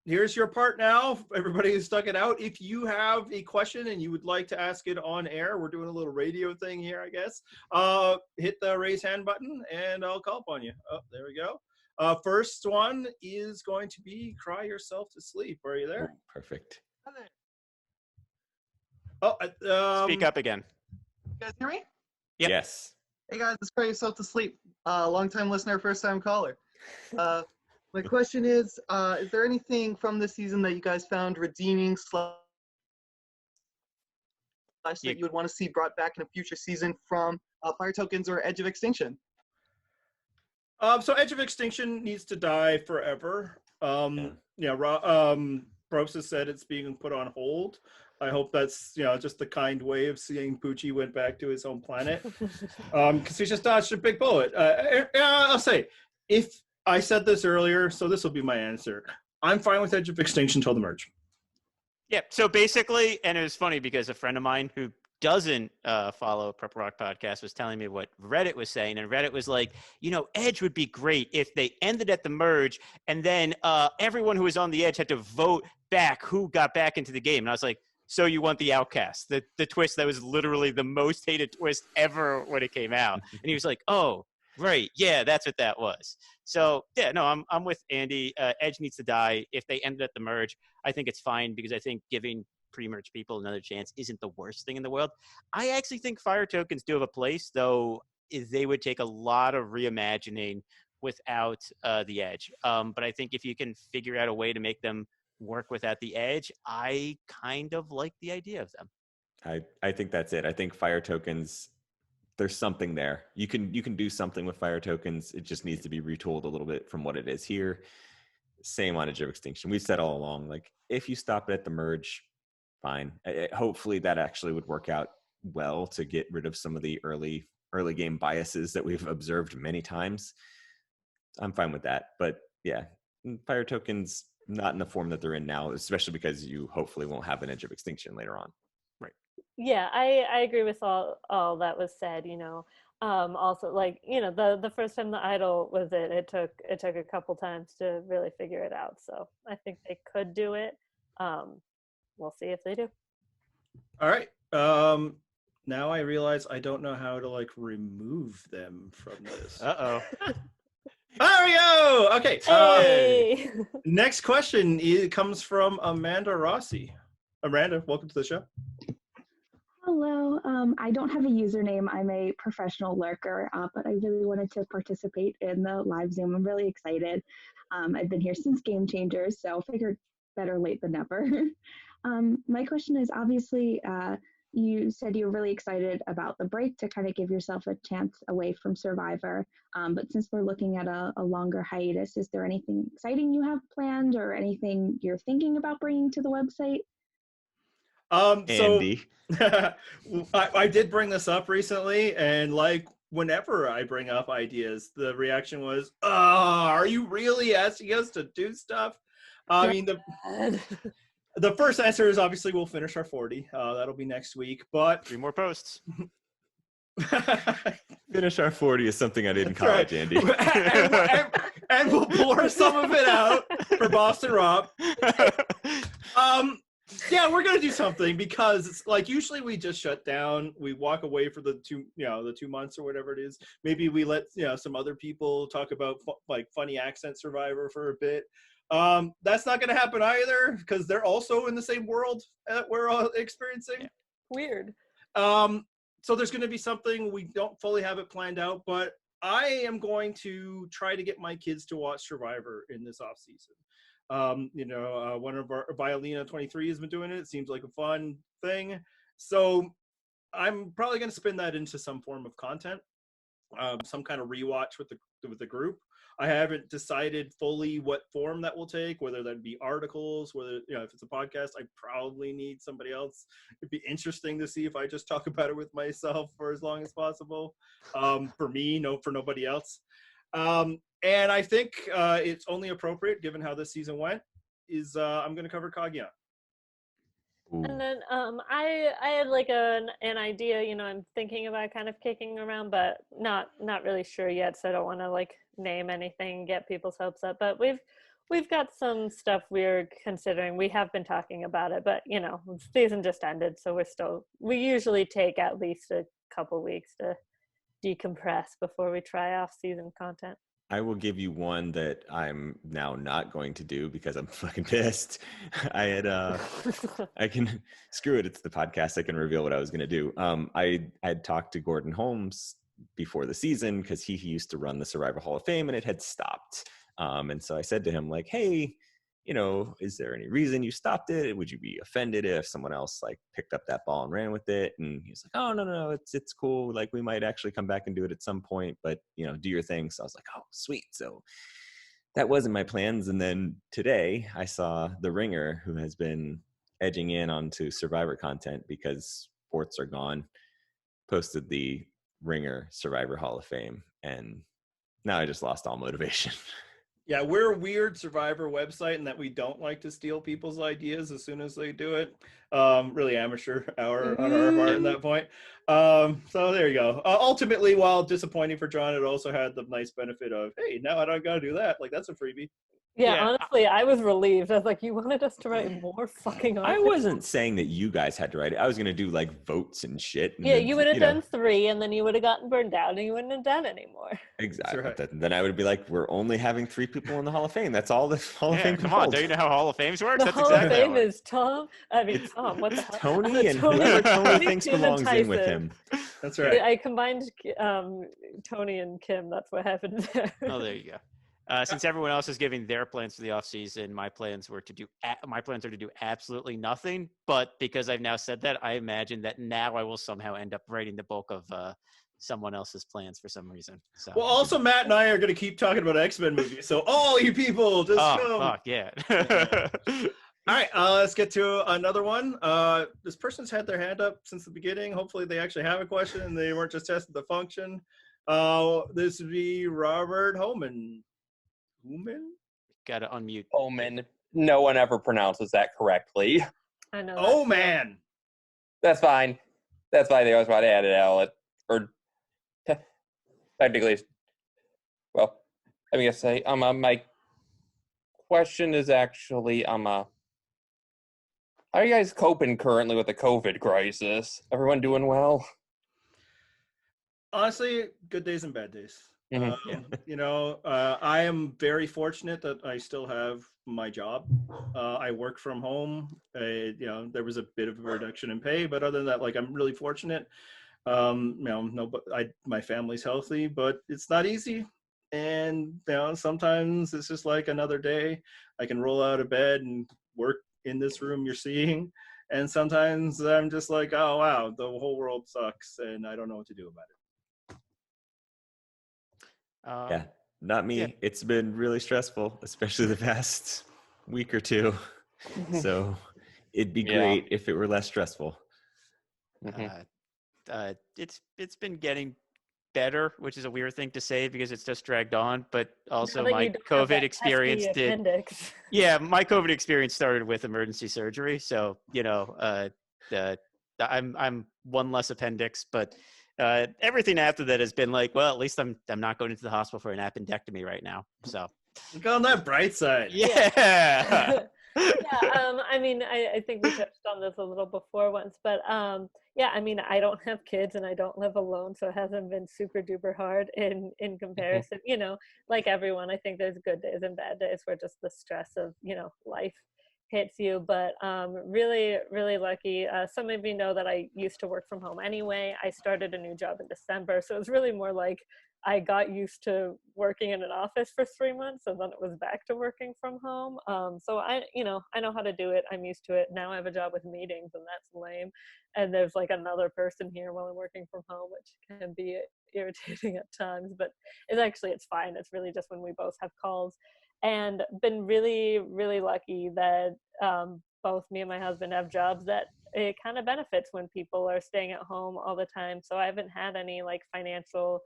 Here's your part now. Everybody who stuck it out. If you have a question and you would like to ask it on air, we're doing a little radio thing here, I guess. Hit the raise hand button and I'll call upon you. Oh, there we go. First one is going to be Cry Yourself to Sleep. Are you there? Perfect. Oh, speak up again. You guys hear me? Yep. Yes. Hey guys, it's Cry Yourself to Sleep. Long-time listener, first-time caller. My question is there anything from this season that you guys found redeeming / that you would want to see brought back in a future season from Fire Tokens or Edge of Extinction? So Edge of Extinction needs to die forever. Bros has said it's being put on hold. I hope that's just the kind way of seeing Poochie went back to his home planet because he just dodged a big bullet. I'll say, if I said this earlier, so this will be my answer. I'm fine with Edge of Extinction till the merge. Yeah. So basically, and it was funny because a friend of mine who doesn't follow Prep Rock Podcast was telling me what Reddit was saying, and Reddit was like, Edge would be great if they ended at the merge, and then everyone who was on the Edge had to vote back who got back into the game. And I was like, so you want the outcast, the twist that was literally the most hated twist ever when it came out. And he was like, oh, right, yeah, that's what that was. So yeah, no, I'm with Andy. Edge needs to die. If they ended at the merge, I think it's fine because I think giving pre-merge people another chance isn't the worst thing in the world. I actually think Fire Tokens do have a place, though they would take a lot of reimagining without the Edge. But I think if you can figure out a way to make them work without the Edge, I kind of like the idea of them. I think that's it. I think Fire Tokens, there's something there. You can do something with Fire Tokens. It just needs to be retooled a little bit from what it is here. Same on Edge of Extinction. We've said all along, if you stop it at the merge, fine. Hopefully that actually would work out well to get rid of some of the early game biases that we've observed many times. I'm fine with that. But yeah, Fire Tokens not in the form that they're in now, especially because you hopefully won't have an Edge of Extinction later on. Right. Yeah, I agree with all that was said. Also, the first time the idol was it took a couple times to really figure it out. So I think they could do it. We'll see if they do. All right. Now I realize I don't know how to remove them from this. Uh-oh. There we go. Okay. Hey! Next question comes from Amanda Rossi. Amanda, welcome to the show. Hello. I don't have a username. I'm a professional lurker, but I really wanted to participate in the live Zoom. I'm really excited. I've been here since Game Changers, so figured better late than never. My question is obviously, you said you're really excited about the break to kind of give yourself a chance away from Survivor. But since we're looking at a longer hiatus, is there anything exciting you have planned or anything you're thinking about bringing to the website? So Andy. I did bring this up recently, and like whenever I bring up ideas, the reaction was, "Oh, are you really asking us to do stuff?" I mean, the first answer is obviously we'll finish our 40. That'll be next week, but 3 more posts. Finish our 40 is something I did in college, Andy. and we'll blur some of it out for Boston Rob. Yeah, we're gonna do something because it's like usually we just shut down. We walk away for the 2 months or whatever it is. Maybe we let some other people talk about like funny accent Survivor for a bit. That's not gonna happen either because they're also in the same world that we're all experiencing. Yeah. Weird. So there's going to be something. We don't fully have it planned out, but I am going to try to get my kids to watch Survivor in this off season. One of our Violina 23 has been doing it. It seems like a fun thing. So I'm probably going to spin that into some form of content, some kind of rewatch with the group. I haven't decided fully what form that will take, whether that be articles, whether, if it's a podcast, I probably need somebody else. It'd be interesting to see if I just talk about it with myself for as long as possible. For me, for nobody else. And I think it's only appropriate, given how this season went, is I'm going to cover Kaguya. And then I had like an idea, I'm thinking about kind of kicking around, but not really sure yet. So I don't want to like name anything, get people's hopes up. But we've got some stuff we're considering. We have been talking about it, but season just ended, so we usually take at least a couple weeks to decompress before we try off-season content. I will give you one that I'm now not going to do because I'm fucking pissed. I can screw it. It's the podcast. I can reveal what I was going to do. I had talked to Gordon Holmes before the season because he used to run the Survivor Hall of Fame and it had stopped. And so I said to him like, hey, is there any reason you stopped it? Would you be offended if someone else like picked up that ball and ran with it? And he's like, oh, no, it's cool. Like we might actually come back and do it at some point, but do your thing. So I was like, oh, sweet. So that wasn't my plans. And then today I saw The Ringer, who has been edging in onto Survivor content because sports are gone, posted the Ringer Survivor Hall of Fame. And now I just lost all motivation. Yeah, we're a weird Survivor website in that we don't like to steal people's ideas as soon as they do it. Really amateur hour on our part at that point. So there you go. Ultimately, while disappointing for John, it also had the nice benefit of, hey, now I don't got to do that. Like, that's a freebie. Yeah, honestly, I was relieved. I was like, you wanted us to write more fucking articles? I wasn't saying that you guys had to write it. I was going to do like votes and shit. And yeah, you would have done 3 and then you would have gotten burned out and you wouldn't have done anymore. Exactly. Right. Then I would be like, we're only having 3 people in the Hall of Fame. That's all the Hall of Fame Come holds. on, don't you know how Hall of Fames work? The That's Hall exactly of Fame how it is Tom. Tom, what the hell? Tony and whoever Tony thinks Kim and belongs in with Tyson. him. That's right. I combined Tony and Kim. That's what happened there. Oh, there you go. Since everyone else is giving their plans for the off season, my plans are to do absolutely nothing. But because I've now said that, I imagine that now I will somehow end up writing the bulk of someone else's plans for some reason. So, Well, also Matt and I are going to keep talking about X-Men movies. So all you people, just come. fuck yeah. All right, let's get to another one. This person's had their hand up since the beginning. Hopefully they actually have a question and they weren't just testing the function. This would be Robert Homan. Gotta unmute. Omen. No one ever pronounces that correctly. I know. Oh man. That's fine. That's fine. They always want to add it out. Or technically, well, I mean, I say, my question is actually, how are you guys coping currently with the COVID crisis? Everyone doing well? Honestly, good days and bad days. Mm-hmm. I am very fortunate that I still have my job. I work from home. There was a bit of a reduction in pay, but other than that, like, I'm really fortunate. My family's healthy, but it's not easy. And sometimes it's just like another day. I can roll out of bed and work in this room you're seeing. And sometimes I'm just like, oh, wow, the whole world sucks and I don't know what to do about it. Yeah, not me. yeah. It's been really stressful, especially the past week or two. So it'd be Yeah. great if it were less stressful. It's been getting better, which is a weird thing to say because it's just dragged on. But also, Now that my you don't have COVID that experience pesky did. appendix. Yeah, my COVID experience started with emergency surgery, so I'm one less appendix, but everything after that has been like, well, at least I'm not going into the hospital for an appendectomy right now. So Look on that bright side. yeah. I mean, I think we touched on this a little before once, but yeah, I mean, I don't have kids and I don't live alone, so it hasn't been super duper hard in comparison. You know, like everyone, I think there's good days and bad days where just the stress of, you know, life hits you, but really, really lucky. Some of you know that I used to work from home anyway. I started a new job in December, so it was really more like I got used to working in an office for 3 months and then it was back to working from home. So I know how to do it. I'm used to it. Now I have a job with meetings and that's lame. And there's like another person here while I'm working from home, which can be irritating at times, but it's fine. It's really just when we both have calls, and been really, really lucky that both me and my husband have jobs that it kind of benefits when people are staying at home all the time. So I haven't had any like financial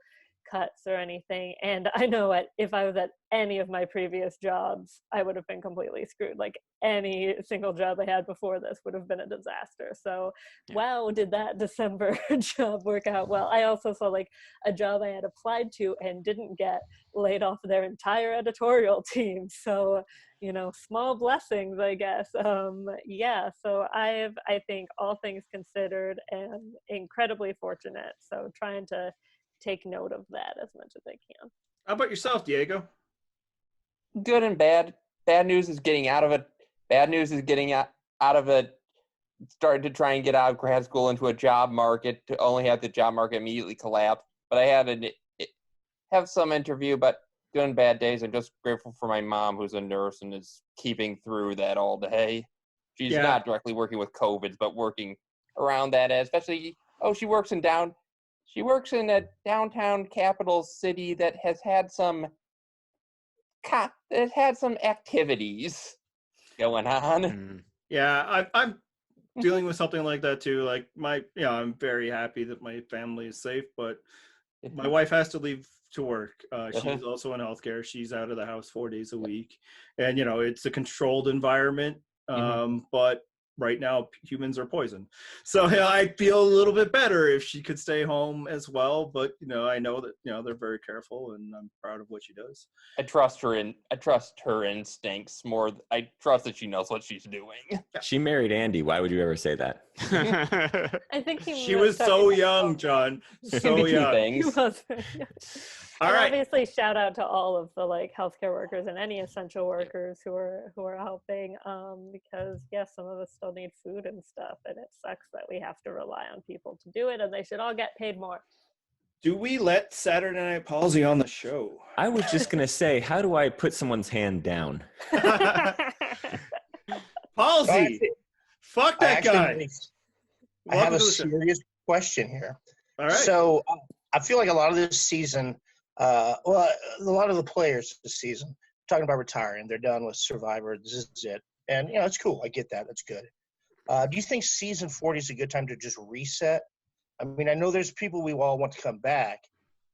cuts or anything. And I know if I was at any of my previous jobs, I would have been completely screwed. Like any single job I had before this would have been a disaster. So wow, did that December job work out well. I also saw like a job I had applied to and didn't get laid off their entire editorial team. So, you know, small blessings, I guess. Yeah, so I think all things considered, am incredibly fortunate. So trying to take note of that as much as I can. How about yourself, Diego? Good and bad. Bad news is getting out of it. Bad news is getting out of it. Started to try and get out of grad school into a job market to only have the job market immediately collapse. But I have some interview, but good and bad days. I'm just grateful for my mom, who's a nurse and is keeping through that all day. She's not directly working with COVID, but working around that, especially, she works in a downtown capital city that has had some activities going on. Yeah, I'm dealing with something like that too. Like I'm very happy that my family is safe, but my wife has to leave to work. She's also in healthcare. She's out of the house 4 days a week, and it's a controlled environment. But right now humans are poison, so I feel a little bit better if she could stay home as well, but I know that they're very careful and I'm proud of what she does. I trust her instincts more. I trust that she knows what she's doing. She married Andy. Why would you ever say that? I think she was so young, John. So young. He was. All and right. Obviously, shout out to all of the like healthcare workers and any essential workers who are helping. Because some of us still need food and stuff, and it sucks that we have to rely on people to do it, and they should all get paid more. Do we let Saturday Night Palsy on the show? I was just gonna say, how do I put someone's hand down? Palsy, fuck that guy. I have a serious question here. All right. So I feel like a lot of this season, a lot of the players this season, talking about retiring, they're done with Survivor. This is it, and it's cool. I get that. That's good. Do you think season 40 is a good time to just reset? I mean, I know there's people we all want to come back,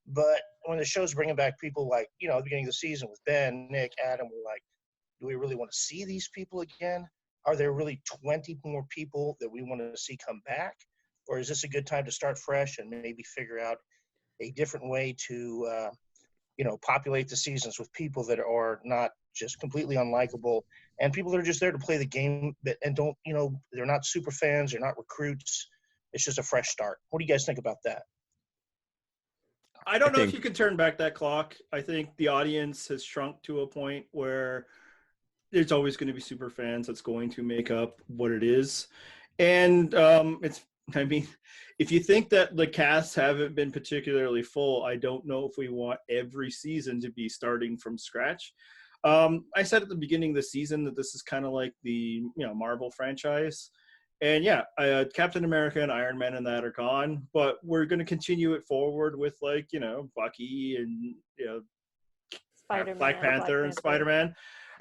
but when the show's bringing back people like, at the beginning of the season with Ben, Nick, Adam, we're like, do we really want to see these people again? Are there really 20 more people that we want to see come back? Or is this a good time to start fresh and maybe figure out a different way to, populate the seasons with people that are not just completely unlikable and people that are just there to play the game and don't, they're not super fans, they're not recruits. It's just a fresh start. What do you guys think about that? I don't know if you can turn back that clock. I think the audience has shrunk to a point where there's always going to be super fans that's going to make up what it is. And if you think that the casts haven't been particularly full, I don't know if we want every season to be starting from scratch. I said at the beginning of the season that this is kind of like the Marvel franchise. And yeah, Captain America and Iron Man and that are gone, but we're going to continue it forward with like, Bucky and, Spider-Man, Black Panther and Spider-Man.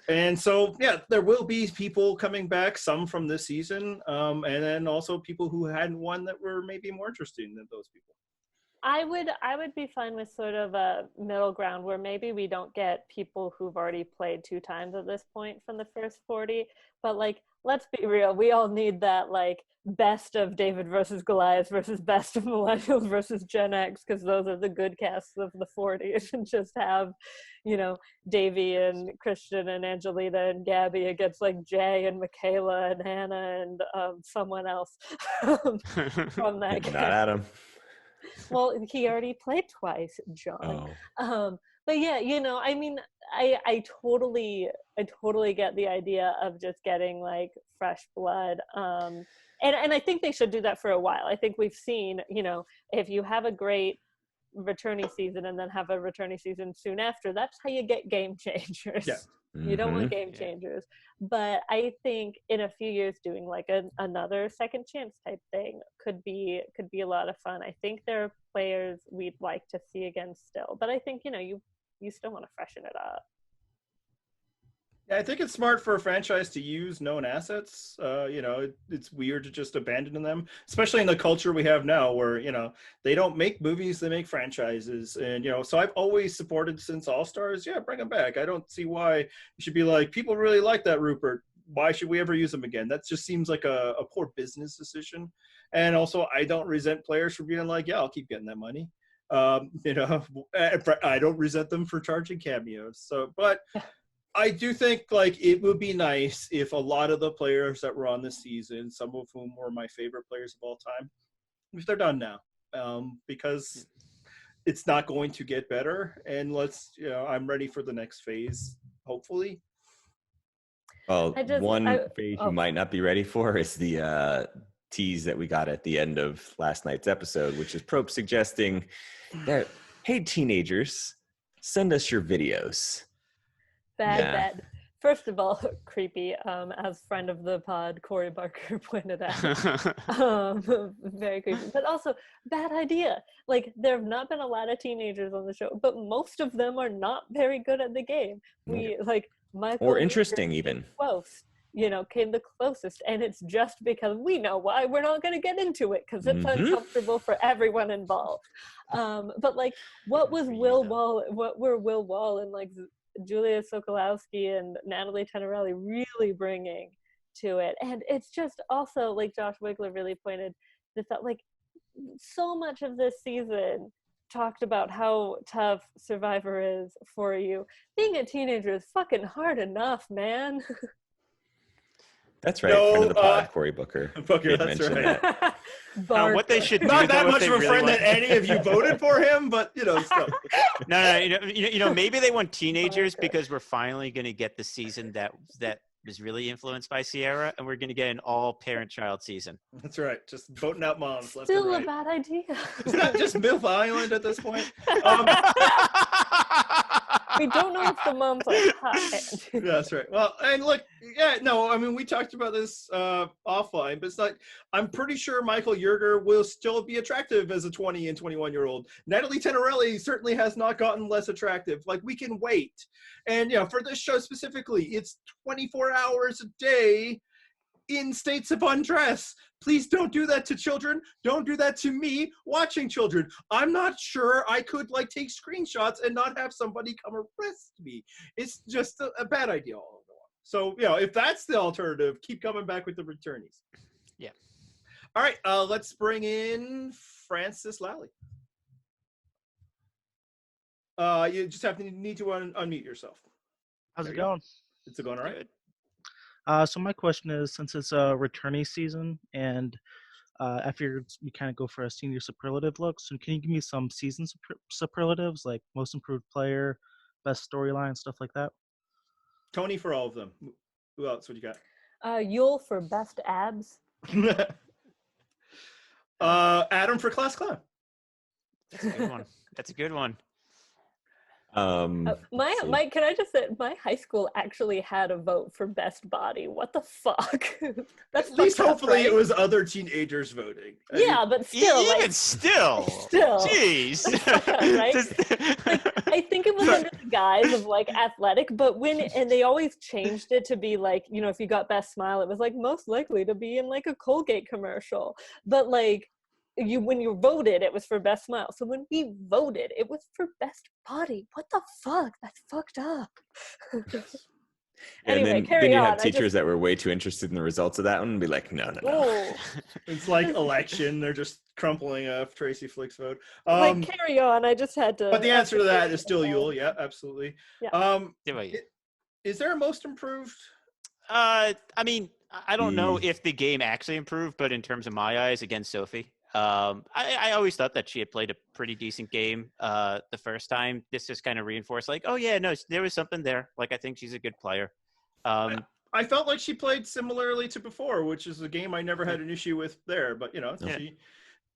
And so, yeah, there will be people coming back, some from this season, and then also people who hadn't won that were maybe more interesting than those people. I would be fine with sort of a middle ground where maybe we don't get people who've already played 2 times at this point from the first 40, but like, let's be real, we all need that like best of David versus Goliath versus best of Millennials versus Gen X, because those are the good casts of the 40s, and just have, Davey and Christian and Angelina and Gabby against like Jay and Michaela and Hannah and someone else from that Not Adam. Well, he already played twice, John. Oh. But yeah, I mean, I totally get the idea of just getting like fresh blood. And I think they should do that for a while. I think we've seen, if you have a great returning season and then have a returning season soon after, that's how you get game changers. Yeah. You don't want game changers. But I think in a few years doing like another second chance type thing could be a lot of fun. I think there are players we'd like to see again still, but I think you still want to freshen it up. Yeah, I think it's smart for a franchise to use known assets. It's weird to just abandon them, especially in the culture we have now where, they don't make movies, they make franchises. And, so I've always supported since All-Stars. Yeah, bring them back. I don't see why you should be like, people really like that Rupert. Why should we ever use them again? That just seems like a poor business decision. And also, I don't resent players for being like, yeah, I'll keep getting that money. I don't resent them for charging cameos. But I do think like it would be nice if a lot of the players that were on this season, some of whom were my favorite players of all time, if they're done now, because it's not going to get better. And I'm ready for the next phase, hopefully. Well, phase you might not be ready for is the tease that we got at the end of last night's episode, which is Probe suggesting that, hey, teenagers, send us your videos. Bad. First of all, creepy, as friend of the pod, Corey Barker pointed out. Very creepy. But also, bad idea. Like, there have not been a lot of teenagers on the show, but most of them are not very good at the game. Michael or interesting even. Close, came the closest. And it's just because we know why we're not going to get into it, because it's uncomfortable for everyone involved. But like, what were Will Wall and like Julia Sokolowski and Natalie Tenorelli really bringing to it? And it's just also, like Josh Wigler really pointed this out, like so much of this season talked about how tough Survivor is for you. Being a teenager is fucking hard enough, man. That's right. Friend of the pod, Cory Booker. Booker, that's right. What they should do, not that though, much of a friend that any of you voted for him, but still. No. Maybe they want teenagers because we're finally going to get the season that was really influenced by Sierra, and we're going to get an all parent-child season. That's right. Just voting out moms left Still and right. a bad idea. It's not just MILF Island at this point. We don't know if the moms are hot. That's right. Well, and look, we talked about this offline, but it's like, I'm pretty sure Michael Yerger will still be attractive as a 20 and 21-year-old. Natalie Tenorelli certainly has not gotten less attractive. Like, we can wait. And, for this show specifically, it's 24 hours a day in states of undress. Please don't do that to children. Don't do that to me watching children. I'm not sure I could take screenshots and not have somebody come arrest me. It's just a bad idea all over. So, if that's the alternative, keep coming back with the returnees. Yeah. All right, let's bring in Francis Lally. You just need to unmute yourself. How's it going? It's going all right. So my question is, since it's a returnee season, and I figured we kind of go for a senior superlative look, so can you give me some season superlatives, like most improved player, best storyline, stuff like that? Tony for all of them. Who else? What you got? Yule for best abs. Adam for class clown. That's a good one. My can I just say my high school actually had a vote for best body. What the fuck? That's At least fucked up, hopefully right? it was other teenagers voting. I Yeah, mean, but still, Even like, still, still, jeez. that's fucked up, right? Like, I think it was under the guise of like athletic, but and they always changed it to be like, you know, if you got best smile, it was like most likely to be in like a Colgate commercial. But like when you voted, it was for best smile. So when we voted, it was for best body. What the fuck? That's fucked up. And Anyway, then carry you on. have teachers that were way too interested in the results of that one and be like, no. Oh. It's like election. They're just crumpling up Tracy Flick's vote. Like, carry on. I just had to. But the answer to that is still Yule. Yeah, absolutely. Yeah. Is there a most improved? I mean, I don't know if the game actually improved, but in terms of my eyes, against Sophie, I always thought that she had played a pretty decent game the first time. This just kind of reinforced, like, oh yeah, no, there was something there. Like, I think she's a good player. I felt like she played similarly to before, which is a game I never had an issue with there. But you know, she.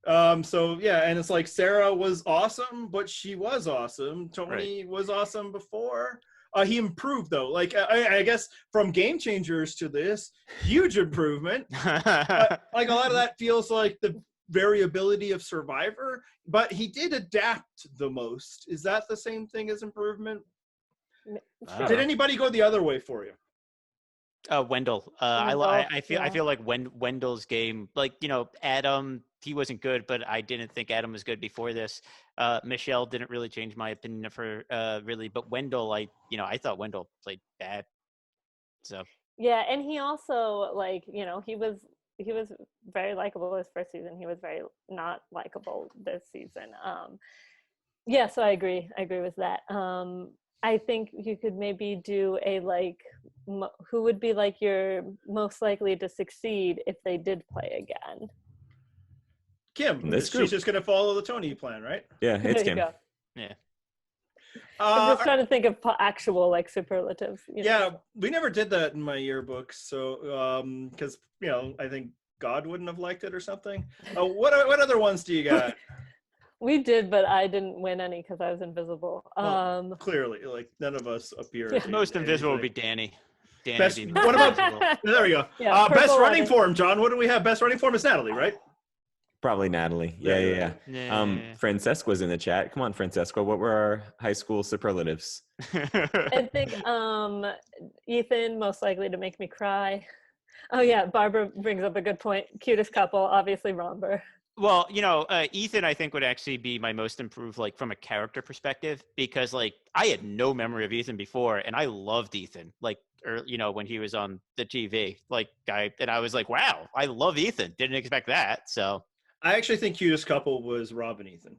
So yeah, and it's like Sarah was awesome, but she was awesome. Tony was awesome before. He improved though. Like I guess from Game Changers to this, huge improvement. Like a lot of that feels like the variability of Survivor, but he did adapt the most. Is that the same thing as improvement? Did anybody go the other way for you? Wendell. I feel like Wendell's game, like, you know, Adam, he wasn't good, but I didn't think Adam was good before this. Michelle didn't really change my opinion of her, really, but Wendell, I thought Wendell played bad. So yeah, and he also, like, you know, he was very likable this first season. He was very not likable this season. Yeah, so I agree with that. I think you could maybe do a like, who would be like your most likely to succeed if they did play again? Kim. She's just going to follow the Tony plan, right? Yeah, it's Kim. Go. Yeah. I'm just trying to think of actual like superlatives. Yeah, we never did that in my yearbooks, so because you know, I think God wouldn't have liked it or something. What other ones do you got? We did, but I didn't win any because I was invisible. Clearly, like none of us appear. Yeah. Most invisible would be Danny. What about? There we go. Yeah, best running form, John. What do we have? Best running form is Natalie, right? Probably Natalie. Yeah. Francesca's in the chat. Come on, Francesca. What were our high school superlatives? I think Ethan, most likely to make me cry. Oh yeah, Barbara brings up a good point. Cutest couple, obviously Romber. Well, you know, Ethan, I think, would actually be my most improved, like, from a character perspective, because, like, I had no memory of Ethan before, and I loved Ethan, like, you know, when he was on the TV, like, and I was like, wow, I love Ethan. Didn't expect that, so. I actually think cutest couple was Rob and Ethan.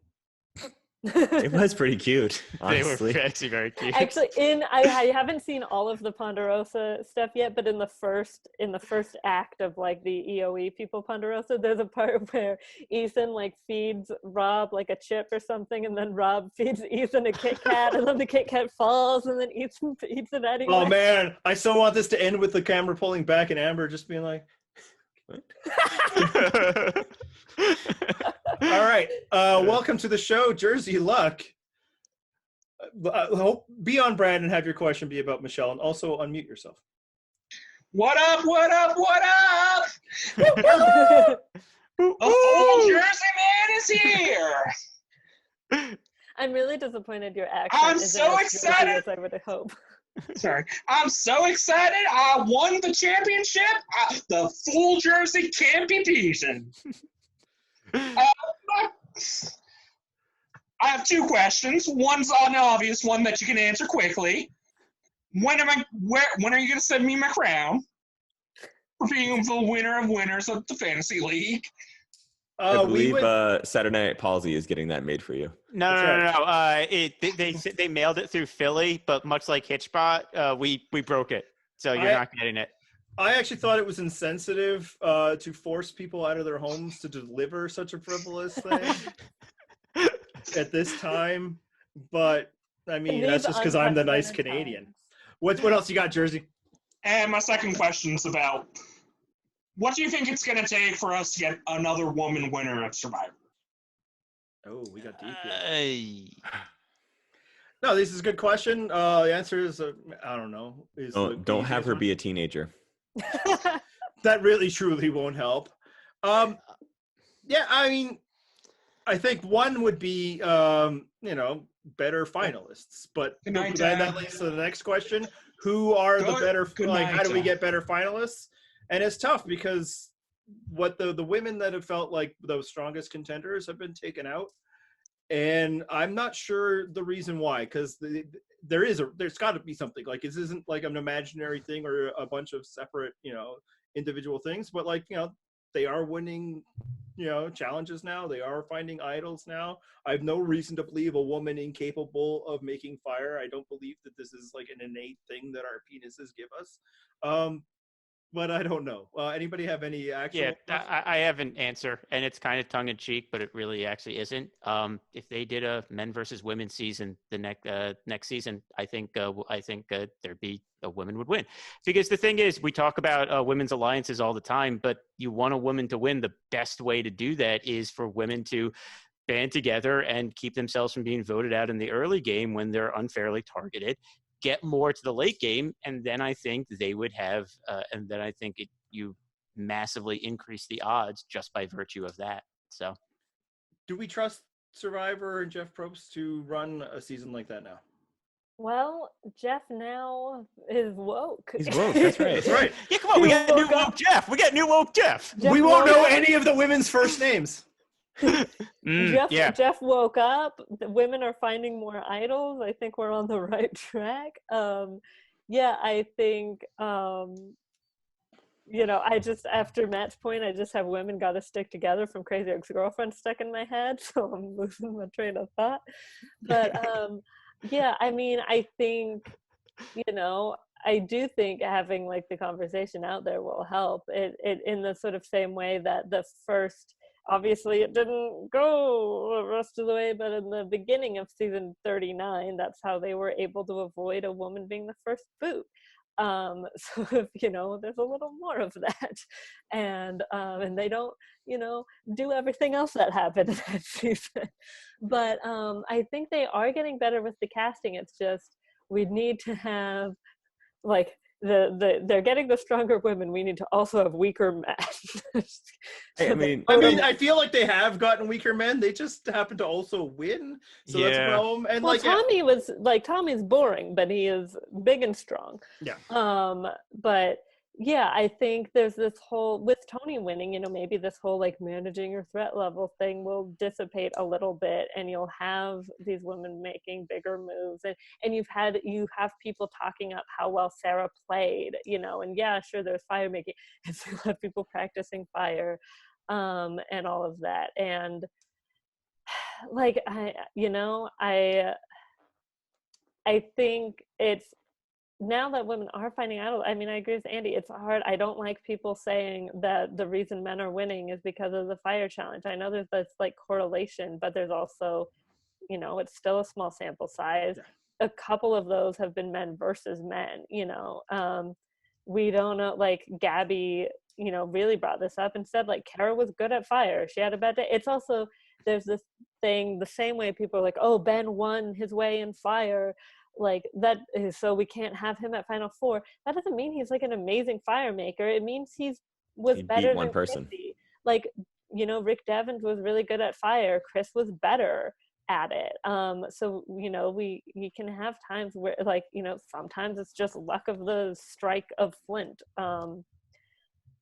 It was pretty cute, honestly. They were actually very cute. Actually, I haven't seen all of the Ponderosa stuff yet, but in the first act of like the EOE people Ponderosa, there's a part where Ethan like feeds Rob like a chip or something, and then Rob feeds Ethan a Kit Kat, and then the Kit Kat falls, and then Ethan eats it anyway. Oh man, I so want this to end with the camera pulling back and Amber just being like, what? All right, welcome to the show, Jersey Luck. Be on brand and have your question be about Michelle, and also unmute yourself. What up? What up? What up? The full Jersey man is here. I'm really disappointed your accent. I'm so excited. As I would hope. Sorry, I'm so excited. I won the championship. The full Jersey can't be beaten. I have two questions. One's an obvious one that you can answer quickly. When are you going to send me my crown for being the winner of winners of the fantasy league? I believe Saturday Night Palsy is getting that made for you. No. They mailed it through Philly, but much like Hitchbot, we broke it, so you're not getting it. I actually thought it was insensitive to force people out of their homes to deliver such a frivolous thing at this time. But I mean, that's just because I'm the nice Canadian. What else you got, Jersey? And my second question's about, what do you think it's going to take for us to get another woman winner of Survivor? Oh, we got deep here. No, this is a good question. The answer is I don't know. Is Don't have her be a teenager. That really truly won't help. Yeah, I mean, I think one would be better finalists. But Good night, then Dad. that leads to the next question: who are the better? Good Like, night, how do we Dad. get better finalists? And it's tough because what the women that have felt like those strongest contenders have been taken out. And I'm not sure the reason why, because there's got to be something. Like, this isn't like an imaginary thing or a bunch of separate, individual things, but like, they are winning, challenges now. They are finding idols now. I have no reason to believe a woman incapable of making fire. I don't believe that this is like an innate thing that our penises give us. But I don't know. Anybody have any actual? Yeah, I have an answer, and it's kind of tongue in cheek, but it really actually isn't. If they did a men versus women season the next season, I think there'd be a women would win, because the thing is, we talk about women's alliances all the time, but you want a woman to win. The best way to do that is for women to band together and keep themselves from being voted out in the early game when they're unfairly targeted. Get more to the late game, and then I think they would have, and then I think you massively increase the odds just by virtue of that. So, do we trust Survivor and Jeff Probst to run a season like that now? Well, Jeff now is woke. He's woke. That's right. That's right. Yeah, come on, we got new woke Jeff. We got new woke Jeff. We won't know any of the women's first names. Jeff woke up. The women are finding more idols. I think we're on the right track. I think I just, after Matt's point, I just have women got to stick together from Crazy Ex-Girlfriend stuck in my head, so I'm losing my train of thought. But I mean, I think I do think having like the conversation out there will help. It in the sort of same way that the first. Obviously, it didn't go the rest of the way, but in the beginning of season 39, that's how they were able to avoid a woman being the first boot. So if, there's a little more of that, and they don't, do everything else that happened in that season. But I think they are getting better with the casting. It's just we need to have like. They're getting the stronger women. We need to also have weaker men. I feel like they have gotten weaker men. They just happen to also win. So that's a problem. And Tommy's boring, but he is big and strong. Yeah. But yeah, I think there's this whole, with Tony winning, maybe this whole like managing your threat level thing will dissipate a little bit, and you'll have these women making bigger moves, and you have people talking up how well Sarah played, and yeah, sure, there's fire making, and so you'll have people practicing fire, and all of that, and like I think it's, now that women are finding out, I mean, I agree with Andy, it's hard. I don't like people saying that the reason men are winning is because of the fire challenge. I know there's this like correlation, but there's also, it's still a small sample size. Yeah. A couple of those have been men versus men, we don't know, like Gabby, really brought this up and said like Kara was good at fire. She had a bad day. It's also, there's this thing, the same way people are like, oh, Ben won his way in fire. Like that is, so we can't have him at Final Four. That doesn't mean he's like an amazing fire maker. It means he better one than person. Chrissy. Like, Rick Devens was really good at fire. Chris was better at it. So we can have times where like, sometimes it's just luck of the strike of Flint.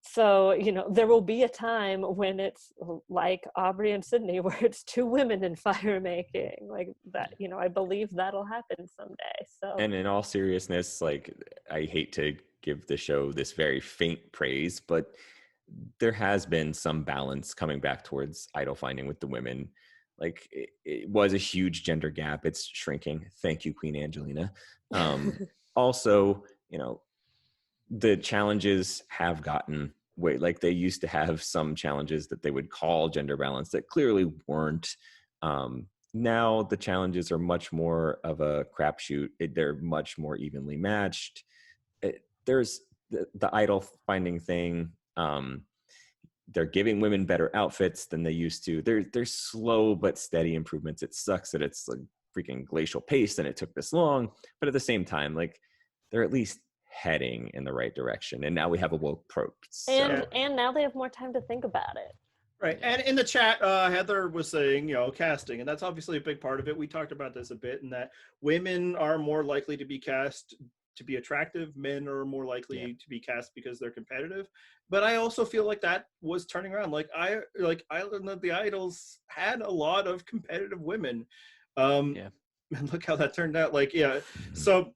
So, there will be a time when it's like Aubrey and Sydney, where it's two women in fire making, like that, I believe that'll happen someday. So, and in all seriousness, like, I hate to give the show this very faint praise, but there has been some balance coming back towards idol finding with the women. Like it was a huge gender gap. It's shrinking. Thank you, Queen Angelina. Also, the challenges have gotten way, like they used to have some challenges that they would call gender balance that clearly weren't. Now the challenges are much more of a crapshoot. They're much more evenly matched. There's the idol finding thing. They're giving women better outfits than they used to. They're slow but steady improvements. It sucks that it's like freaking glacial pace and it took this long. But at the same time, like they're at least heading in the right direction. And now we have a woke probe. So. And now they have more time to think about it. Right. And in the chat, Heather was saying, casting, and that's obviously a big part of it. We talked about this a bit, in that women are more likely to be cast to be attractive. Men are more likely to be cast because they're competitive. But I also feel like that was turning around. Like Island of the Idols had a lot of competitive women. And look how that turned out. So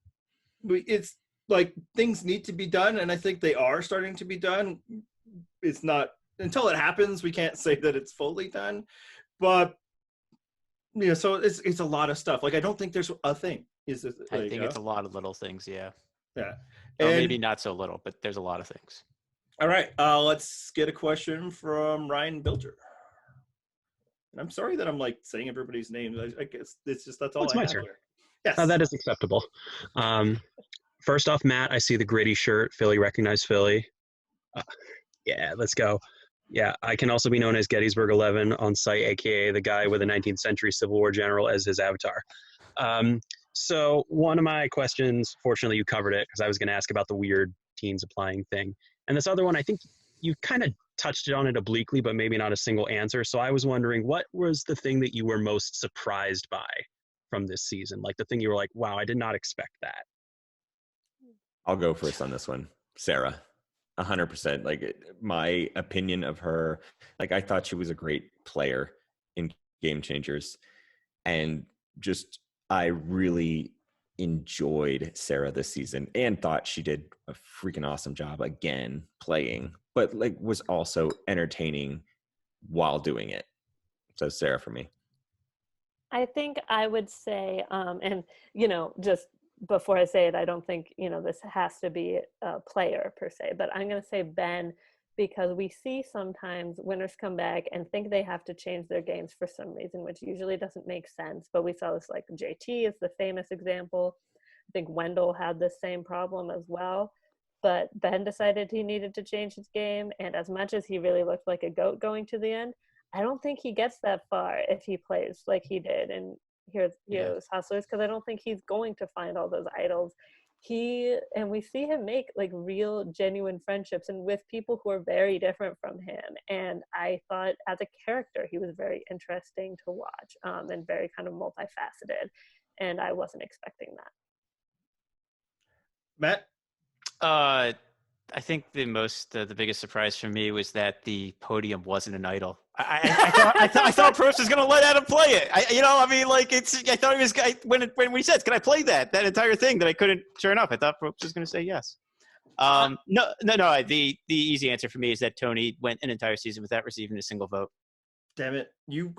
it's like things need to be done, and I think they are starting to be done. It's not until it happens, we can't say that it's fully done, but so it's a lot of stuff. Like I don't think there's a thing. I think it's a lot of little things. Yeah. Yeah. Or maybe not so little, but there's a lot of things. All right. Let's get a question from Ryan Bilger. And I'm sorry that I'm like saying everybody's names. I guess it's just that's all. It's I my have turn. here. Yes. That is acceptable. First off, Matt, I see the gritty shirt. Philly, recognize Philly. Yeah, let's go. Yeah, I can also be known as Gettysburg 11 on site, aka the guy with a 19th century Civil War general as his avatar. So one of my questions, fortunately you covered it, because I was going to ask about the weird teens applying thing. And this other one, I think you kind of touched on it obliquely, but maybe not a single answer. So I was wondering, what was the thing that you were most surprised by from this season? Like the thing you were like, wow, I did not expect that. I'll go first on this one. Sarah. 100%. Like my opinion of her, like I thought she was a great player in Game Changers, and just I really enjoyed Sarah this season and thought she did a freaking awesome job again playing, but like was also entertaining while doing it. So Sarah for me. I think I would say, and just before I say it, I don't think, this has to be a player per se, but I'm going to say Ben, because we see sometimes winners come back and think they have to change their games for some reason, which usually doesn't make sense. But we saw this, like JT is the famous example. I think Wendell had the same problem as well. But Ben decided he needed to change his game. And as much as he really looked like a goat going to the end, I don't think he gets that far if he plays like he did in Heroes Hustlers, because I don't think he's going to find all those idols. We see him make like real genuine friendships and with people who are very different from him. And I thought as a character he was very interesting to watch, and very kind of multifaceted, and I wasn't expecting that. Matt? I think the biggest surprise for me was that the podium wasn't an idol. I thought Probst was going to let Adam play it. I thought he was when he said, "Can I play that entire thing?" That I couldn't. Sure enough, I thought Probst was going to say yes. No. The easy answer for me is that Tony went an entire season without receiving a single vote. Damn it! You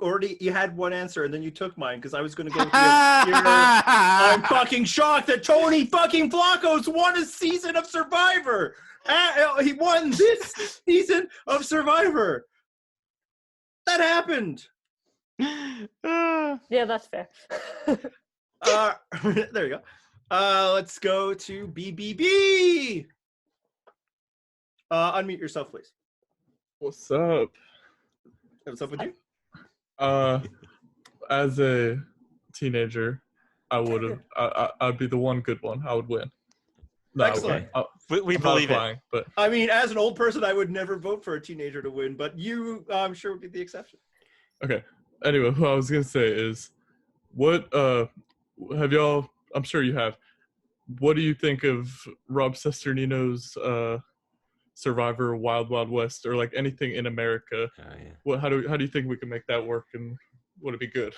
had one answer and then you took mine because I was going to go with the I'm fucking shocked that Tony fucking Flacco's won a season of Survivor. He won this season of Survivor. That happened. Yeah, that's fair. There you go. Let's go to BBB. Unmute yourself, please. What's up? What's up with you? As a teenager, I'd be the one good one. I would win. No, Excellent. We believe it. But I mean, as an old person, I would never vote for a teenager to win, but you, I'm sure, would be the exception. Okay. Anyway, what I was gonna say is, what have y'all? I'm sure you have. What do you think of Rob Cesternino's Survivor Wild Wild West, or like anything in America? How do you think we can make that work, and would it be good?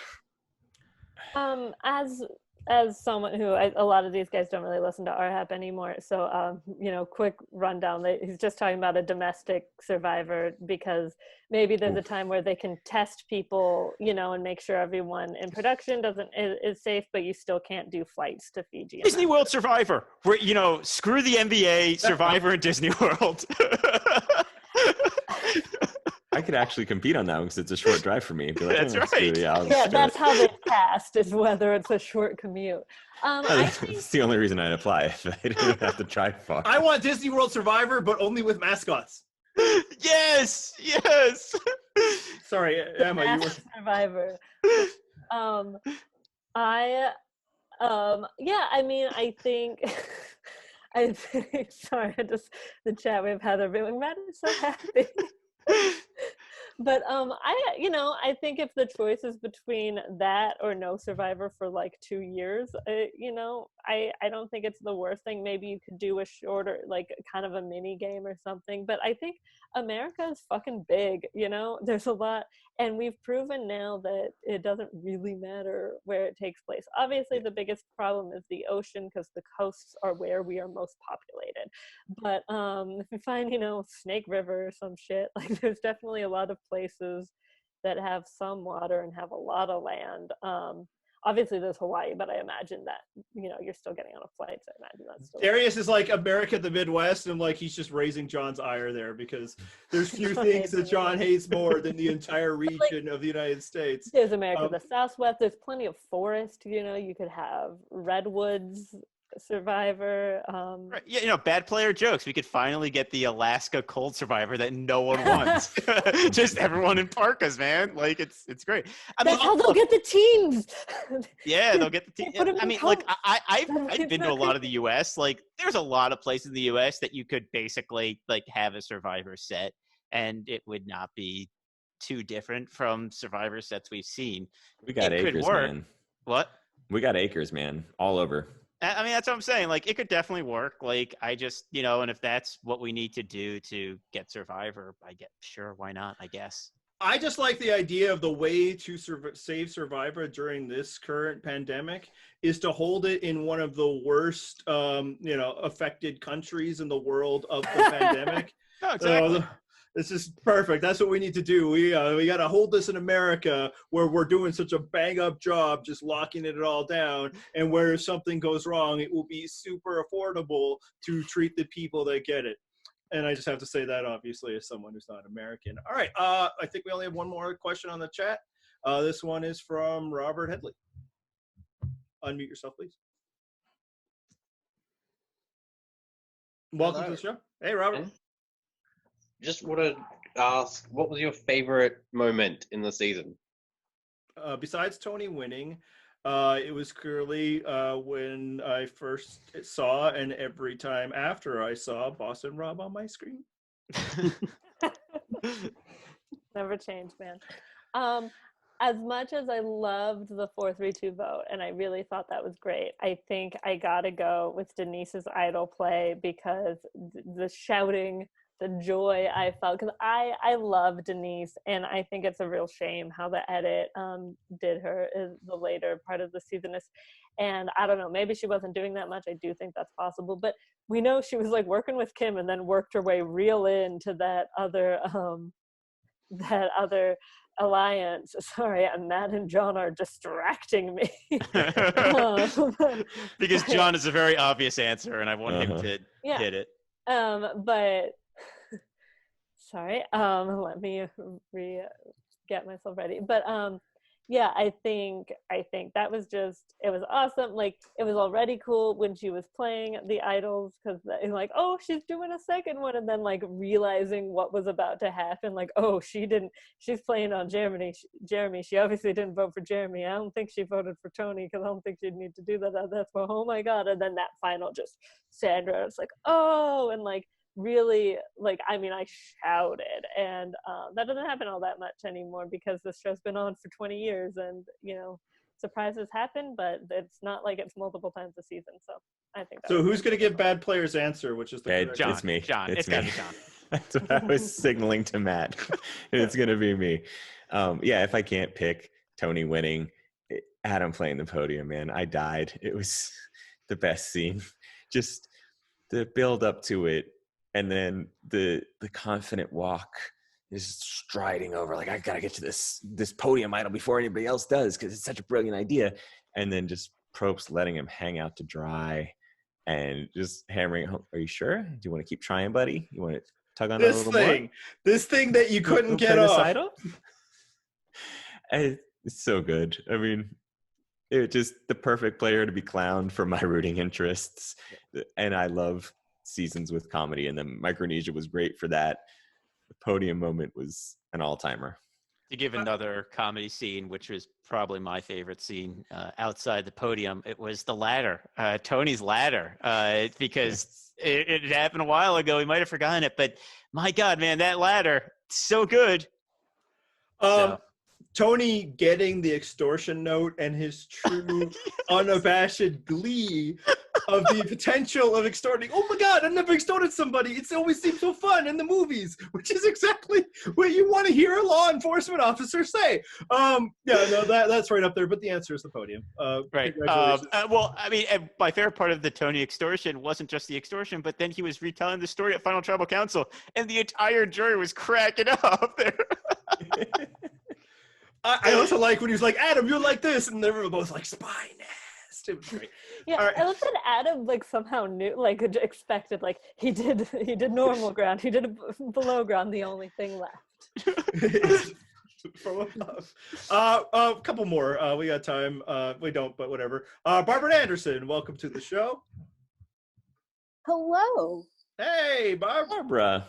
As someone who a lot of these guys don't really listen to RHAP anymore, so quick rundown. He's just talking about a domestic Survivor, because maybe there's a time where they can test people, and make sure everyone in production is safe, but you still can't do flights to Fiji. Disney World Survivor, where screw the NBA, Survivor, and Disney World. I could actually compete on that one because it's a short drive for me. Be like, That's right. That's how they cast, is whether it's a short commute. That's the only reason I'd apply. If I didn't have to drive far. I want Disney World Survivor, but only with mascots. Yes. Sorry, Emma, you were Survivor. Yeah, I mean, I think, I think, sorry, the chat with Heather being Matt is so happy. But I think if the choice is between that or no Survivor for like 2 years, I don't think it's the worst thing. Maybe you could do a shorter, like kind of a mini game or something. But I think America is fucking big, there's a lot, and we've proven now that it doesn't really matter where it takes place. Obviously, the biggest problem is the ocean because the coasts are where we are most populated. But if you find, Snake River or some shit, like there's definitely a lot of places that have some water and have a lot of land. Obviously there's Hawaii, but I imagine that, you're still getting on a flight, so I imagine that's still. Darius is like America, the Midwest, and like he's just raising John's ire there because there's few things that John hates more than the entire region of the United States. There's America, the Southwest. There's plenty of forest. You could have redwoods. Survivor. Right. Yeah, bad player jokes. We could finally get the Alaska cold Survivor that no one wants. Just everyone in parkas, man. Like it's great. That's how they'll get the teams. Yeah, they'll get the team. I mean, like I've been to a lot of the U.S. Like there's a lot of places in the U.S. that you could basically like have a Survivor set, and it would not be too different from Survivor sets we've seen. We got acres, man. What? We got acres, man, all over. I mean, that's what I'm saying. Like, it could definitely work. Like, I just, and if that's what we need to do to get Survivor, sure, why not, I guess. I just like the idea of the way to save Survivor during this current pandemic is to hold it in one of the worst, affected countries in the world of the pandemic. No, exactly. This is perfect. That's what we need to do. We got to hold this in America where we're doing such a bang up job, just locking it all down. And where if something goes wrong, it will be super affordable to treat the people that get it. And I just have to say that, obviously, as someone who's not American. All right. I think we only have one more question on the chat. This one is from Robert Headley. Unmute yourself, please. Welcome to the show. Hey, Robert. Just want to ask, what was your favorite moment in the season? Besides Tony winning, it was clearly when I first saw, and every time after I saw, Boston Rob on my screen. Never changed, man. As much as I loved the 4-3-2 vote, and I really thought that was great, I think I gotta go with Denise's idol play because the shouting, the joy I felt, because I love Denise, and I think it's a real shame how the edit did her in the later part of the season. And I don't know, maybe she wasn't doing that much. I do think that's possible, but we know she was like working with Kim and then worked her way real into that other alliance. Sorry, Matt and John are distracting me. Because John is a very obvious answer, and I want him to hit it. But sorry, let me get myself ready. But yeah, I think that was it was awesome. Like, it was already cool when she was playing the idols, because like, oh, she's doing a second one, and then like realizing what was about to happen, like, oh, she's playing on Jeremy. She obviously didn't vote for Jeremy. I don't think she voted for Tony, because I don't think she'd need to do that. That's why, oh my god. And then that final, just Sandra, it's like, oh, and like really, like, I mean, I shouted, and that doesn't happen all that much anymore because this show's been on for 20 years, and surprises happen, but it's not like it's multiple times a season. So I think so. Who's going to give bad player's answer, which is the John? It's me. John. It's gotta me. be John. That's what I was signaling to Matt. It's gonna be me. Yeah, if I can't pick Tony winning, Adam playing the podium, man, I died. It was the best scene. Just the build up to it. And then the confident walk is striding over, like, I gotta get to this podium idol before anybody else does, because it's such a brilliant idea. And then just Probst letting him hang out to dry and just hammering home. Are you sure? Do you want to keep trying, buddy? You want to tug on that a little more? This thing that you couldn't get off. It's so good. I mean, it just the perfect player to be clowned for my rooting interests. And I love seasons with comedy, and then Micronesia was great for that. The podium moment was an all-timer. To give another comedy scene, which was probably my favorite scene outside the podium, it was the ladder, Tony's ladder, because it happened a while ago. We might have forgotten it, but my God, man, that ladder, so good. Tony getting the extortion note and his true, unabashed glee of the potential of extorting. Oh my God, I've never extorted somebody. It's always seemed so fun in the movies, which is exactly what you want to hear a law enforcement officer say. That's right up there, but the answer is the podium. Right. Congratulations. Well, I mean, my favorite part of the Tony extortion wasn't just the extortion, but then he was retelling the story at Final Tribal Council, and the entire jury was cracking up there. I also like when he was like, Adam, you're like this, and they were both like, spy nest. It was great. Yeah, All right. I love that Adam like somehow knew, like expected, like he did normal ground, he did below ground, the only thing left. From above. A couple more. We got time. We don't, but whatever. Barbara Anderson, welcome to the show. Hello. Hey, Barbara.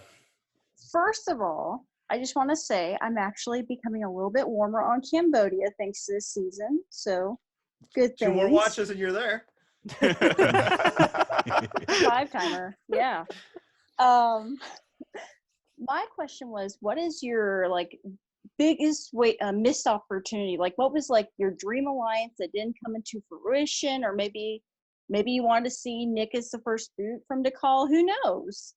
First of all, I just want to say I'm actually becoming a little bit warmer on Cambodia thanks to this season. So good things. 2 more watches and you're there. 5-timer. Yeah. My question was, what is your like biggest missed opportunity? Like what was like your dream alliance that didn't come into fruition, or maybe you wanted to see Nick as the first boot from DeCall? Who knows?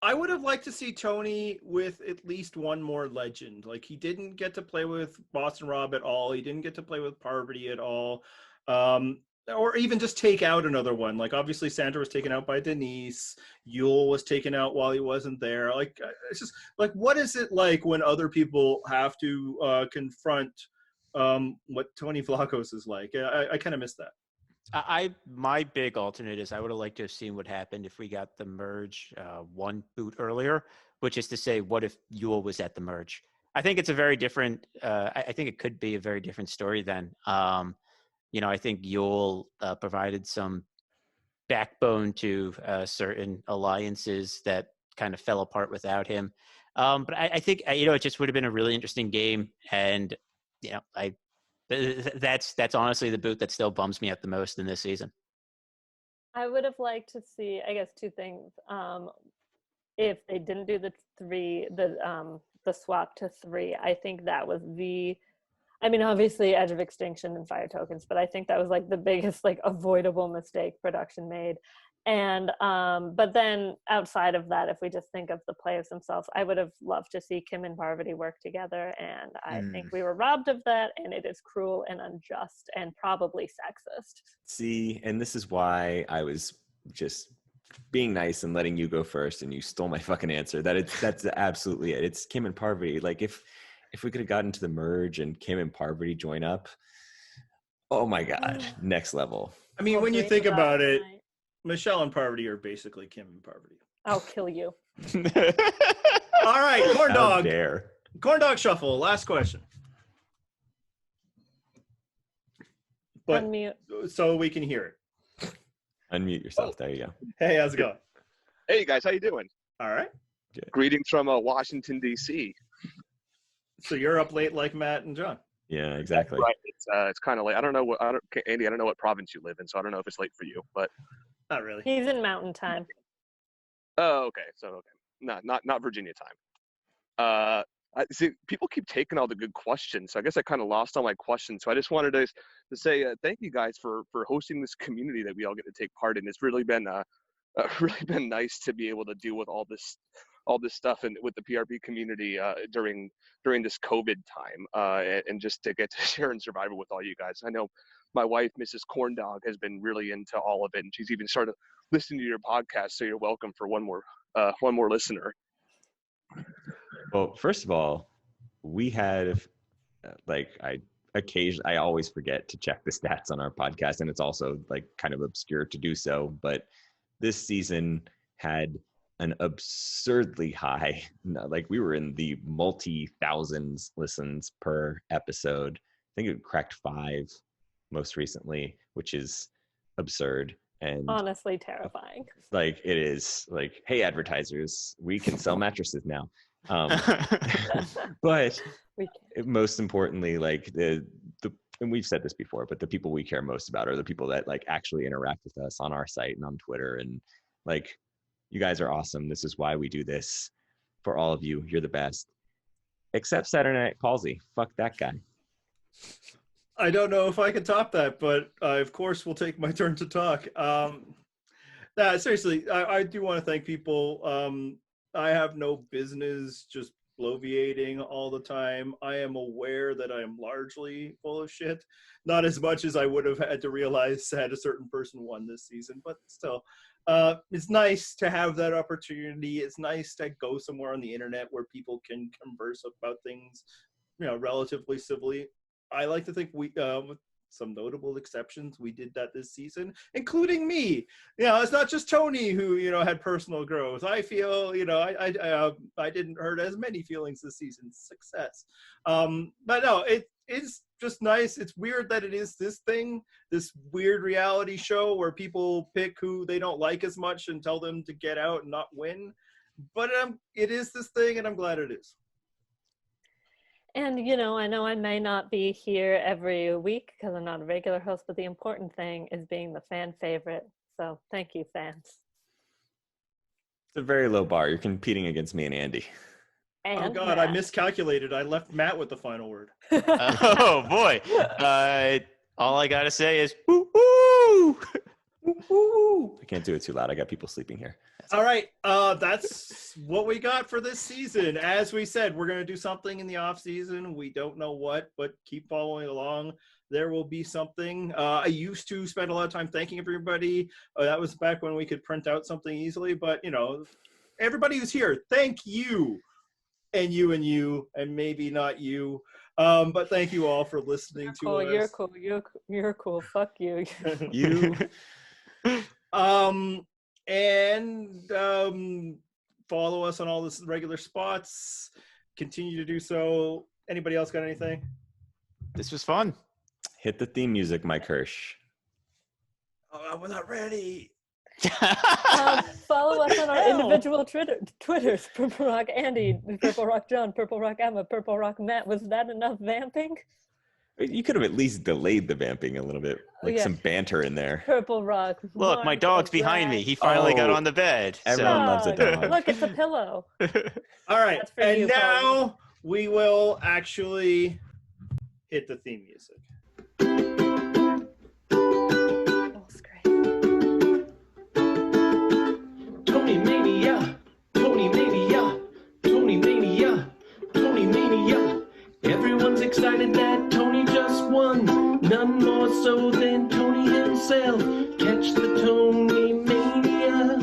I would have liked to see Tony with at least one more legend. Like he didn't get to play with Boston Rob at all. He didn't get to play with Parvati at all. Or even just take out another one. Like obviously Sandra was taken out by Denise. Yule was taken out while he wasn't there. Like it's just like, what is it like when other people have to confront what Tony Vlachos is like? I kind of miss that. My big alternate is I would have liked to have seen what happened if we got the merge one boot earlier, which is to say, what if Yule was at the merge? I think it's a very different. I think it could be a very different story then. I think Yule provided some backbone to certain alliances that kind of fell apart without him. But I think it just would have been a really interesting game, and that's honestly the boot that still bums me out the most in this season. I would have liked to see, I guess, 2 things. If they didn't do the swap to 3, I think that was obviously Edge of Extinction and Fire Tokens, but I think that was like the biggest like avoidable mistake production made. And but then outside of that, if we just think of the players themselves, I would have loved to see Kim and Parvati work together, and I think we were robbed of that, and it is cruel and unjust and probably sexist. See, and this is why I was just being nice and letting you go first, and you stole my fucking answer. That's absolutely it. It's Kim and Parvati. Like if we could have gotten to the merge and Kim and Parvati join up, oh my God, next level. I mean, when you think about it, Michelle and Parvati are basically Kim and Parvati. I'll kill you. All right, Corn How Dog. dare. Corn Dog Shuffle, last question. But Unmute. So we can hear it. Unmute yourself. There you go. Hey, how's it going? Hey guys, how you doing? All right. Good. Greetings from Washington D.C. So you're up late like Matt and John. Yeah, exactly. Right. It's kind of late. Andy, I don't know what province you live in, so I don't know if it's late for you, but not really. He's in Mountain Time. Oh, okay. So okay, not Virginia time. I see people keep taking all the good questions, so I guess I kind of lost all my questions. So I just wanted to say thank you guys for hosting this community that we all get to take part in. It's really been nice to be able to deal with all this stuff and with the PRP community during this COVID time, and just to get to share in Survivor with all you guys. I know my wife, Mrs. Corndog, has been really into all of it, and she's even started listening to your podcast. So you're welcome for one more listener. Well, first of all, we had I always forget to check the stats on our podcast, and it's also like kind of obscure to do so, but this season had an absurdly high, like we were in the multi-thousands listens per episode. I think it cracked 5 most recently, which is absurd and honestly terrifying. Like it is like, hey, advertisers, we can sell mattresses now. But most importantly, like and we've said this before, but the people we care most about are the people that like actually interact with us on our site and on Twitter. And like, you guys are awesome. This is why we do this for all of you. You're the best. Except Saturday Night Palsy. Fuck that guy. I don't know if I can top that, but of course will take my turn to talk. Seriously, I do want to thank people. I have no business just bloviating all the time. I am aware that I am largely full of shit. Not as much as I would have had to realize had a certain person won this season, but still. It's nice to have that opportunity. It's nice to go somewhere on the internet where people can converse about things, relatively civilly. I like to think with some notable exceptions, we did that this season, including me. It's not just Tony who, had personal growth. I feel, I didn't hurt as many feelings this season. Success. But no, it's just nice. It's weird that it is this weird reality show where people pick who they don't like as much and tell them to get out and not win. But it is this thing, and I'm glad it is. And, I know I may not be here every week because I'm not a regular host, but the important thing is being the fan favorite. So thank you, fans. It's a very low bar. You're competing against me and Andy. Oh, God, I miscalculated. I left Matt with the final word. Oh, boy. All I got to say is, woo-hoo! I can't do it too loud. I got people sleeping here. All right, that's what we got for this season. As we said, we're going to do something in the off season. We don't know what, but keep following along. There will be something. I used to spend a lot of time thanking everybody. That was back when we could print out something easily. But, everybody who's here, thank you. And you, and maybe not you. But thank you all for listening to us. You're cool. You're cool. Fuck you. You. And follow us on all the regular spots. Continue to do so. Anybody else got anything? This was fun. Hit the theme music, Mike Hirsch. Oh, we're not ready. Follow us on our individual Twitters. Purple Rock Andy, Purple Rock John, Purple Rock Emma, Purple Rock Matt. Was that enough vamping? You could have at least delayed the vamping a little bit, some banter in there. Purple Rock. Look, my dog's behind me. He finally got on the bed. Everyone loves a dog. Look, it's a pillow. All right, and now we will actually hit the theme music. Tony Mania, Tony Mania, Tony Mania, Tony Mania. Everyone's excited that Tony just won, none more so than Tony himself. Catch the Tony Mania,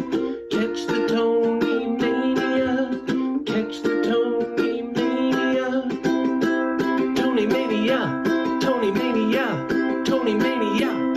catch the Tony Mania, catch the Tony Mania. Tony Mania, Tony Mania, Tony Mania.